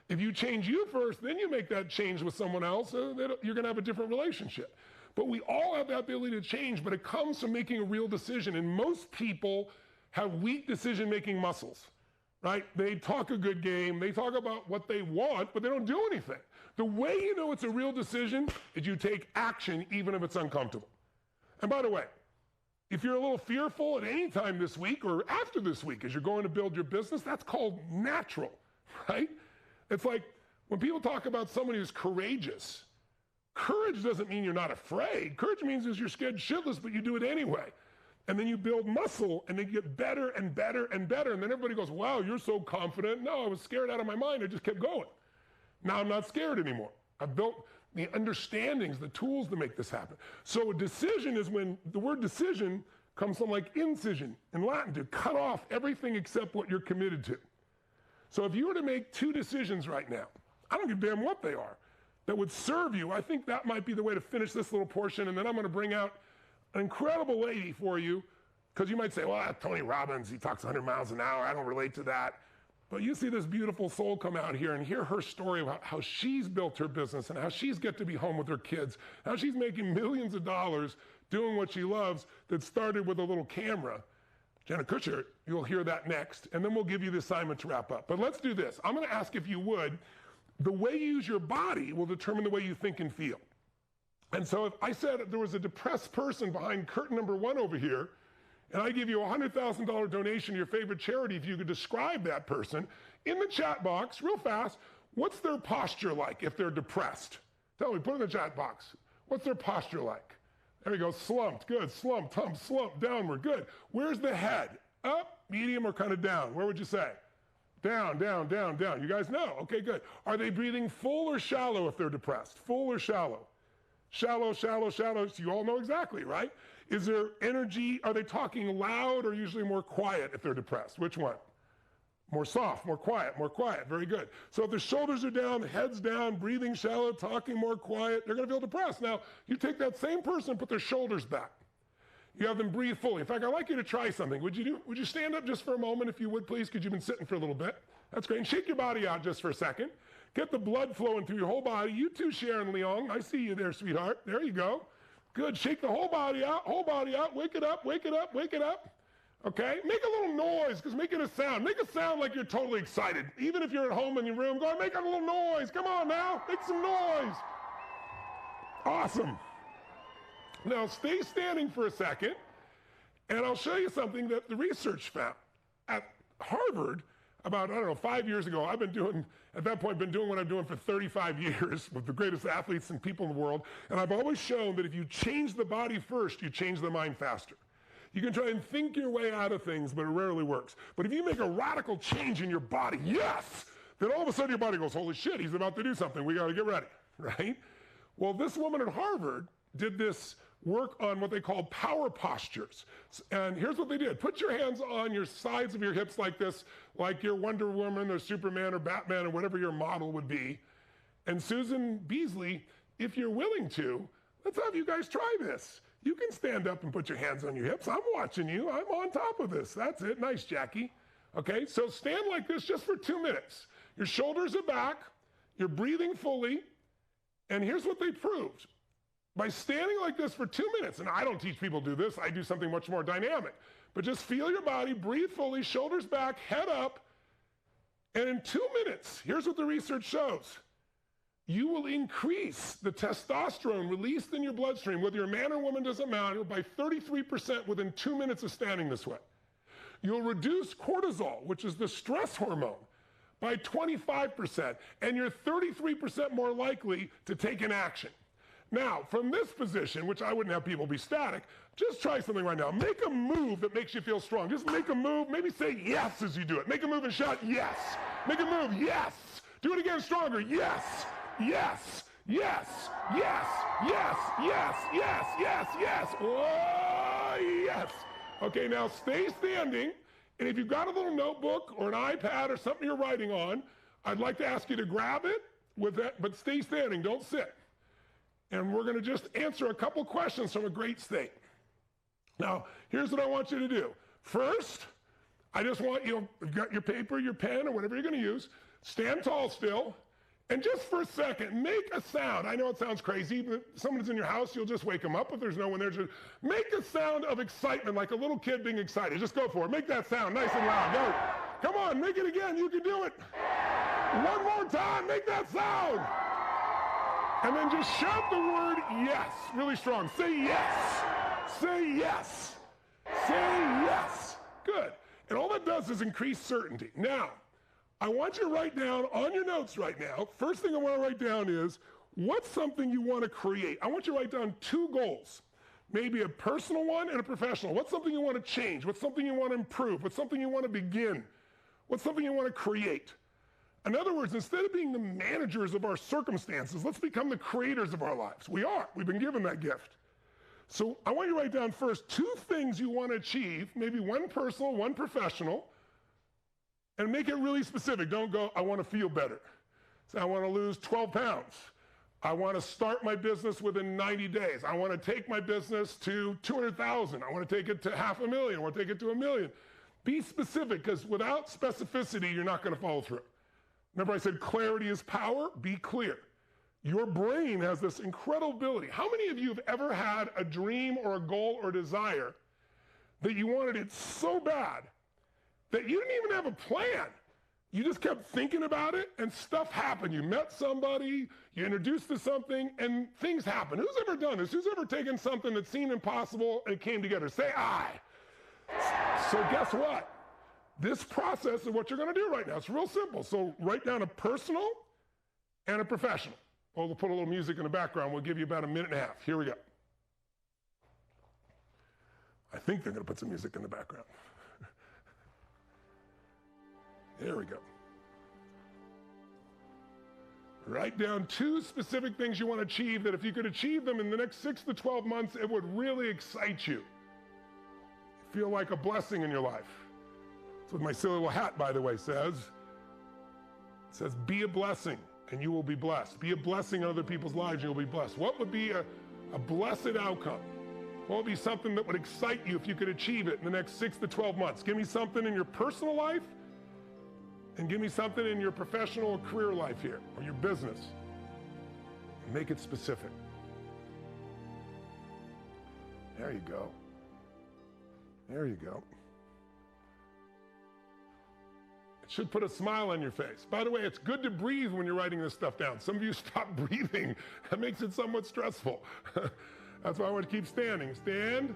If you change you first, then you make that change with someone else, you're going to have a different relationship. But we all have that ability to change, but it comes from making a real decision, and most people have weak decision-making muscles. Right? They talk a good game, they talk about what they want, but they don't do anything. The way you know it's a real decision is you take action even if it's uncomfortable. And by the way, if you're a little fearful at any time this week or after this week as you're going to build your business, that's called natural, right? It's like when people talk about someone who's courageous, courage doesn't mean you're not afraid. Courage means you're scared shitless, but you do it anyway. And then you build muscle, and they get better and better and better. And then everybody goes, wow, you're so confident. No, I was scared out of my mind. I just kept going. Now I'm not scared anymore. I've built the understandings, the tools to make this happen. So a decision is when the word decision comes from like incision in Latin, to cut off everything except what you're committed to. So if you were to make 2 decisions right now, I don't give a damn what they are, that would serve you, I think that might be the way to finish this little portion. And then I'm going to bring out an incredible lady for you, because you might say, well, that's Tony Robbins, he talks 100 miles an hour, I don't relate to that. But you see this beautiful soul come out here and hear her story about how she's built her business and how she's get to be home with her kids, how she's making millions of dollars doing what she loves, that started with a little camera. Jenna Kutcher, you'll hear that next, and then we'll give you the assignment to wrap up. But let's do this. I'm going to ask, if you would, the way you use your body will determine the way you think and feel. And so if I said there was a depressed person behind curtain number 1 over here, and I give you a $100,000 donation to your favorite charity if you could describe that person, in the chat box, real fast, What's their posture like if they're depressed? Tell me, put it in the chat box. What's their posture like? There we go, slumped, good, slumped, downward, good. Where's the head? Up, medium, or kind of down? Where would you say? Down, down, down, down. You guys know, okay, good. Are they breathing full or shallow if they're depressed? Full or shallow? Shallow, shallow, shallow, so you all know exactly, right? Is there energy, are they talking loud or usually more quiet if they're depressed? Which one? More soft, more quiet, very good. So if the shoulders are down, the head's down, breathing shallow, talking more quiet, they're gonna feel depressed. Now, you take that same person and put their shoulders back. You have them breathe fully. In fact, I'd like you to try something. Would you stand up just for a moment if you would, please? Because you've been sitting for a little bit. That's great. And shake your body out just for a second. Get the blood flowing through your whole body. You too, Sharon Leong. I see you there, sweetheart. There you go. Good. Shake the whole body out, Wake it up, wake it up, wake it up. Okay? Make a little noise, because making a sound. Make a sound like you're totally excited. Even if you're at home in your room, go and make a little noise. Come on now. Make some noise. Awesome. Now, stay standing for a second, and I'll show you something that the research found. At Harvard, about, 5 years ago, I've been doing what I'm doing for 35 years with the greatest athletes and people in the world, and I've always shown that if you change the body first, you change the mind faster. You can try and think your way out of things, but it rarely works. But if you make a radical change in your body, yes, then all of a sudden your body goes, holy shit, he's about to do something. We got to get ready, right? Well, this woman at Harvard did this work on what they call power postures. And here's what they did. Put your hands on your sides of your hips like this, like you're Wonder Woman or Superman or Batman or whatever your model would be. And Susan Beasley, if you're willing to, let's have you guys try this. You can stand up and put your hands on your hips. I'm watching you. I'm on top of this. That's it. Nice, Jackie. Okay, so stand like this just for 2 minutes. Your shoulders are back. You're breathing fully. And here's what they proved. By standing like this for 2 minutes, and I don't teach people to do this, I do something much more dynamic, but just feel your body, breathe fully, shoulders back, head up, and in 2 minutes, here's what the research shows. You will increase the testosterone released in your bloodstream, whether you're a man or woman, doesn't matter, by 33% within 2 minutes of standing this way. You'll reduce cortisol, which is the stress hormone, by 25%, and you're 33% more likely to take an action. Now, from this position, which I wouldn't have people be static, just try something right now. Make a move that makes you feel strong. Just make a move, maybe say yes as you do it. Make a move and shout yes. Make a move, yes. Do it again stronger, yes. Yes, yes, yes, yes, yes, yes, yes, yes. Oh, yes. Okay, now stay standing, and if you've got a little notebook or an iPad or something you're writing on, I'd like to ask you to grab it with that, but stay standing, don't sit. And we're going to just answer a couple questions from a great state. Now, here's what I want you to do. First, I just want you, you've got your paper, your pen, or whatever you're going to use, stand tall still. And just for a second, make a sound. I know it sounds crazy, but someone's in your house, you'll just wake them up if there's no one there. Just make a sound of excitement, like a little kid being excited. Just go for it. Make that sound nice and loud. Go. Come on, make it again. You can do it. One more time. Make that sound. And then just shout the word yes, really strong. Say yes. Say yes. Say yes. Good. And all that does is increase certainty. Now, I want you to write down on your notes right now, first thing I want to write down is, what's something you want to create? I want you to write down 2 goals, maybe a personal one and a professional. What's something you want to change? What's something you want to improve? What's something you want to begin? What's something you want to create? In other words, instead of being the managers of our circumstances, let's become the creators of our lives. We are. We've been given that gift. So I want you to write down first 2 things you want to achieve, maybe one personal, one professional, and make it really specific. Don't go, I want to feel better. Say, I want to lose 12 pounds. I want to start my business within 90 days. I want to take my business to 200,000. I want to take it to $500,000. I want to take it to $1 million. Be specific, because without specificity, you're not going to follow through. Remember I said clarity is power? Be clear. Your brain has this incredible ability. How many of you have ever had a dream or a goal or desire that you wanted it so bad that you didn't even have a plan? You just kept thinking about it and stuff happened. You met somebody, you introduced to something, and things happen. Who's ever done this? Who's ever taken something that seemed impossible and it came together? Say I. So guess what? This process is what you're going to do right now. It's real simple. So write down a personal and a professional. Well, we'll put a little music in the background. We'll give you about a minute and a half. Here we go. I think they're going to put some music in the background. There we go. Write down 2 specific things you want to achieve that if you could achieve them in the next 6 to 12 months, it would really excite you. Feel like a blessing in your life. That's what my silly little hat, by the way, says. It says, be a blessing and you will be blessed. Be a blessing in other people's lives and you'll be blessed. What would be a blessed outcome? What would be something that would excite you if you could achieve it in the next 6 to 12 months? Give me something in your personal life and give me something in your professional or career life here, or your business. And make it specific. There you go. There you go. It should put a smile on your face. By the way, it's good to breathe when you're writing this stuff down. Some of you stop breathing. That makes it somewhat stressful. That's why I want to keep standing. Stand,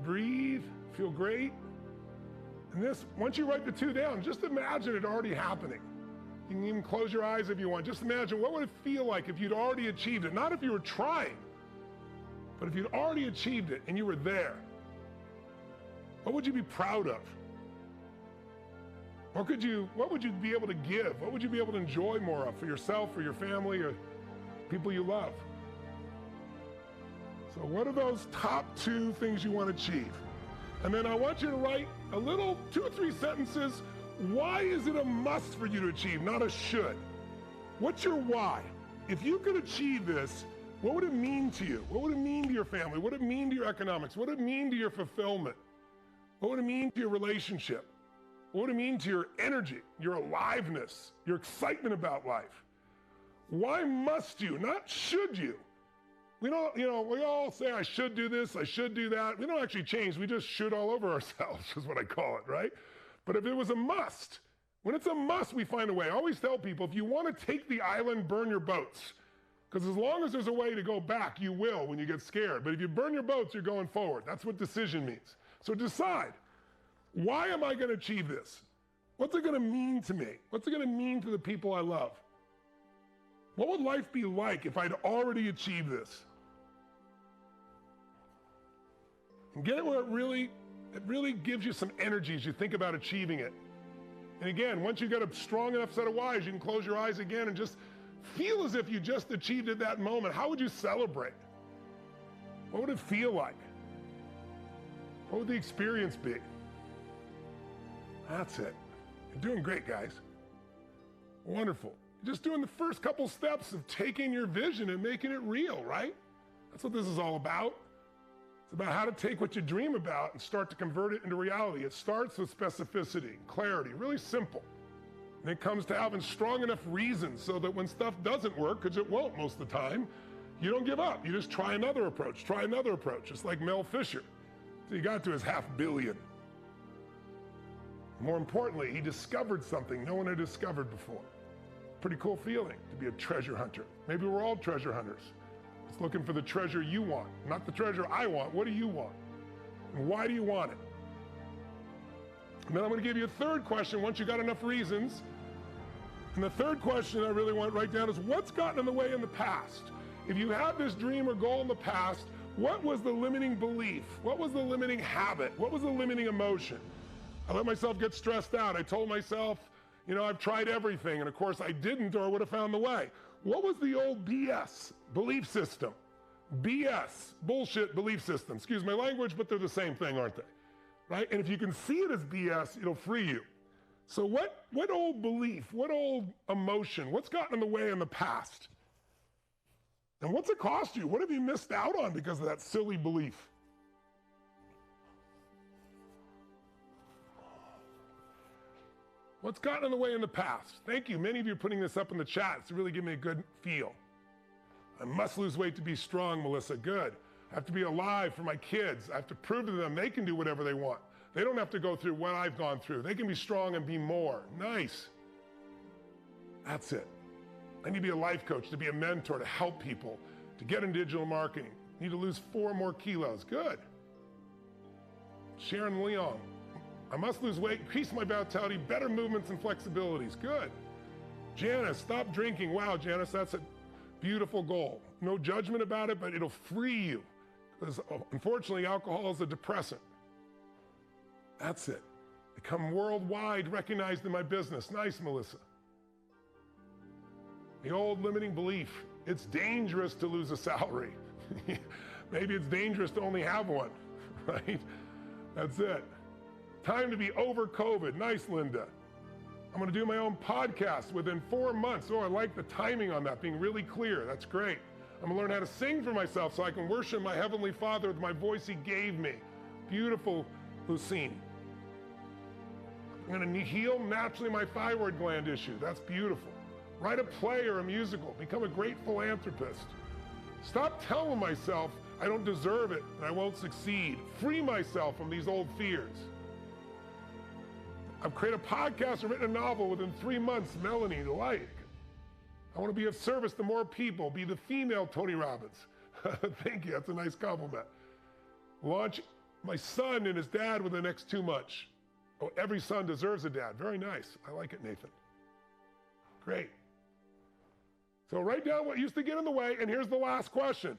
breathe, feel great. And this, once you write the 2 down, just imagine it already happening. You can even close your eyes if you want. Just imagine what would it feel like if you'd already achieved it. Not if you were trying, but if you'd already achieved it and you were there. What would you be proud of? What would you be able to give? What would you be able to enjoy more of for yourself or your family or people you love? So what are those top 2 things you want to achieve? And then I want you to write a little 2 or 3 sentences. Why is it a must for you to achieve, not a should? What's your why? If you could achieve this, what would it mean to you? What would it mean to your family? What would it mean to your economics? What would it mean to your fulfillment? What would it mean to your relationship? What would it mean to your energy, your aliveness, your excitement about life? Why must you, not should you? We don't, we all say, I should do this, I should do that. We don't actually change, we just should all over ourselves, is what I call it, right? But if it was a must, when it's a must, we find a way. I always tell people, if you want to take the island, burn your boats. Because as long as there's a way to go back, you will when you get scared. But if you burn your boats, you're going forward. That's what decision means. So decide, why am I going to achieve this? What's it going to mean to me? What's it going to mean to the people I love? What would life be like if I'd already achieved this? And get it where it really gives you some energy as you think about achieving it. And again, once you've got a strong enough set of whys, you can close your eyes again and just feel as if you just achieved it that moment. How would you celebrate? What would it feel like? What would the experience be? That's it. You're doing great, guys. Wonderful. You're just doing the first couple steps of taking your vision and making it real, right? That's what this is all about. It's about how to take what you dream about and start to convert it into reality. It starts with specificity, clarity, really simple. And it comes to having strong enough reasons so that when stuff doesn't work, because it won't most of the time, you don't give up. You just try another approach, It's like Mel Fisher. So he got to his $500 million. More importantly, he discovered something no one had discovered before. Pretty cool feeling to be a treasure hunter. Maybe we're all treasure hunters. It's looking for the treasure you want, not the treasure I want. What do you want? And why do you want it? And then I'm going to give you a third question once you got enough reasons. And the third question I really want to write down is, what's gotten in the way in the past? If you had this dream or goal in the past, what was the limiting belief? What was the limiting habit? What was the limiting emotion? I let myself get stressed out. I told myself, I've tried everything, and of course I didn't, or I would have found the way. What was the old BS belief system? BS, bullshit belief system. Excuse my language, but they're the same thing, aren't they? Right? And if you can see it as BS, it'll free you. So what old belief, what old emotion, what's gotten in the way in the past? And what's it cost you? What have you missed out on because of that silly belief? What's gotten in the way in the past? Thank you. Many of you are putting this up in the chat. It's really giving me a good feel. I must lose weight to be strong, Melissa. Good. I have to be alive for my kids. I have to prove to them they can do whatever they want. They don't have to go through what I've gone through. They can be strong and be more. Nice. That's it. I need to be a life coach, to be a mentor, to help people, to get in digital marketing. I need to lose 4 more kilos. Good. Sharon Leong. I must lose weight, increase my vitality, better movements and flexibilities. Good. Janice, stop drinking. Wow, Janice, that's a beautiful goal. No judgment about it, but it'll free you. Because unfortunately, alcohol is a depressant. That's it. Become worldwide recognized in my business. Nice, Melissa. The old limiting belief. It's dangerous to lose a salary. Maybe it's dangerous to only have one, right? That's it. Time to be over COVID. Nice, Linda. I'm going to do my own podcast within 4 months. Oh, I like the timing on that, being really clear. That's great. I'm going to learn how to sing for myself so I can worship my Heavenly Father with my voice He gave me. Beautiful, Lucine. I'm going to heal naturally my thyroid gland issue. That's beautiful. Write a play or a musical. Become a great philanthropist. Stop telling myself I don't deserve it and I won't succeed. Free myself from these old fears. I've created a podcast and written a novel within 3 months. Melanie, like. I want to be of service to more people. Be the female Tony Robbins. Thank you. That's a nice compliment. Launch my son and his dad within the next 2 months. Oh, every son deserves a dad. Very nice. I like it, Nathan. Great. So write down what used to get in the way, and here's the last question.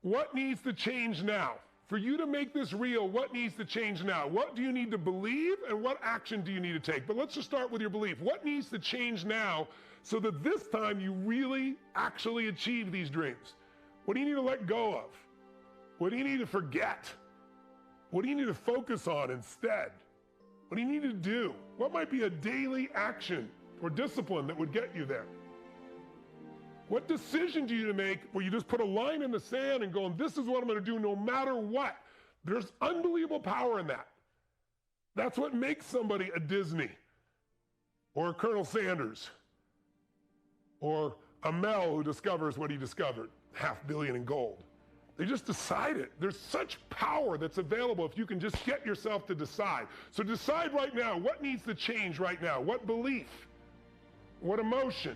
What needs to change now? For you to make this real, what needs to change now? What do you need to believe, and what action do you need to take? But let's just start with your belief. What needs to change now so that this time you really actually achieve these dreams? What do you need to let go of? What do you need to forget? What do you need to focus on instead? What do you need to do? What might be a daily action or discipline that would get you there? What decision do you need to make where you just put a line in the sand and go, this is what I'm going to do no matter what? There's unbelievable power in that. That's what makes somebody a Disney or a Colonel Sanders or a Mel who discovers what he discovered, $500 million in gold. They just decide it. There's such power that's available if you can just get yourself to decide. So decide right now, what needs to change right now? What belief? What emotion?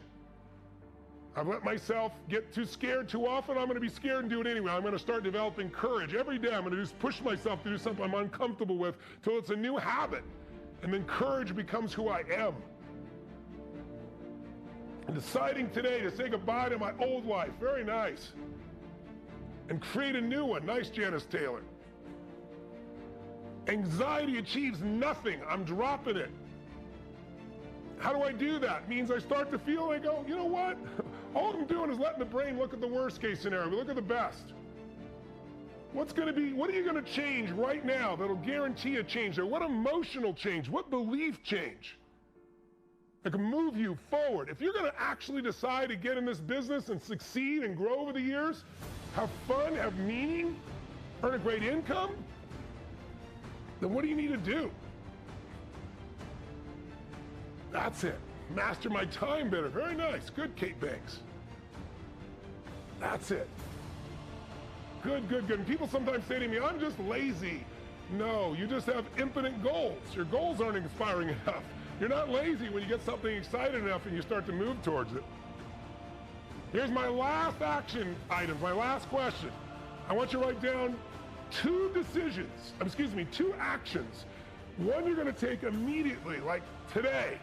I've let myself get too scared too often. I'm going to be scared and do it anyway. I'm going to start developing courage. Every day I'm going to just push myself to do something I'm uncomfortable with till it's a new habit. And then courage becomes who I am. And deciding today to say goodbye to my old life. Very nice. And create a new one. Nice, Janice Taylor. Anxiety achieves nothing. I'm dropping it. How do I do that? It means I start to feel and I go, you know what? All I'm doing is letting the brain look at the worst case scenario. We look at the best. What are you going to change right now that'll guarantee a change there? What emotional change? What belief change that can move you forward? If you're going to actually decide to get in this business and succeed and grow over the years, have fun, have meaning, earn a great income, then what do you need to do? That's it. Master my time better. Very nice. Good, Kate Banks. That's it. Good, good, good. And people sometimes say to me, I'm just lazy. No, you just have infinite goals. Your goals aren't inspiring enough. You're not lazy when you get something excited enough and you start to move towards it. Here's my last action item, my last question. I want you to write down 2 actions. One you're going to take immediately, like today,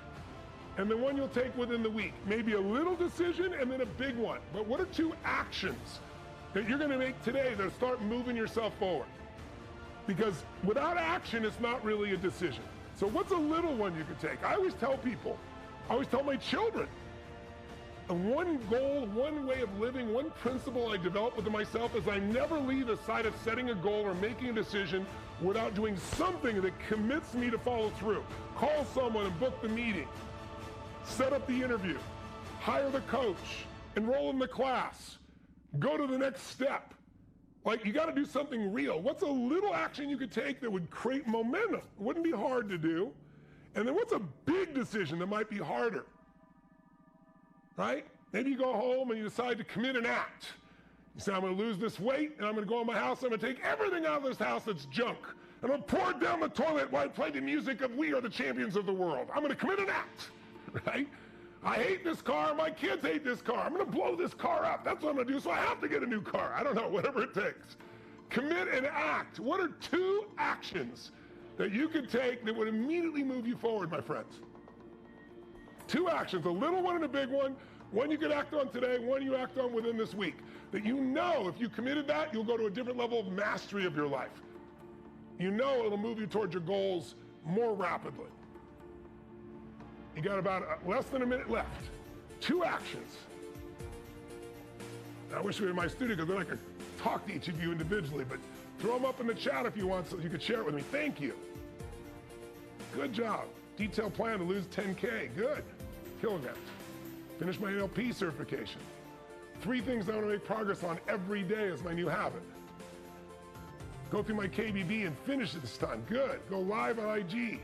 and then one you'll take within the week. Maybe a little decision and then a big one. But what are 2 actions that you're going to make today that start moving yourself forward? Because without action, it's not really a decision. So what's a little one you could take? I always tell people, I always tell my children, one goal, one way of living, one principle I develop within myself is I never leave the side of setting a goal or making a decision without doing something that commits me to follow through. Call someone and book the meeting. Set up the interview. Hire the coach. Enroll in the class. Go to the next step. Like, you got to do something real. What's a little action you could take that would create momentum? It wouldn't be hard to do. And then what's a big decision that might be harder? Right? Maybe you go home and you decide to commit an act. You say, I'm going to lose this weight, and I'm going to go in my house, I'm going to take everything out of this house that's junk. And I'm going to pour it down the toilet while I play the music of We Are the Champions of the World. I'm going to commit an act. Right? I hate this car. My kids hate this car. I'm going to blow this car up. That's what I'm going to do, so I have to get a new car. I don't know, whatever it takes. Commit and act. What are 2 actions that you could take that would immediately move you forward, my friends? 2 actions, a little one and a big one you could act on today, one you act on within this week. That you know if you committed that, you'll go to a different level of mastery of your life. You know it'll move you towards your goals more rapidly. You got about less than a minute left. 2 actions. I wish we were in my studio because then I could talk to each of you individually, but throw them up in the chat if you want so you could share it with me. Thank you. Good job. Detailed plan to lose 10K. Good. Kilograms. Finish my NLP certification. 3 things I want to make progress on every day as my new habit. Go through my KBB and finish it this time. Good. Go live on IG.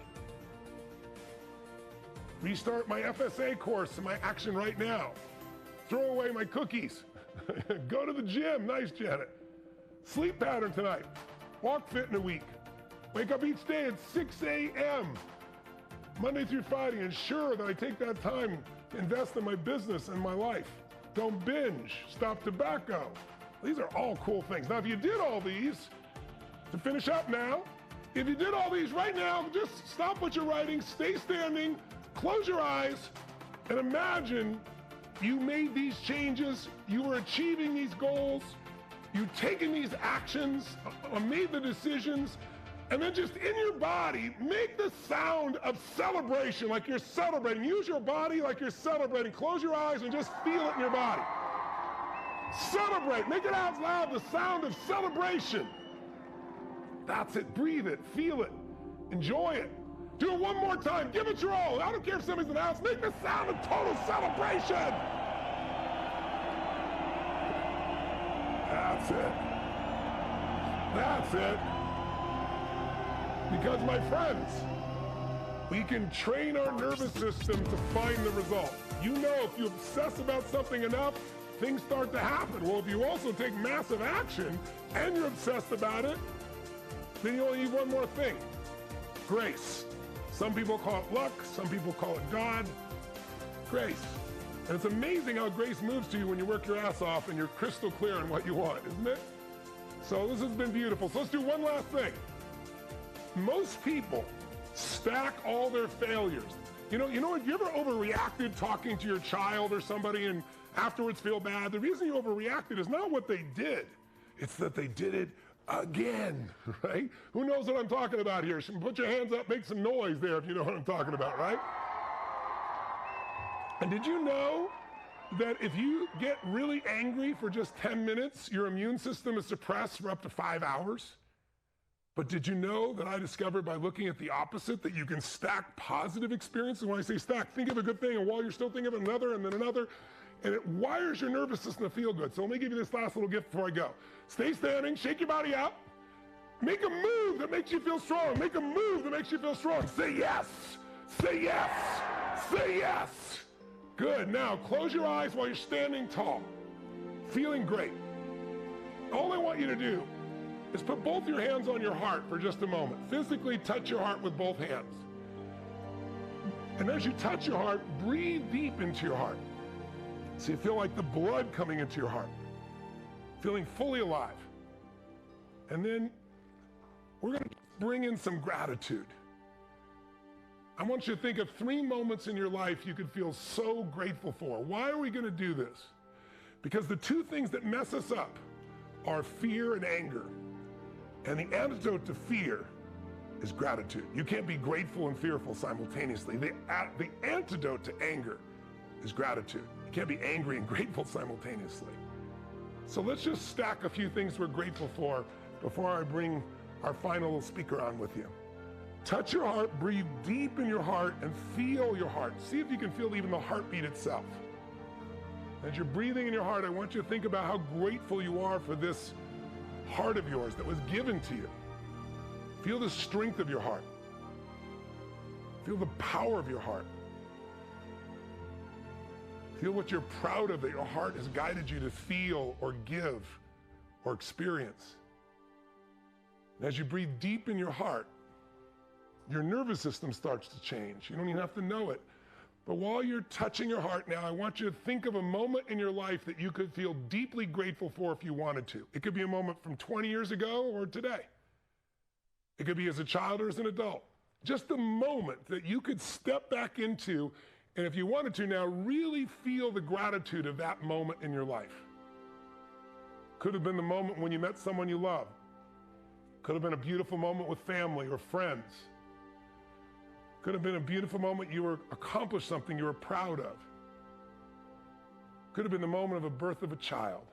Restart my FSA course and my action right now. Throw away my cookies. Go to the gym. Nice, Janet. Sleep pattern tonight. Walk fit in a week. Wake up each day at 6 a.m. Monday through Friday. Ensure that I take that time to invest in my business and my life. Don't binge. Stop tobacco. These are all cool things. Now, if you did all these, to finish up now, if you did all these right now, just stop what you're writing, stay standing, close your eyes, and imagine you made these changes, you were achieving these goals, you've taken these actions, made the decisions, and then just in your body, make the sound of celebration, like you're celebrating. Use your body like you're celebrating. Close your eyes and just feel it in your body. Celebrate. Make it out loud, the sound of celebration. That's it. Breathe it. Feel it. Enjoy it. Do it one more time. Give it your all. I don't care if somebody's in the house. Make the sound of total celebration. That's it. That's it. Because, my friends, we can train our nervous system to find the result. You know, if you obsess about something enough, things start to happen. Well, if you also take massive action and you're obsessed about it, then you only need one more thing. Grace. Some people call it luck, some people call it God. Grace. And it's amazing how grace moves to you when you work your ass off and you're crystal clear on what you want, isn't it? So this has been beautiful. So let's do one last thing. Most people stack all their failures. You know what? You ever overreacted talking to your child or somebody and afterwards feel bad? The reason you overreacted is not what they did. It's that they did it again, right? Who knows what I'm talking about here? Put your hands up, make some noise there if you know what I'm talking about, right? And did you know that if you get really angry for just 10 minutes, your immune system is suppressed for up to 5 hours? But did you know that I discovered by looking at the opposite that you can stack positive experiences? When I say stack, think of a good thing, and while you're still thinking of another, and then another, and it wires your nervous system to feel good. So let me give you this last little gift before I go. Stay standing, shake your body out, make a move that makes you feel strong. Make a move that makes you feel strong. Say yes, say yes, say yes. Good, now close your eyes while you're standing tall, feeling great. All I want you to do is put both your hands on your heart for just a moment. Physically touch your heart with both hands. And as you touch your heart, breathe deep into your heart. So you feel like the blood coming into your heart, feeling fully alive. And then we're going to bring in some gratitude. I want you to think of 3 moments in your life you could feel so grateful for. Why are we going to do this? Because the 2 things that mess us up are fear and anger. And the antidote to fear is gratitude. You can't be grateful and fearful simultaneously. The antidote to anger is gratitude. You can't be angry and grateful simultaneously. So let's just stack a few things we're grateful for before I bring our final speaker on with you. Touch your heart, breathe deep in your heart, and feel your heart. See if you can feel even the heartbeat itself. As you're breathing in your heart, I want you to think about how grateful you are for this heart of yours that was given to you. Feel the strength of your heart. Feel the power of your heart. Feel what you're proud of that your heart has guided you to feel or give or experience. And as you breathe deep in your heart, your nervous system starts to change. You don't even have to know it. But while you're touching your heart now, I want you to think of a moment in your life that you could feel deeply grateful for if you wanted to. It could be a moment from 20 years ago or today. It could be as a child or as an adult. Just a moment that you could step back into And if you wanted to now, really feel the gratitude of that moment in your life. Could have been the moment when you met someone you love. Could have been a beautiful moment with family or friends. Could have been a beautiful moment you were accomplished something you were proud of. Could have been the moment of a birth of a child.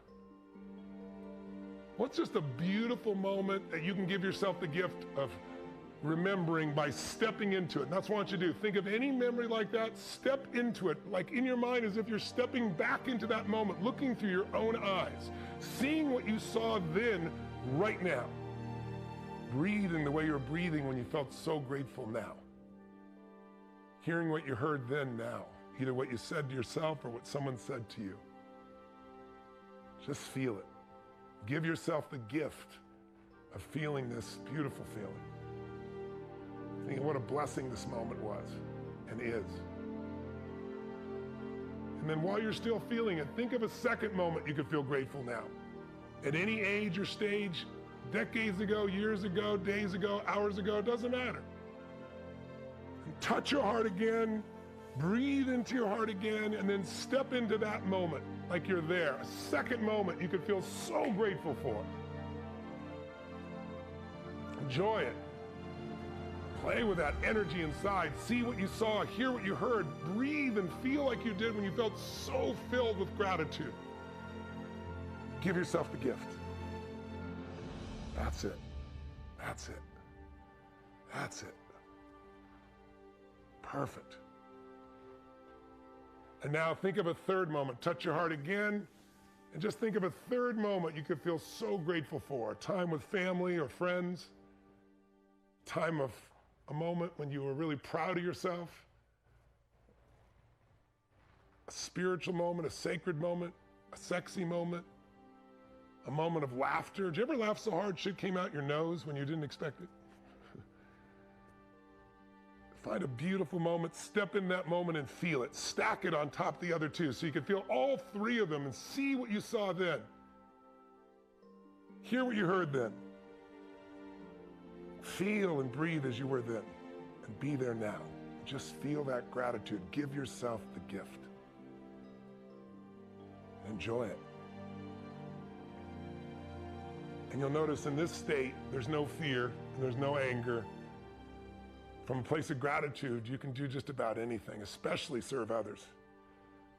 What's just a beautiful moment that you can give yourself the gift of remembering by stepping into it? And that's what I want you to do. Think of any memory like that, step into it, like in your mind as if you're stepping back into that moment, looking through your own eyes, seeing what you saw then, right now. Breathe in the way you're breathing when you felt so grateful now. Hearing what you heard then now, either what you said to yourself or what someone said to you. Just feel it. Give yourself the gift of feeling this beautiful feeling. Think of what a blessing this moment was and is. And then while you're still feeling it, think of a second moment you could feel grateful now. At any age or stage, decades ago, years ago, days ago, hours ago, it doesn't matter. And touch your heart again, breathe into your heart again, and then step into that moment like you're there. A second moment you could feel so grateful for. Enjoy it. Play with that energy inside. See what you saw, hear what you heard, breathe and feel like you did when you felt so filled with gratitude. Give yourself the gift. That's it. That's it. That's it. Perfect. And now think of a third moment. Touch your heart again, and just think of a third moment you could feel so grateful for. A time with family or friends. Time of a moment when you were really proud of yourself. A spiritual moment, a sacred moment, a sexy moment. A moment of laughter. Did you ever laugh so hard shit came out your nose when you didn't expect it? Find a beautiful moment, step in that moment and feel it. Stack it on top of the other two so you can feel all three of them and see what you saw then. Hear what you heard then. Feel and breathe as you were then. And be there now. Just feel that gratitude. Give yourself the gift. Enjoy it. And you'll notice in this state, there's no fear and there's no anger. From a place of gratitude, you can do just about anything, especially serve others.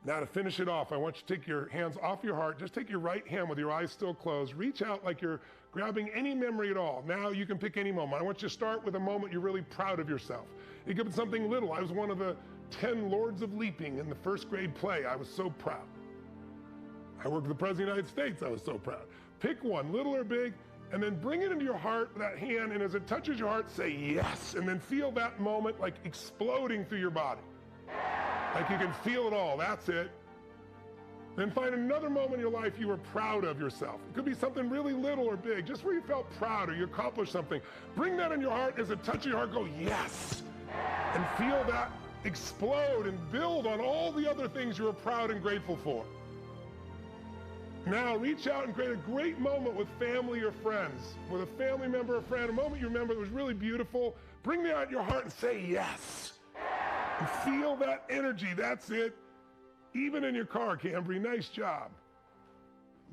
Now to finish it off, I want you to take your hands off your heart. Just take your right hand with your eyes still closed. Reach out like you're grabbing any memory at all. Now you can pick any moment. I want you to start with a moment you're really proud of yourself. It could be something little. I was one of the 10 Lords of Leaping in the first grade play. I was so proud. I worked with the President of the United States. I was so proud. Pick one, little or big, and then bring it into your heart, that hand, and as it touches your heart, say yes, and then feel that moment like exploding through your body. Like you can feel it all, that's it. Then find another moment in your life you were proud of yourself. It could be something really little or big, just where you felt proud or you accomplished something. Bring that in your heart, as it touches your heart, go yes, and feel that explode and build on all the other things you were proud and grateful for. Now reach out and create a great moment with family or friends, with a family member or friend, a moment you remember that was really beautiful. Bring that out in your heart and say yes. And feel that energy, that's it. Even in your car, Cambry, nice job.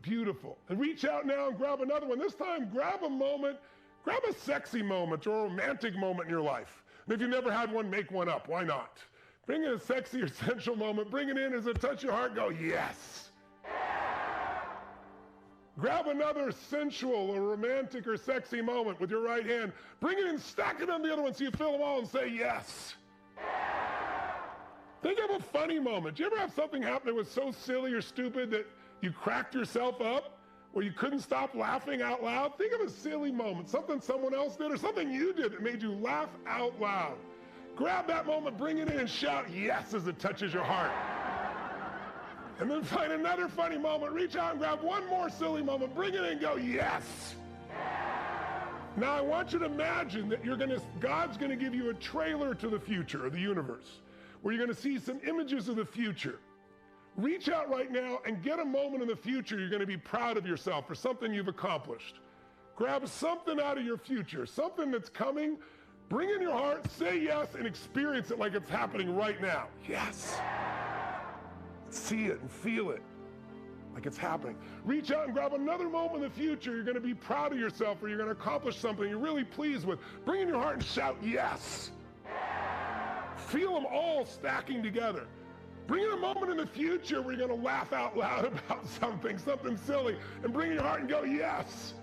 Beautiful. And reach out now and grab another one. This time, grab a moment, grab a sexy moment or a romantic moment in your life. And if you've never had one, make one up, why not? Bring in a sexy or sensual moment, bring it in as it touches your heart, go yes. Grab another sensual or romantic or sexy moment with your right hand. Bring it in, stack it on the other one so you fill them all and say yes. Think of a funny moment. Do you ever have something happen that was so silly or stupid that you cracked yourself up or you couldn't stop laughing out loud? Think of a silly moment, something someone else did or something you did that made you laugh out loud. Grab that moment, bring it in and shout yes as it touches your heart. And then find another funny moment, reach out and grab one more silly moment, bring it in and go, yes. Now I want you to imagine that God's gonna give you a trailer to the future of the universe, where you're gonna see some images of the future. Reach out right now and get a moment in the future you're gonna be proud of yourself for something you've accomplished. Grab something out of your future, something that's coming, Bring in your heart, say yes, and experience it like it's happening right now. Yes. See it and feel it like it's happening. Reach out and grab another moment in the future you're going to be proud of yourself or you're going to accomplish something you're really pleased with. Bring in your heart and shout yes. Feel them all stacking together. Bring in a moment in the future where you're going to laugh out loud about something silly, and bring in your heart and go yes.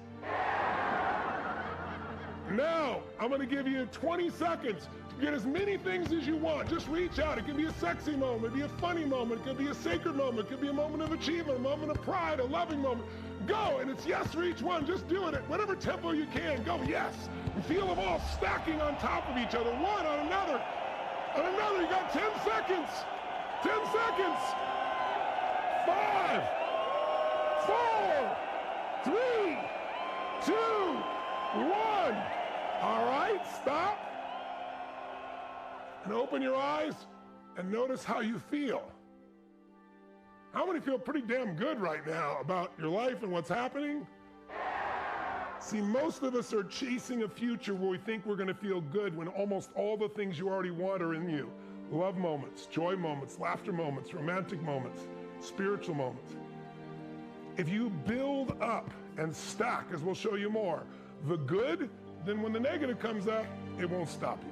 Now, I'm going to give you 20 seconds to get as many things as you want. Just reach out. It could be a sexy moment. It could be a funny moment. It could be a sacred moment. It could be a moment of achievement, a moment of pride, a loving moment. Go, and it's yes for each one. Just do it at whatever tempo you can. Go yes. And feel them all stacking on top of each other, one on another. On another, you got 10 seconds. 10 seconds. 5, 4, 3, 2, 1. All right, stop. And open your eyes and notice how you feel. How many feel pretty damn good right now about your life and what's happening? See, most of us are chasing a future where we think we're going to feel good when almost all the things you already want are in you. Love moments, joy moments, laughter moments, romantic moments, spiritual moments. If you build up and stack, as we'll show you more, the good, then when the negative comes up, it won't stop you.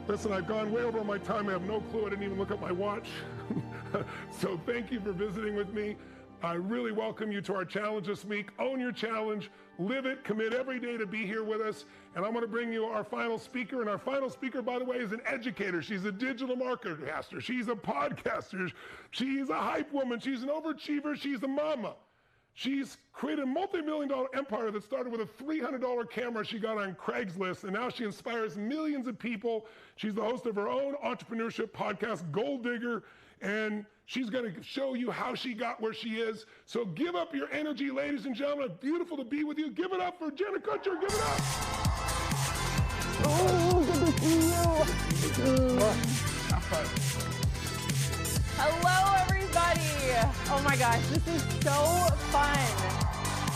Listen, I've gone way over my time. I have no clue. I didn't even look at my watch. So thank you for visiting with me. I really welcome you to our challenge this week. Own your challenge, live it, commit every day to be here with us. And I'm going to bring you our final speaker. And our final speaker, by the way, is an educator. She's a digital marketer. She's a podcaster. She's a hype woman. She's an overachiever. She's a mama. She's created a multi-million-dollar empire that started with a $300 camera she got on Craigslist, and now she inspires millions of people. She's the host of her own entrepreneurship podcast, Gold Digger, and she's going to show you how she got where she is. So give up your energy, ladies and gentlemen. Beautiful to be with you. Give it up for Jenna Kutcher. Give it up. Oh, good to see you. Hello, everybody. Oh my gosh, this is so fun.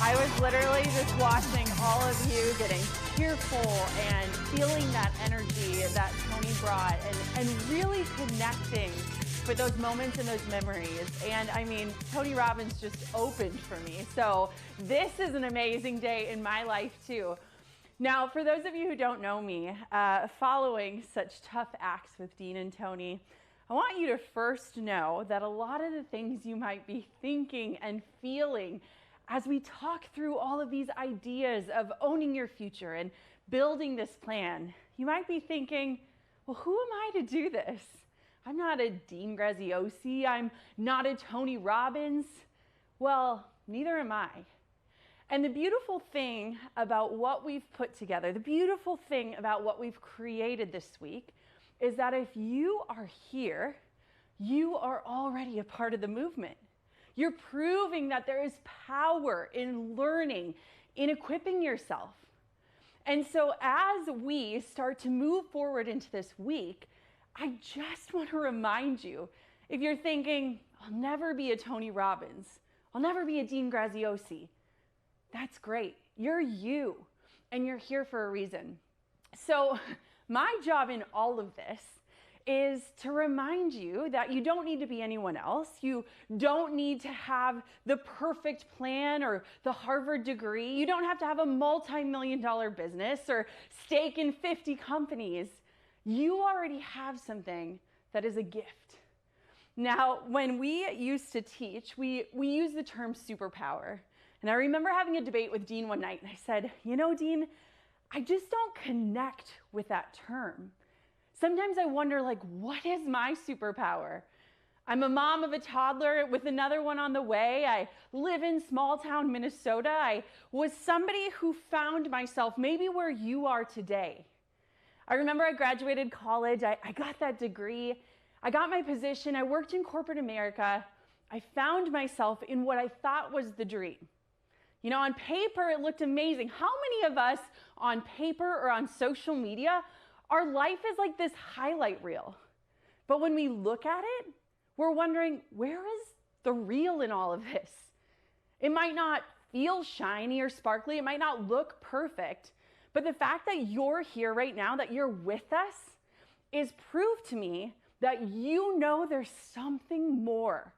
I was literally just watching all of you getting cheerful and feeling that energy that Tony brought and really connecting with those moments and those memories. And I mean, Tony Robbins just opened for me. So this is an amazing day in my life too. Now, for those of you who don't know me, following such tough acts with Dean and Tony, I want you to first know that a lot of the things you might be thinking and feeling as we talk through all of these ideas of owning your future and building this plan, you might be thinking, well, who am I to do this? I'm not a Dean Graziosi. I'm not a Tony Robbins. Well, neither am I. And the beautiful thing about what we've put together, the beautiful thing about what we've created this week, is that if you are here, you are already a part of the movement. You're proving that there is power in learning, in equipping yourself. And so as we start to move forward into this week, I just want to remind you, if you're thinking, I'll never be a Tony Robbins, I'll never be a Dean Graziosi, that's great. You're you, and you're here for a reason. So my job in all of this is to remind you that you don't need to be anyone else. You don't need to have the perfect plan or the Harvard degree. You don't have to have a multi-million-dollar business or stake in 50 companies. You already have something that is a gift. Now, when we used to teach, we use the term superpower. And I remember having a debate with Dean one night, and I said, you know, Dean, I just don't connect with that term. Sometimes I wonder, like, what is my superpower? I'm a mom of a toddler with another one on the way. I live in small town Minnesota. I was somebody who found myself maybe where you are today. I remember I graduated college. I got that degree. I got my position. I worked in corporate America. I found myself in what I thought was the dream. You know, on paper, it looked amazing. How many of us on paper or on social media, our life is like this highlight reel? But when we look at it, we're wondering, where is the real in all of this? It might not feel shiny or sparkly. It might not look perfect. But the fact that you're here right now, that you're with us, is proof to me that you know there's something more.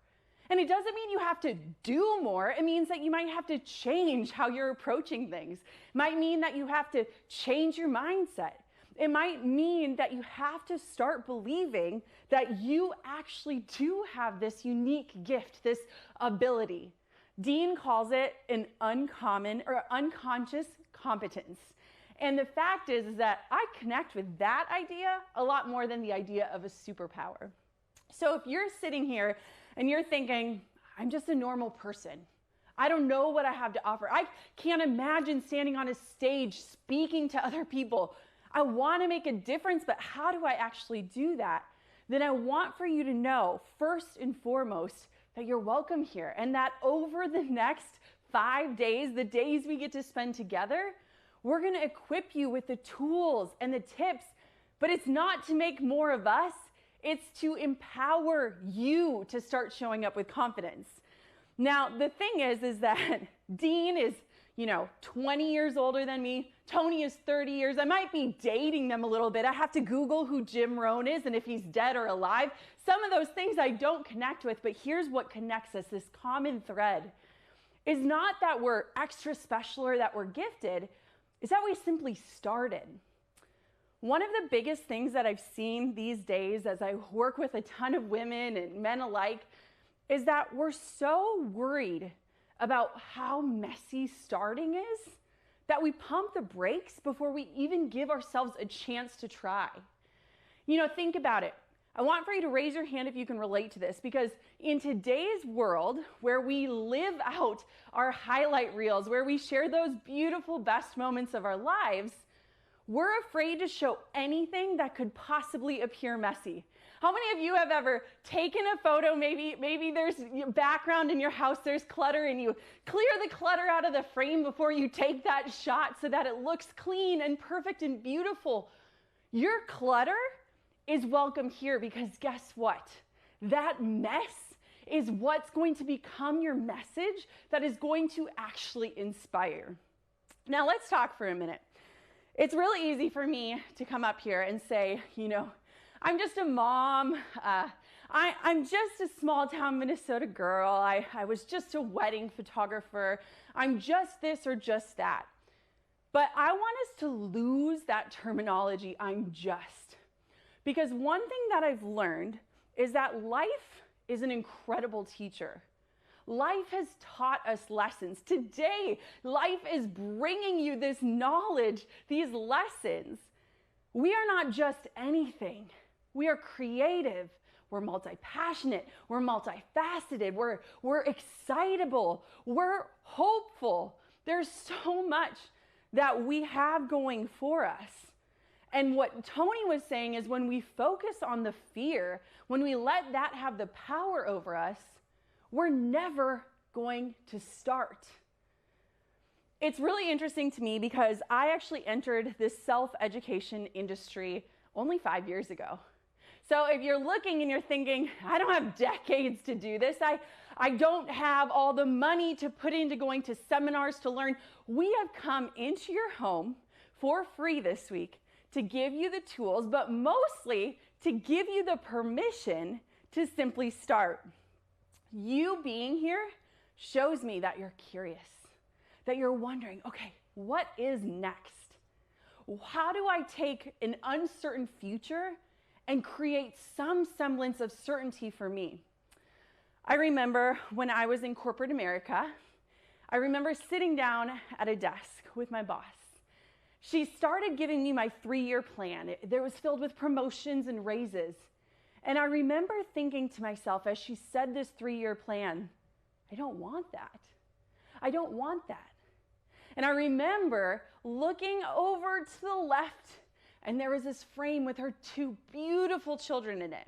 And it doesn't mean you have to do more. It means that you might have to change how you're approaching things. It might mean that you have to change your mindset. It might mean that you have to start believing that you actually do have this unique gift, this ability. Dean calls it an uncommon or unconscious competence. And the fact is that I connect with that idea a lot more than the idea of a superpower. So if you're sitting here and you're thinking, I'm just a normal person, I don't know what I have to offer, I can't imagine standing on a stage speaking to other people, I want to make a difference, but how do I actually do that? Then I want for you to know, first and foremost, that you're welcome here, and that over the next 5 days, the days we get to spend together, we're going to equip you with the tools and the tips, but it's not to make more of us, it's to empower you to start showing up with confidence. Now, the thing is that Dean is, 20 years older than me. Tony is 30 years. I might be dating them a little bit. I have to Google who Jim Rohn is and if he's dead or alive. Some of those things I don't connect with, but here's what connects us. This common thread is not that we're extra special or that we're gifted, is that we simply started. One of the biggest things that I've seen these days as I work with a ton of women and men alike is that we're so worried about how messy starting is that we pump the brakes before we even give ourselves a chance to try. Think about it. I want for you to raise your hand if you can relate to this, because in today's world where we live out our highlight reels, where we share those beautiful best moments of our lives, we're afraid to show anything that could possibly appear messy. How many of you have ever taken a photo, maybe there's background in your house, there's clutter, and you clear the clutter out of the frame before you take that shot so that it looks clean and perfect and beautiful? Your clutter is welcome here, because guess what? That mess is what's going to become your message that is going to actually inspire. Now let's talk for a minute. It's really easy for me to come up here and say, I'm just a mom. I'm just a small town Minnesota girl. I was just a wedding photographer. I'm just this or just that. But I want us to lose that terminology, I'm just. Because one thing that I've learned is that life is an incredible teacher. Life has taught us lessons. Today, life is bringing you this knowledge, these lessons. We are not just anything. We are creative. We're multi-passionate. We're multifaceted. We're excitable. We're hopeful. There's so much that we have going for us. And what Tony was saying is when we focus on the fear, when we let that have the power over us, we're never going to start. It's really interesting to me because I actually entered this self-education industry only 5 years ago. So if you're looking and you're thinking, I don't have decades to do this, I don't have all the money to put into going to seminars to learn, we have come into your home for free this week to give you the tools, but mostly to give you the permission to simply start. You being here shows me that you're curious, that you're wondering, okay, what is next? How do I take an uncertain future and create some semblance of certainty for me? I remember when I was in corporate America, I remember sitting down at a desk with my boss. She started giving me my 3-year plan. It was filled with promotions and raises. And I remember thinking to myself as she said this 3-year plan, I don't want that. I don't want that. And I remember looking over to the left, and there was this frame with her 2 beautiful children in it.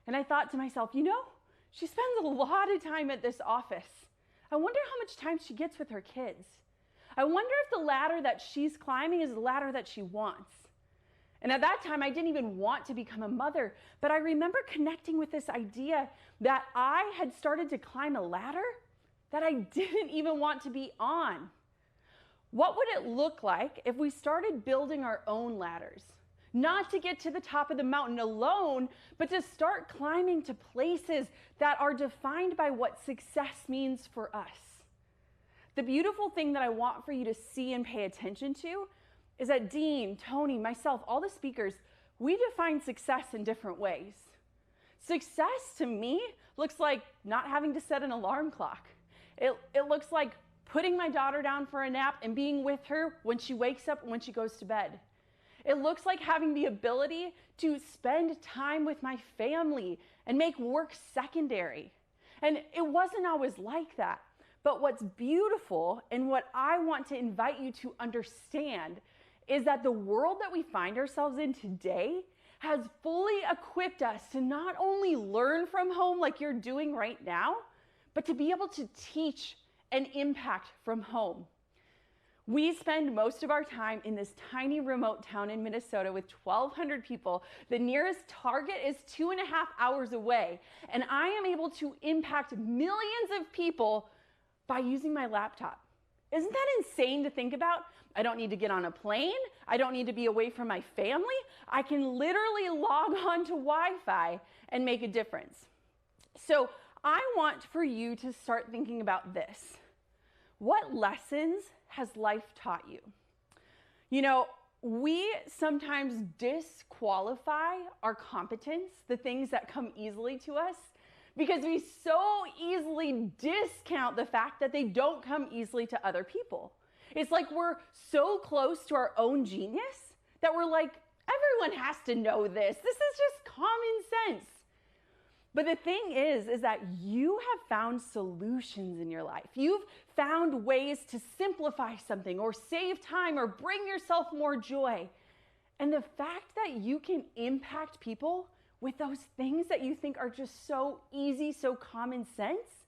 And I thought to myself, she spends a lot of time at this office. I wonder how much time she gets with her kids. I wonder if the ladder that she's climbing is the ladder that she wants. And at that time, I didn't even want to become a mother, but I remember connecting with this idea that I had started to climb a ladder that I didn't even want to be on. What would it look like if we started building our own ladders? Not to get to the top of the mountain alone, but to start climbing to places that are defined by what success means for us. The beautiful thing that I want for you to see and pay attention to is that Dean, Tony, myself, all the speakers, we define success in different ways. Success to me looks like not having to set an alarm clock. It looks like putting my daughter down for a nap and being with her when she wakes up and when she goes to bed. It looks like having the ability to spend time with my family and make work secondary. And it wasn't always like that. But what's beautiful and what I want to invite you to understand is that the world that we find ourselves in today has fully equipped us to not only learn from home like you're doing right now, but to be able to teach and impact from home. We spend most of our time in this tiny remote town in Minnesota with 1,200 people. The nearest Target is 2.5 hours away, and I am able to impact millions of people by using my laptop. Isn't that insane to think about? I don't need to get on a plane. I don't need to be away from my family. I can literally log on to Wi-Fi and make a difference. So I want for you to start thinking about this. What lessons has life taught you? You know, we sometimes disqualify our competence, the things that come easily to us, because we so easily discount the fact that they don't come easily to other people. It's like we're so close to our own genius that we're like, everyone has to know this. This is just common sense. But the thing is that you have found solutions in your life. You've found ways to simplify something or save time or bring yourself more joy. And the fact that you can impact people with those things that you think are just so easy, so common sense,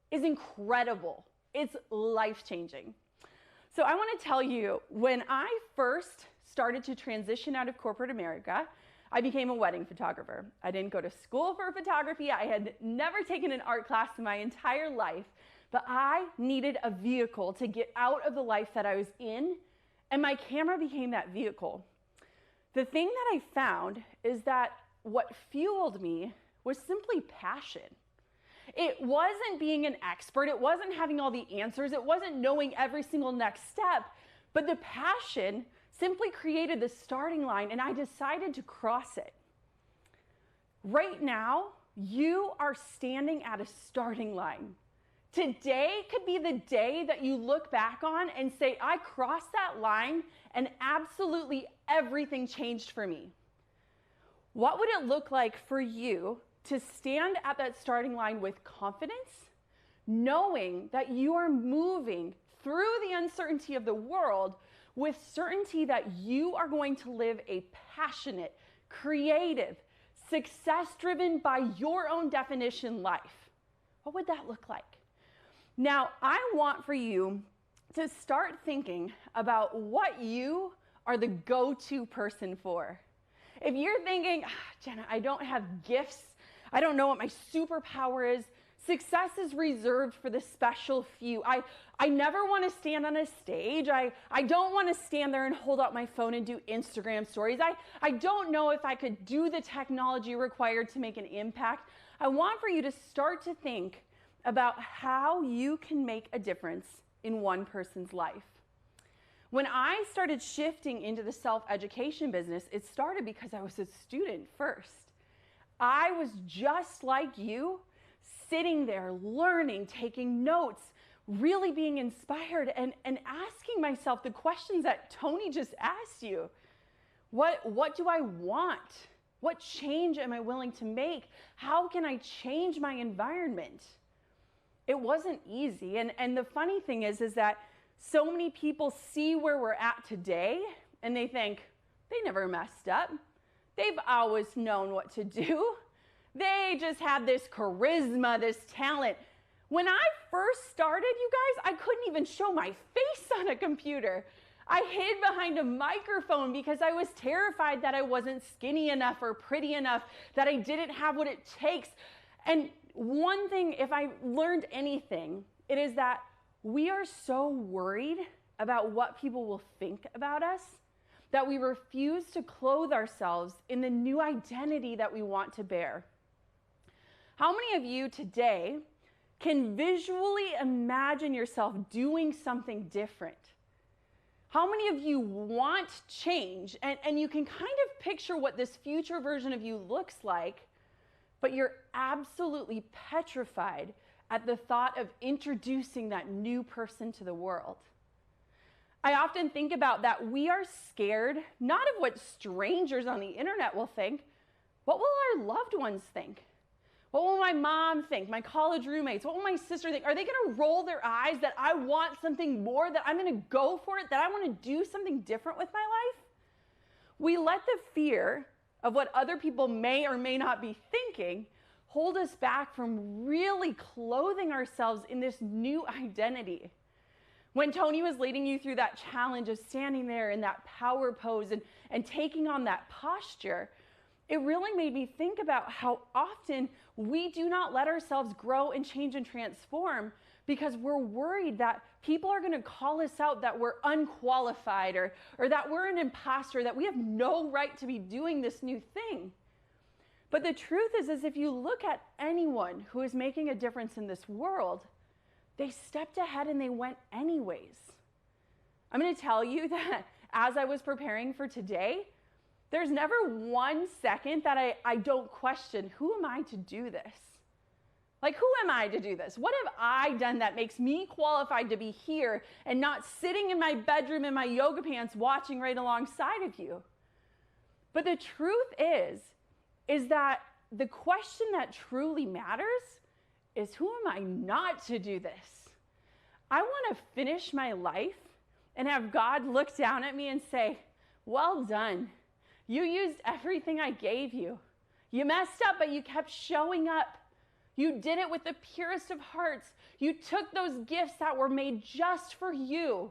is incredible. It's life-changing. So I want to tell you, when I first started to transition out of corporate America, I became a wedding photographer. I didn't go to school for photography. I had never taken an art class in my entire life, but I needed a vehicle to get out of the life that I was in, and my camera became that vehicle. The thing that I found is that what fueled me was simply passion. It wasn't being an expert. It wasn't having all the answers. It wasn't knowing every single next step, but the passion simply created the starting line, and I decided to cross it. Right now, you are standing at a starting line. Today could be the day that you look back on and say, I crossed that line and absolutely everything changed for me. What would it look like for you to stand at that starting line with confidence, knowing that you are moving through the uncertainty of the world with certainty that you are going to live a passionate, creative, success-driven by your own definition life? What would that look like? Now, I want for you to start thinking about what you are the go-to person for. If you're thinking, Jenna, I don't have gifts, I don't know what my superpower is, success is reserved for the special few. I never want to stand on a stage. I don't want to stand there and hold out my phone and do Instagram stories. I don't know if I could do the technology required to make an impact. I want for you to start to think about how you can make a difference in one person's life. When I started shifting into the self-education business, it started because I was a student first. I was just like you, sitting there, learning, taking notes, really being inspired, and asking myself the questions that Tony just asked you. What do I want? What change am I willing to make? How can I change my environment? It wasn't easy, and the funny thing is that so many people see where we're at today, and they think, they never messed up. They've always known what to do. They just had this charisma, this talent. When I first started, you guys, I couldn't even show my face on a computer. I hid behind a microphone because I was terrified that I wasn't skinny enough or pretty enough, that I didn't have what it takes. And one thing, if I learned anything, it is that we are so worried about what people will think about us, that we refuse to clothe ourselves in the new identity that we want to bear. How many of you today can visually imagine yourself doing something different? How many of you want change and you can kind of picture what this future version of you looks like, but you're absolutely petrified at the thought of introducing that new person to the world? I often think about that we are scared, not of what strangers on the internet will think. What will our loved ones think? What will my mom think? My college roommates? What will my sister think? Are they gonna roll their eyes that I want something more, that I'm gonna go for it, that I wanna do something different with my life? We let the fear of what other people may or may not be thinking hold us back from really clothing ourselves in this new identity. When Tony was leading you through that challenge of standing there in that power pose and taking on that posture, it really made me think about how often we do not let ourselves grow and change and transform because we're worried that people are going to call us out, that we're unqualified or that we're an imposter, that we have no right to be doing this new thing. But the truth is if you look at anyone who is making a difference in this world, they stepped ahead and they went anyways. I'm going to tell you that as I was preparing for today, there's never 1 second that I don't question, who am I to do this? Like, who am I to do this? What have I done that makes me qualified to be here and not sitting in my bedroom in my yoga pants watching right alongside of you? But the truth is that the question that truly matters is, who am I not to do this? I want to finish my life and have God look down at me and say, well done. You used everything I gave you. You messed up, but you kept showing up. You did it with the purest of hearts. You took those gifts that were made just for you.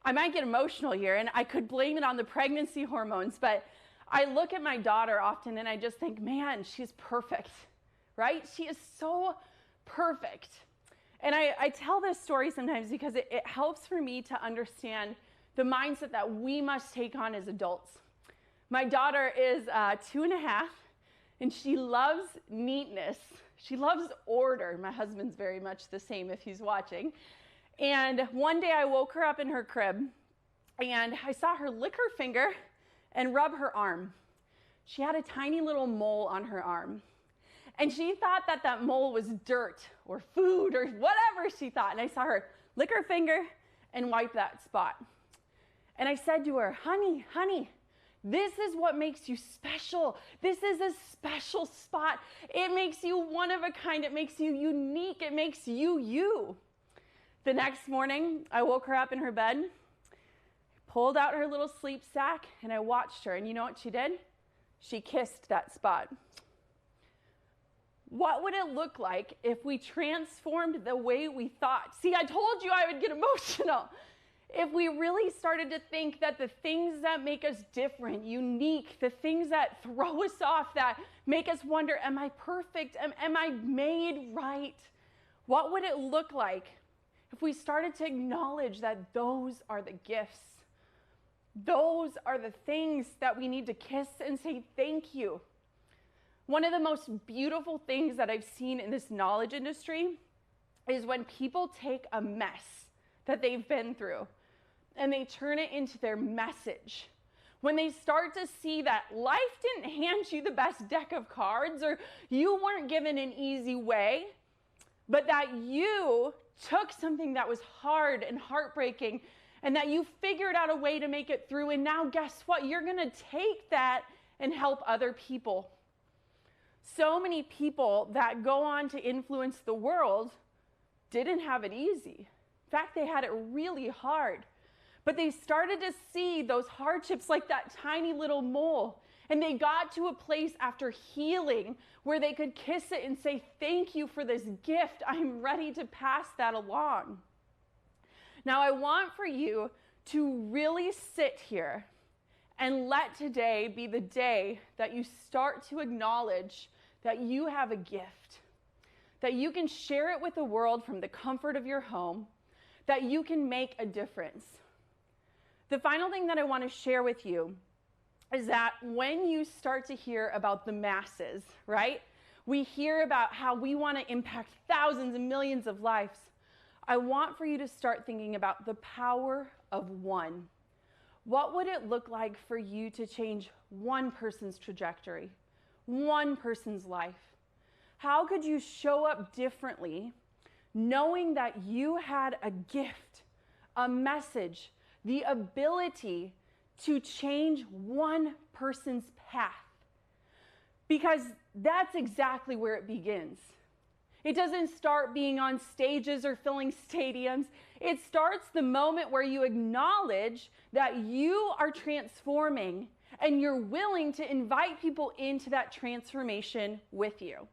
I might get emotional here, and I could blame it on the pregnancy hormones, but I look at my daughter often and I just think, man, she's perfect, right? She is so perfect. And I tell this story sometimes because it helps for me to understand the mindset that we must take on as adults. My daughter is 2.5, and she loves neatness. She loves order. My husband's very much the same if he's watching. And one day I woke her up in her crib, and I saw her lick her finger and rub her arm. She had a tiny little mole on her arm. And she thought that that mole was dirt or food or whatever she thought. And I saw her lick her finger and wipe that spot. And I said to her, honey, this is what makes you special. This is a special spot. It makes you one of a kind. It makes you unique. It makes you you. The next morning, I woke her up in her bed, pulled out her little sleep sack, and I watched her. And you know what she did? She kissed that spot. What would it look like if we transformed the way we thought? See, I told you I would get emotional. If we really started to think that the things that make us different, unique, the things that throw us off, that make us wonder, am I perfect? Am I made right? What would it look like if we started to acknowledge that those are the gifts? Those are the things that we need to kiss and say thank you. One of the most beautiful things that I've seen in this knowledge industry is when people take a mess that they've been through and they turn it into their message. When they start to see that life didn't hand you the best deck of cards, or you weren't given an easy way, but that you took something that was hard and heartbreaking and that you figured out a way to make it through, and now guess what? You're gonna take that and help other people. So many people that go on to influence the world didn't have it easy. In fact, they had it really hard. But they started to see those hardships like that tiny little mole. And they got to a place after healing where they could kiss it and say, thank you for this gift. I'm ready to pass that along. Now, I want for you to really sit here and let today be the day that you start to acknowledge that you have a gift, that you can share it with the world from the comfort of your home, that you can make a difference. The final thing that I want to share with you is that when you start to hear about the masses, right? We hear about how we want to impact thousands and millions of lives. I want for you to start thinking about the power of one. What would it look like for you to change one person's trajectory, one person's life? How could you show up differently knowing that you had a gift, a message, the ability to change one person's path? Because that's exactly where it begins. It doesn't start being on stages or filling stadiums. It starts the moment where you acknowledge that you are transforming and you're willing to invite people into that transformation with you.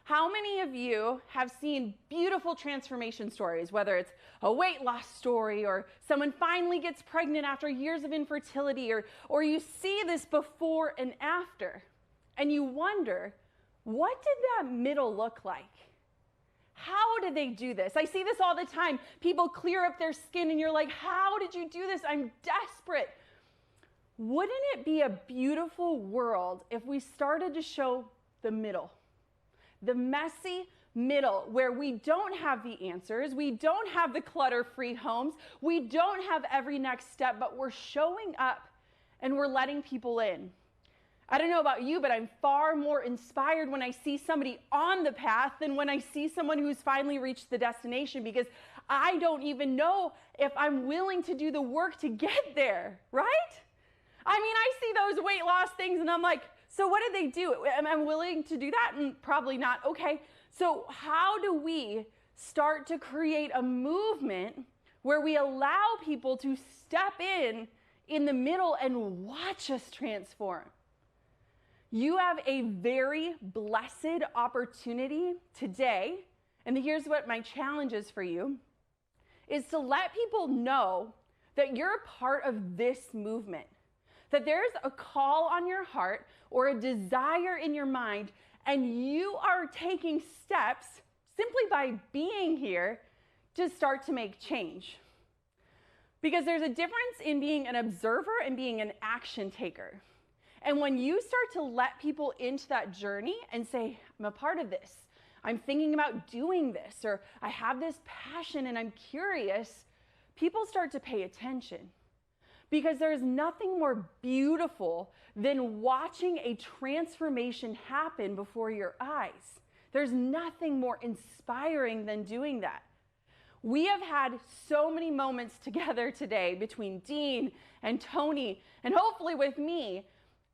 How many of you have seen beautiful transformation stories, whether it's a weight loss story or someone finally gets pregnant after years of infertility, or you see this before and after, and you wonder, what did that middle look like? How did they do this? I see this all the time. People clear up their skin and you're like, how did you do this? I'm desperate. Wouldn't it be a beautiful world if we started to show the middle? The messy middle, where we don't have the answers, we don't have the clutter-free homes, we don't have every next step, but we're showing up and we're letting people in. I don't know about you, but I'm far more inspired when I see somebody on the path than when I see someone who's finally reached the destination, because I don't even know if I'm willing to do the work to get there, right? I mean, I see those weight loss things and I'm like, so what did they do? Am I willing to do that? And probably not. Okay, so how do we start to create a movement where we allow people to step in the middle and watch us transform? You have a very blessed opportunity today, and here's what my challenge is for you, is to let people know that you're a part of this movement, that there's a call on your heart or a desire in your mind, and you are taking steps simply by being here to start to make change. Because there's a difference in being an observer and being an action taker. And when you start to let people into that journey and say, I'm a part of this, I'm thinking about doing this, or I have this passion and I'm curious, people start to pay attention. Because there's nothing more beautiful than watching a transformation happen before your eyes. There's nothing more inspiring than doing that. We have had so many moments together today between Dean and Tony, and hopefully with me,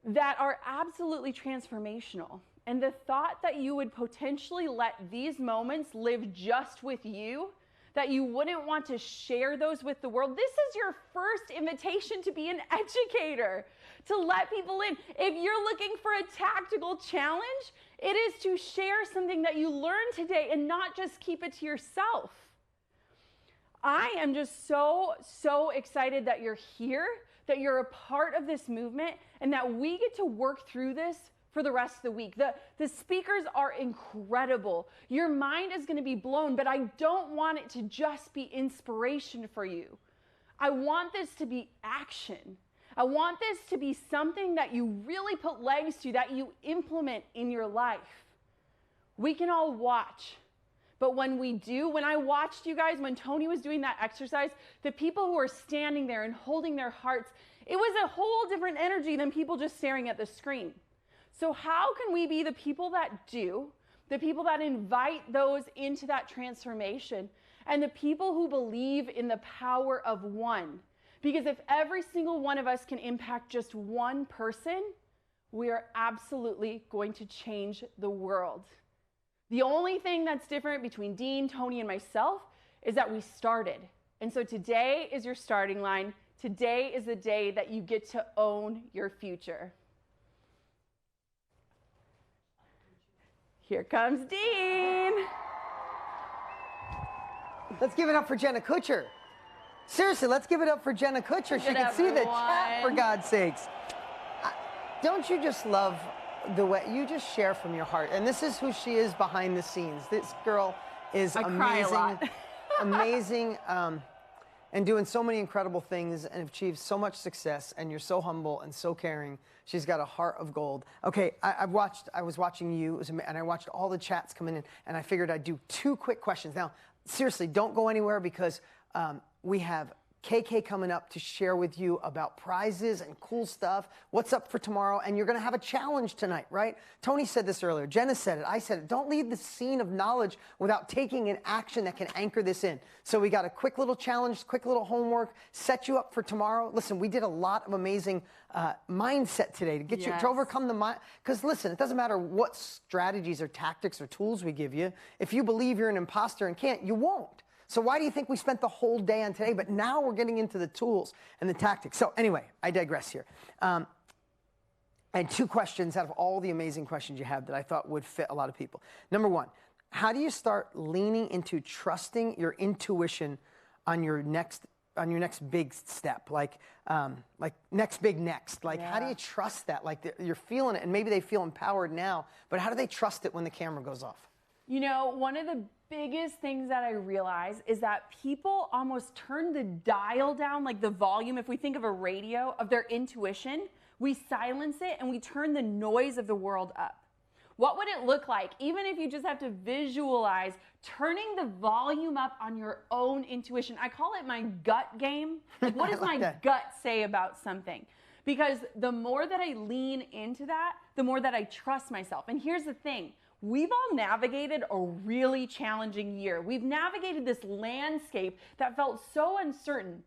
that are absolutely transformational. And the thought that you would potentially let these moments live just with you, that you wouldn't want to share those with the world, this is your first invitation to be an educator, to let people in. If you're looking for a tactical challenge, it is to share something that you learned today and not just keep it to yourself. I am just so excited that you're here, that you're a part of this movement, and that we get to work through this for the rest of the week. The speakers are incredible. Your mind is going to be blown, but I don't want it to just be inspiration for you. I want this to be action. I want this to be something that you really put legs to, that you implement in your life. We can all watch, but when we do, when I watched you guys, when Tony was doing that exercise, the people who are standing there and holding their hearts, it was a whole different energy than people just staring at the screen. So how can we be the people that do, the people that invite those into that transformation, and the people who believe in the power of one? Because if every single one of us can impact just one person, we are absolutely going to change the world. The only thing that's different between Dean, Tony, and myself is that we started. And so today is your starting line. Today is the day that you get to own your future. Here comes Dean. Let's give it up for Jenna Kutcher. Seriously, let's give it up for Jenna Kutcher. She can see the chat, for God's sakes. Don't you just love the way you just share from your heart? And this is who she is behind the scenes. This girl is amazing. Cry a lot. amazing and doing so many incredible things and achieved so much success, and you're so humble and so caring. She's got a heart of gold. Okay, I was watching you, and I watched all the chats coming in, and I figured I'd do 2 quick questions. Now, seriously, don't go anywhere, because we have KK coming up to share with you about prizes and cool stuff, what's up for tomorrow, and you're going to have a challenge tonight, right? Tony said this earlier. Jenna said it. I said it. Don't leave the scene of knowledge without taking an action that can anchor this in. So we got a quick little challenge, quick little homework, set you up for tomorrow. Listen, we did a lot of amazing mindset today to get you to overcome the mind. Because listen, it doesn't matter what strategies or tactics or tools we give you. If you believe you're an imposter and can't, you won't. So why do you think we spent the whole day on today? But now we're getting into the tools and the tactics. So anyway, I digress here. I had 2 questions out of all the amazing questions you have that I thought would fit a lot of people. Number 1, how do you start leaning into trusting your intuition on your next big step? Like next big next. Like, how do you trust that? Like, you're feeling it, and maybe they feel empowered now, but how do they trust it when the camera goes off? You know, one of the biggest things that I realize is that people almost turn the dial down, like the volume, if we think of a radio, of their intuition. We silence it and we turn the noise of the world up. What would it look like, even if you just have to visualize turning the volume up on your own intuition? I call it my gut game. Like, what does my gut say about something? Because the more that I lean into that, the more that I trust myself. And here's the thing. We've all navigated a really challenging year. We've navigated this landscape that felt so uncertain.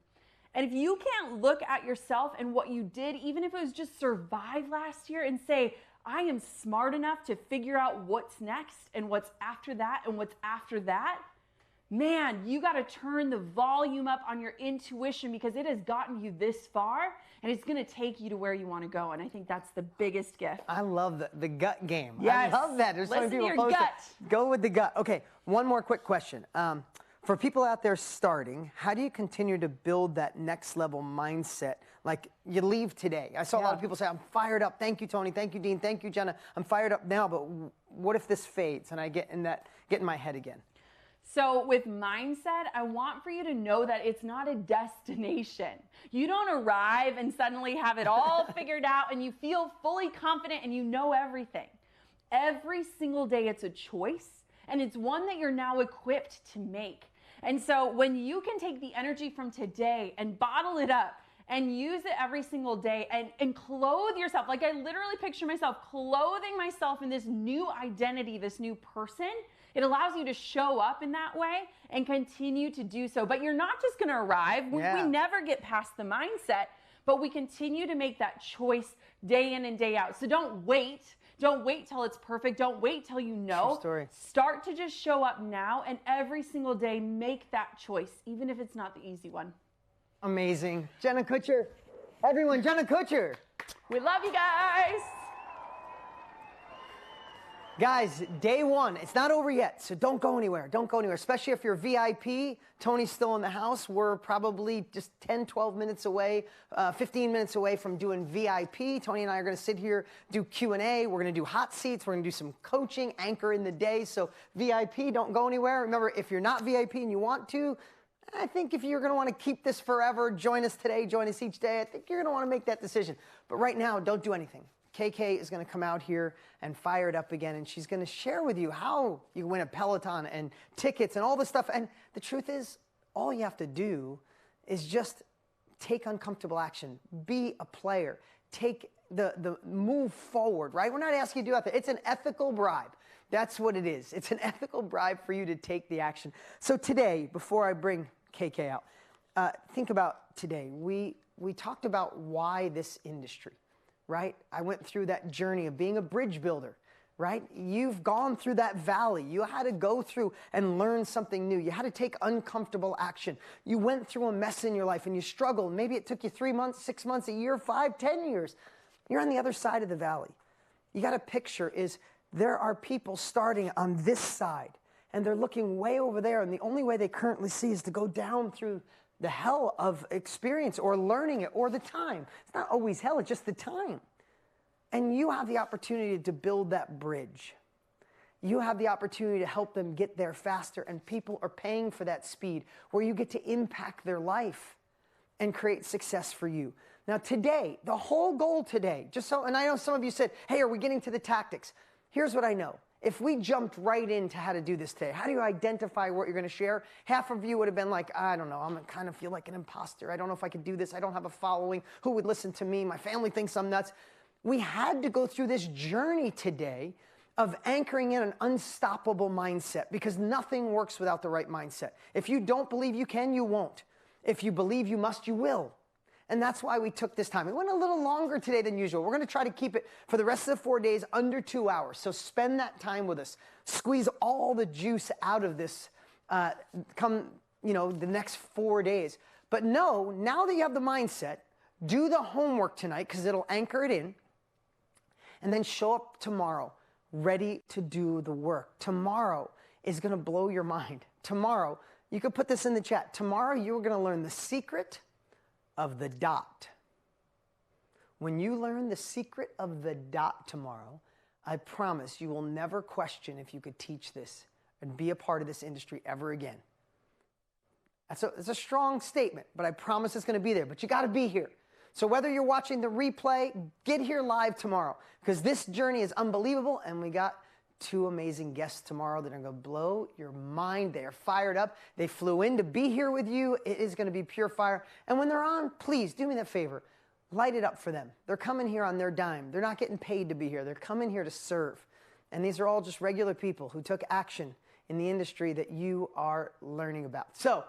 And if you can't look at yourself and what you did, even if it was just survive last year, and say, I am smart enough to figure out what's next and what's after that and what's after that, man, you got to turn the volume up on your intuition, because it has gotten you this far and it's going to take you to where you want to go. And I think that's the biggest gift. I love the gut game. Yes. I love that. There's so many people posting. Go with the gut. Okay, one more quick question. For people out there starting, how do you continue to build that next level mindset? Like, you leave today. I saw a lot of people say, I'm fired up. Thank you, Tony. Thank you, Dean. Thank you, Jenna. I'm fired up now, but what if this fades and I get in my head again? So with mindset, I want for you to know that it's not a destination. You don't arrive and suddenly have it all figured out and you feel fully confident and you know everything. Every single day it's a choice, and it's one that you're now equipped to make. And so when you can take the energy from today and bottle it up and use it every single day and clothe yourself, like I literally picture myself clothing myself in this new identity, this new person. It allows you to show up in that way and continue to do so. But you're not just going to arrive. We never get past the mindset, but we continue to make that choice day in and day out. So don't wait. Don't wait till it's perfect. Don't wait till you know. True story. Start to just show up now, and every single day make that choice, even if it's not the easy one. Amazing. Jenna Kutcher. Everyone, Jenna Kutcher. We love you guys. Guys, day 1, it's not over yet, so don't go anywhere. Don't go anywhere, especially if you're VIP. Tony's still in the house. We're probably just 10, 12 minutes away, 15 minutes away from doing VIP. Tony and I are going to sit here, do Q&A. We're going to do hot seats. We're going to do some coaching, anchor in the day. So VIP, don't go anywhere. Remember, if you're not VIP and you want to, I think if you're going to want to keep this forever, join us today, join us each day. I think you're going to want to make that decision. But right now, don't do anything. KK is going to come out here and fire it up again, and she's going to share with you how you win a Peloton and tickets and all this stuff. And the truth is, all you have to do is just take uncomfortable action. Be a player. Take the move forward, right? We're not asking you to do that. It's an ethical bribe. That's what it is. It's an ethical bribe for you to take the action. So today, before I bring KK out, think about today. We talked about why this industry. Right? I went through that journey of being a bridge builder, right? You've gone through that valley. You had to go through and learn something new. You had to take uncomfortable action. You went through a mess in your life and you struggled. Maybe it took you 3 months, 6 months, a year, 5, 10 years. You're on the other side of the valley. You got to picture is there are people starting on this side and they're looking way over there, and the only way they currently see is to go down through the hell of experience or learning it or the time. It's not always hell, it's just the time. And you have the opportunity to build that bridge. you have the opportunity to help them get there faster, and people are paying for that speed, where you get to impact their life and create success for you. Now today, the whole goal today, and I know some of you said, hey, are we getting to the tactics? Here's what I know. If we jumped right into how to do this today, how do you identify what you're going to share? Half of you would have been like, I don't know, I'm kind of feel like an imposter. I don't know if I could do this. I don't have a following. Who would listen to me? My family thinks I'm nuts. We had to go through this journey today of anchoring in an unstoppable mindset, because nothing works without the right mindset. If you don't believe you can, you won't. If you believe you must, you will. And that's why we took this time. It went a little longer today than usual. We're going to try to keep it for the rest of the 4 days under 2 hours. So spend that time with us. Squeeze all the juice out of this the next 4 days. But no, now that you have the mindset, do the homework tonight, because it'll anchor it in. And then show up tomorrow ready to do the work. Tomorrow is going to blow your mind. Tomorrow, you could put this in the chat. Tomorrow, you're going to learn the secret of the dot. When you learn the secret of the dot tomorrow, I promise you will never question if you could teach this and be a part of this industry ever again. It's a strong statement, but I promise it's going to be there. But you got to be here. So whether you're watching the replay, get here live tomorrow, because this journey is unbelievable, and we got 2 amazing guests tomorrow that are going to blow your mind. They are fired up. They flew in to be here with you. It is going to be pure fire. And when they're on, please do me that favor. Light it up for them. They're coming here on their dime. They're not getting paid to be here. They're coming here to serve. And these are all just regular people who took action in the industry that you are learning about. So,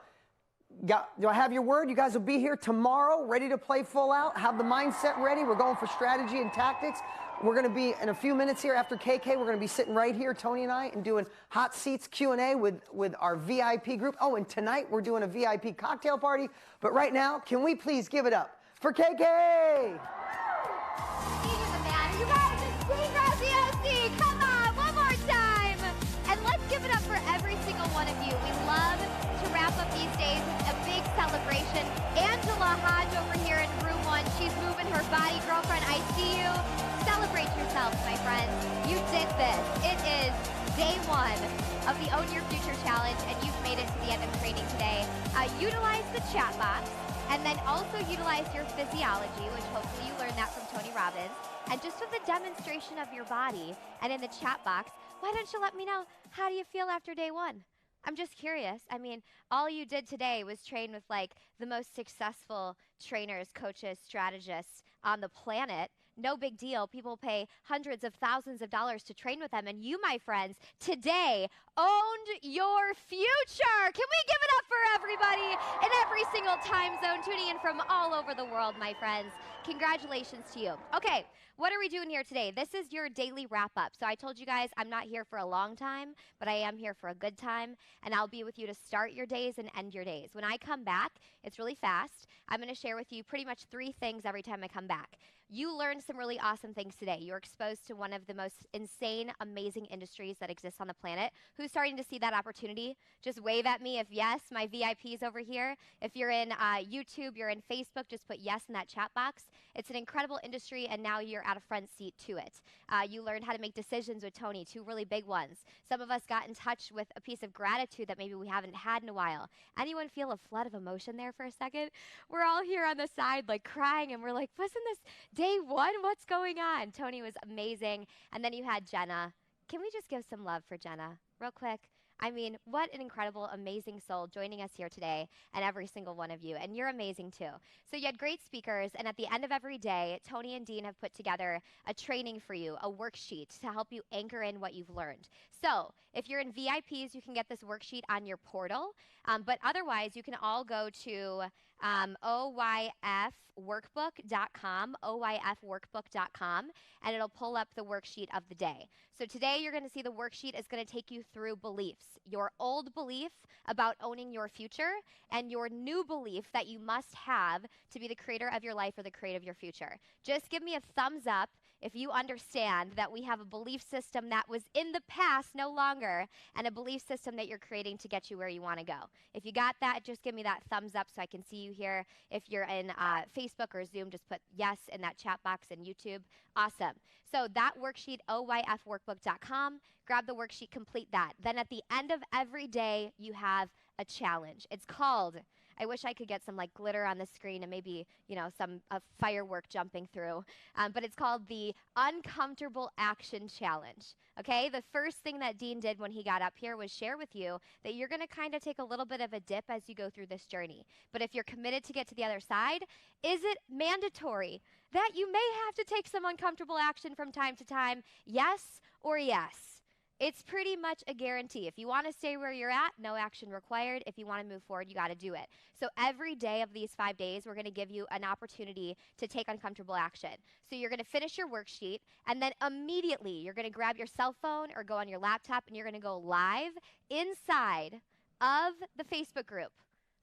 do I have your word? You guys will be here tomorrow, ready to play full out, have the mindset ready. We're going for strategy and tactics. We're going to be, in a few minutes here after KK, we're going to be sitting right here, Tony and I, and doing hot seats Q&A with our VIP group. Oh, and tonight we're doing a VIP cocktail party. But right now, can we please give it up for KK? You guys, it's Team Graziosi. Come on, one more time. And let's give it up for every single one of you. We love to wrap up these days with a big celebration. Angela Hodge over here in room 1. She's moving her body. Girlfriend, I see you. Celebrate yourselves, my friends. You did this. It is day 1 of the Own Your Future Challenge, and you've made it to the end of training today. Utilize the chat box, and then also utilize your physiology, which hopefully you learned that from Tony Robbins. And just with the demonstration of your body and in the chat box, why don't you let me know, how do you feel after day 1? I'm just curious. I mean, all you did today was train with like the most successful trainers, coaches, strategists on the planet. No big deal. People pay hundreds of thousands of dollars to train with them. And you, my friends, today owned your future. Can we give it up for everybody in every single time zone tuning in from all over the world, my friends? Congratulations to you. Okay, what are we doing here today? This is your daily wrap-up. So I told you guys I'm not here for a long time, but I am here for a good time, and I'll be with you to start your days and end your days. When I come back, it's really fast. I'm going to share with you pretty much 3 things every time I come back. You learned some really awesome things today. You're exposed to one of the most insane, amazing industries that exists on the planet. Who's starting to see that opportunity? Just wave at me if yes. My VIPs over here. If you're in YouTube, you're in Facebook, just put yes in that chat box. It's an incredible industry, and now you're at a front seat to it. You learned how to make decisions with Tony, 2 really big ones. Some of us got in touch with a piece of gratitude that maybe we haven't had in a while. Anyone feel a flood of emotion there for a second? We're all here on the side like crying, and we're like, wasn't this day 1? What's going on? Tony was amazing. And then you had Jenna. Can we just give some love for Jenna real quick? I mean, what an incredible, amazing soul joining us here today, and every single one of you. And you're amazing too. So you had great speakers, and at the end of every day, Tony and Dean have put together a training for you, a worksheet to help you anchor in what you've learned. So if you're in VIPs, you can get this worksheet on your portal. But otherwise, you can all go to oyfworkbook.com, oyfworkbook.com, and it'll pull up the worksheet of the day. So today you're going to see the worksheet is going to take you through beliefs. Your old belief about owning your future, and your new belief that you must have to be the creator of your life or the creator of your future. Just give me a thumbs up if you understand that we have a belief system that was in the past, no longer, and a belief system that you're creating to get you where you want to go. If you got that, just give me that thumbs up so I can see you here. If you're in Facebook or Zoom, just put yes in that chat box in YouTube. Awesome. So that worksheet, oyfworkbook.com. Grab the worksheet, complete that. Then at the end of every day, you have a challenge. It's called, I wish I could get some like glitter on the screen and maybe, you know, some firework jumping through. But it's called the Uncomfortable Action Challenge. Okay, the first thing that Dean did when he got up here was share with you that you're going to kind of take a little bit of a dip as you go through this journey. But if you're committed to get to the other side, is it mandatory that you may have to take some uncomfortable action from time to time? Yes or yes? It's pretty much a guarantee. If you want to stay where you're at, no action required. If you want to move forward, you got to do it. So every day of these 5 days, we're going to give you an opportunity to take uncomfortable action. So you're going to finish your worksheet, and then immediately you're going to grab your cell phone or go on your laptop, and you're going to go live inside of the Facebook group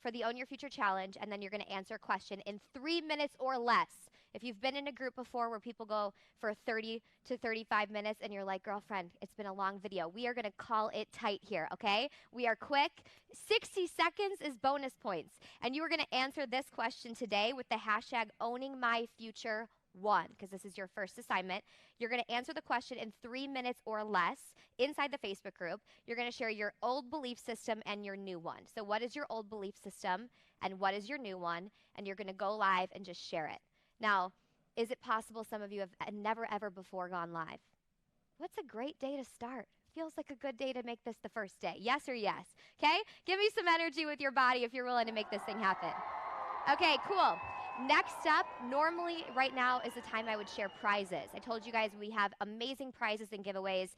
for the Own Your Future Challenge, and then you're going to answer a question in 3 minutes or less. If you've been in a group before where people go for 30 to 35 minutes and you're like, girlfriend, it's been a long video, we are going to call it tight here, okay? We are quick. 60 seconds is bonus points. And you are going to answer this question today with the hashtag OwningMyFuture1, because this is your first assignment. You're going to answer the question in 3 minutes or less inside the Facebook group. You're going to share your old belief system and your new one. So what is your old belief system and what is your new one? And you're going to go live and just share it. Now, is it possible some of you have never, ever before gone live? What's a great day to start? Feels like a good day to make this the first day. Yes or yes? Okay? Give me some energy with your body if you're willing to make this thing happen. Okay, cool. Next up, normally right now is the time I would share prizes. I told you guys we have amazing prizes and giveaways.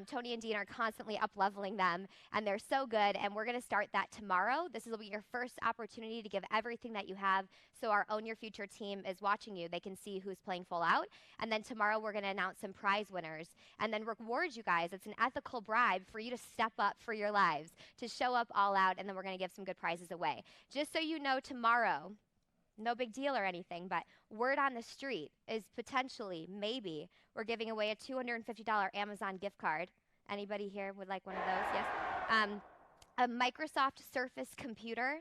Tony and Dean are constantly up-leveling them, and they're so good, and we're going to start that tomorrow. This will be your first opportunity to give everything that you have, so our Own Your Future team is watching you. They can see who's playing full out, and then tomorrow we're going to announce some prize winners, and then reward you guys. It's an ethical bribe for you to step up for your lives, to show up all out, and then we're going to give some good prizes away. Just so you know, tomorrow, no big deal or anything, but word on the street is potentially, maybe, we're giving away a $250 Amazon gift card. Anybody here would like one of those? Yes. A Microsoft Surface computer,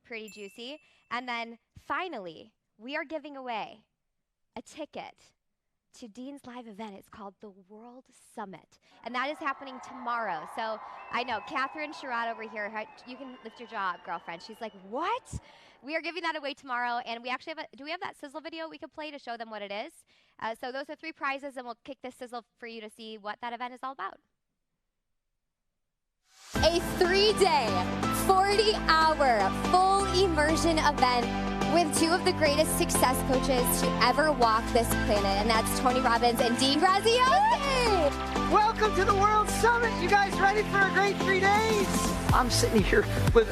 pretty juicy. And then finally, we are giving away a ticket to Dean's live event. It's called the World Summit, and that is happening tomorrow. So I know Catherine Sherrod over here, you can lift your jaw up, girlfriend. She's like, what? We are giving that away tomorrow, and we actually have do we have that sizzle video we could play to show them what it is? So those are 3 prizes, and we'll kick this sizzle for you to see what that event is all about. A 3-day, 40-hour full immersion event with 2 of the greatest success coaches to ever walk this planet, and that's Tony Robbins and Dean Graziosi. Welcome to the World Summit. You guys ready for a great 3 days? I'm sitting here with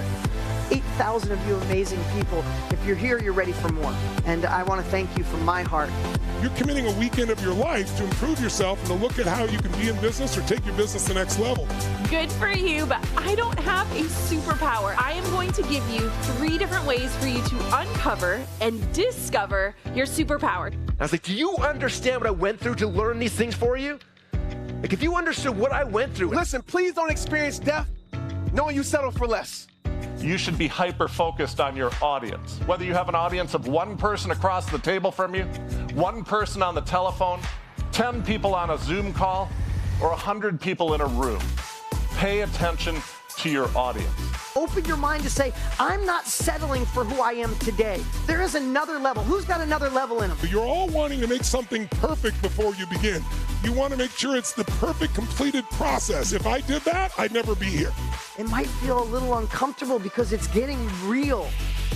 8,000 of you amazing people. If you're here, you're ready for more. And I want to thank you from my heart. You're committing a weekend of your life to improve yourself and to look at how you can be in business or take your business to the next level. Good for you, but I don't have a superpower. I am going to give you 3 different ways for you to uncover and discover your superpower. I was like, do you understand what I went through to learn these things for you? Like, if you understood what I went through. Listen, please don't experience death knowing you settled for less. You should be hyper-focused on your audience. Whether you have an audience of 1 person across the table from you, 1 person on the telephone, 10 people on a Zoom call, or 100 people in a room. Pay attention to your audience. Open your mind to say, I'm not settling for who I am today. There is another level. Who's got another level in them? You're all wanting to make something perfect before you begin. You want to make sure it's the perfect completed process. If I did that, I'd never be here. It might feel a little uncomfortable because it's getting real.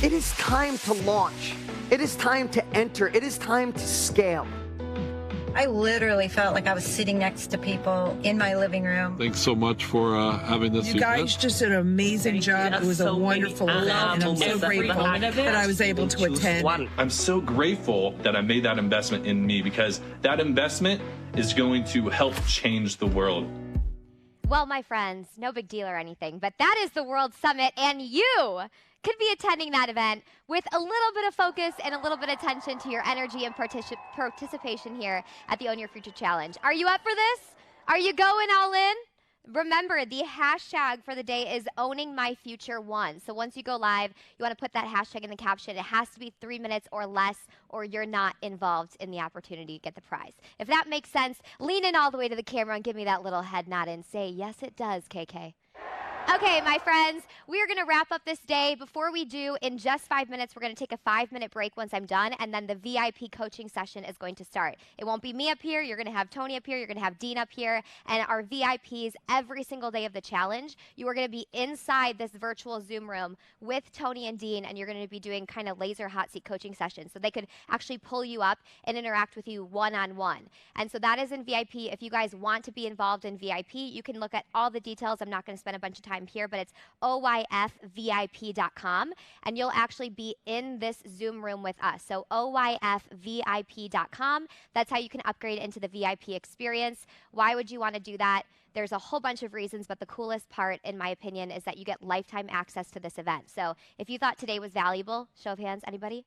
It is time to launch. It is time to enter. It is time to scale. I literally felt like I was sitting next to people in my living room. Thanks so much for having this event. You guys just did an amazing job. It was a wonderful event, and I'm so grateful that I was able to attend. I'm so grateful that I made that investment in me, because that investment is going to help change the world. Well, my friends, no big deal or anything, but that is the World Summit, and you could be attending that event with a little bit of focus and a little bit of attention to your energy and participation here at the Own Your Future Challenge. Are you up for this? Are you going all in? Remember, the hashtag for the day is #OwningMyFuture1. So once you go live, you want to put that hashtag in the caption. It has to be 3 minutes or less, or you're not involved in the opportunity to get the prize. If that makes sense, lean in all the way to the camera and give me that little head nod and say, yes, it does, KK. Okay, my friends, we are going to wrap up this day. Before we do, in just 5 minutes, we're going to take a 5-minute break once I'm done, and then the VIP coaching session is going to start. It won't be me up here. You're going to have Tony up here. You're going to have Dean up here, and our VIPs every single day of the challenge. You are going to be inside this virtual Zoom room with Tony and Dean, and you're going to be doing kind of laser hot seat coaching sessions. So they could actually pull you up and interact with you one-on-one. And so that is in VIP. If you guys want to be involved in VIP, you can look at all the details. I'm not going to spend a bunch of time here, but it's oyfvip.com, and you'll actually be in this Zoom room with us. So oyfvip.com, that's how you can upgrade into the VIP experience. Why would you want to do that? There's a whole bunch of reasons, but the coolest part, in my opinion, is that you get lifetime access to this event. So if you thought today was valuable, show of hands, anybody?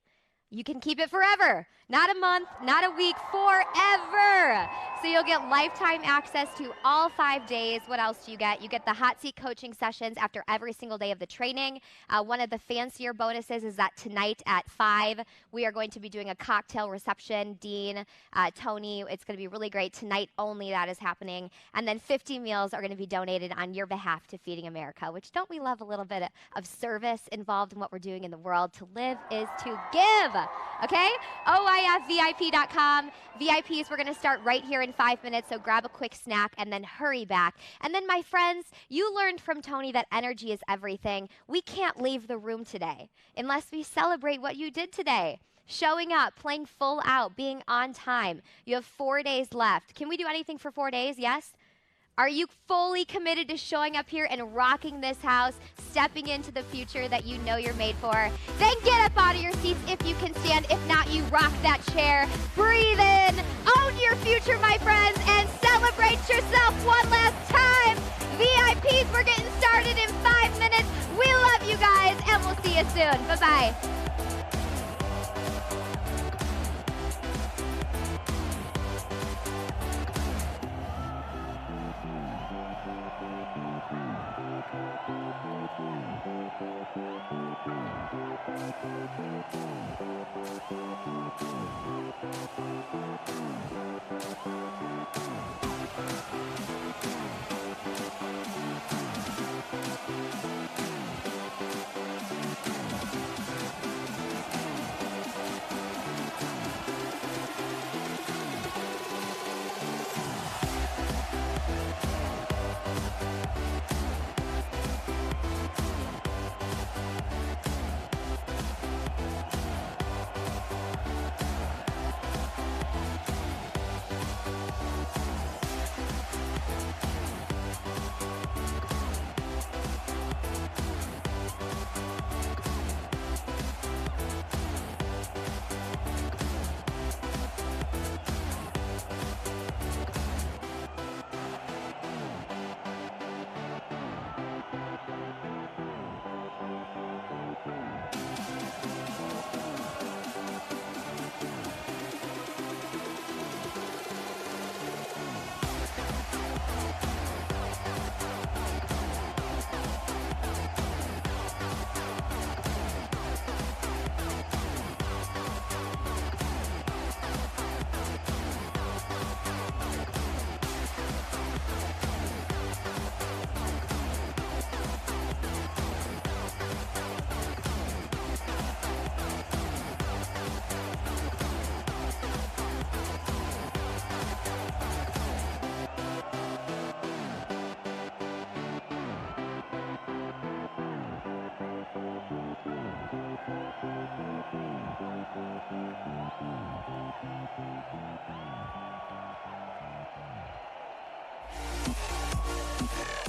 You can keep it forever. Not a month, not a week, forever. So you'll get lifetime access to all 5 days. What else do you get? You get the hot seat coaching sessions after every single day of the training. One of the fancier bonuses is that tonight at 5, we are going to be doing a cocktail reception. Dean, Tony, it's going to be really great. Tonight only that is happening. And then 50 meals are going to be donated on your behalf to Feeding America, which don't we love a little bit of service involved in what we're doing in the world? To live is to give. Okay? oyfvip.com. VIPs, we're going to start right here in 5 minutes, so grab a quick snack and then hurry back. And then, my friends, you learned from Tony that energy is everything. We can't leave the room today unless we celebrate what you did today. Showing up, playing full out, being on time. You have 4 days left. Can we do anything for 4 days? Yes? Are you fully committed to showing up here and rocking this house, stepping into the future that you know you're made for? Then get up out of your seats if you can stand. If not, you rock that chair. Breathe in. Own your future, my friends, and celebrate yourself one last time. VIPs, we're getting started in 5 minutes. We love you guys, and we'll see you soon. Bye-bye. Yeah.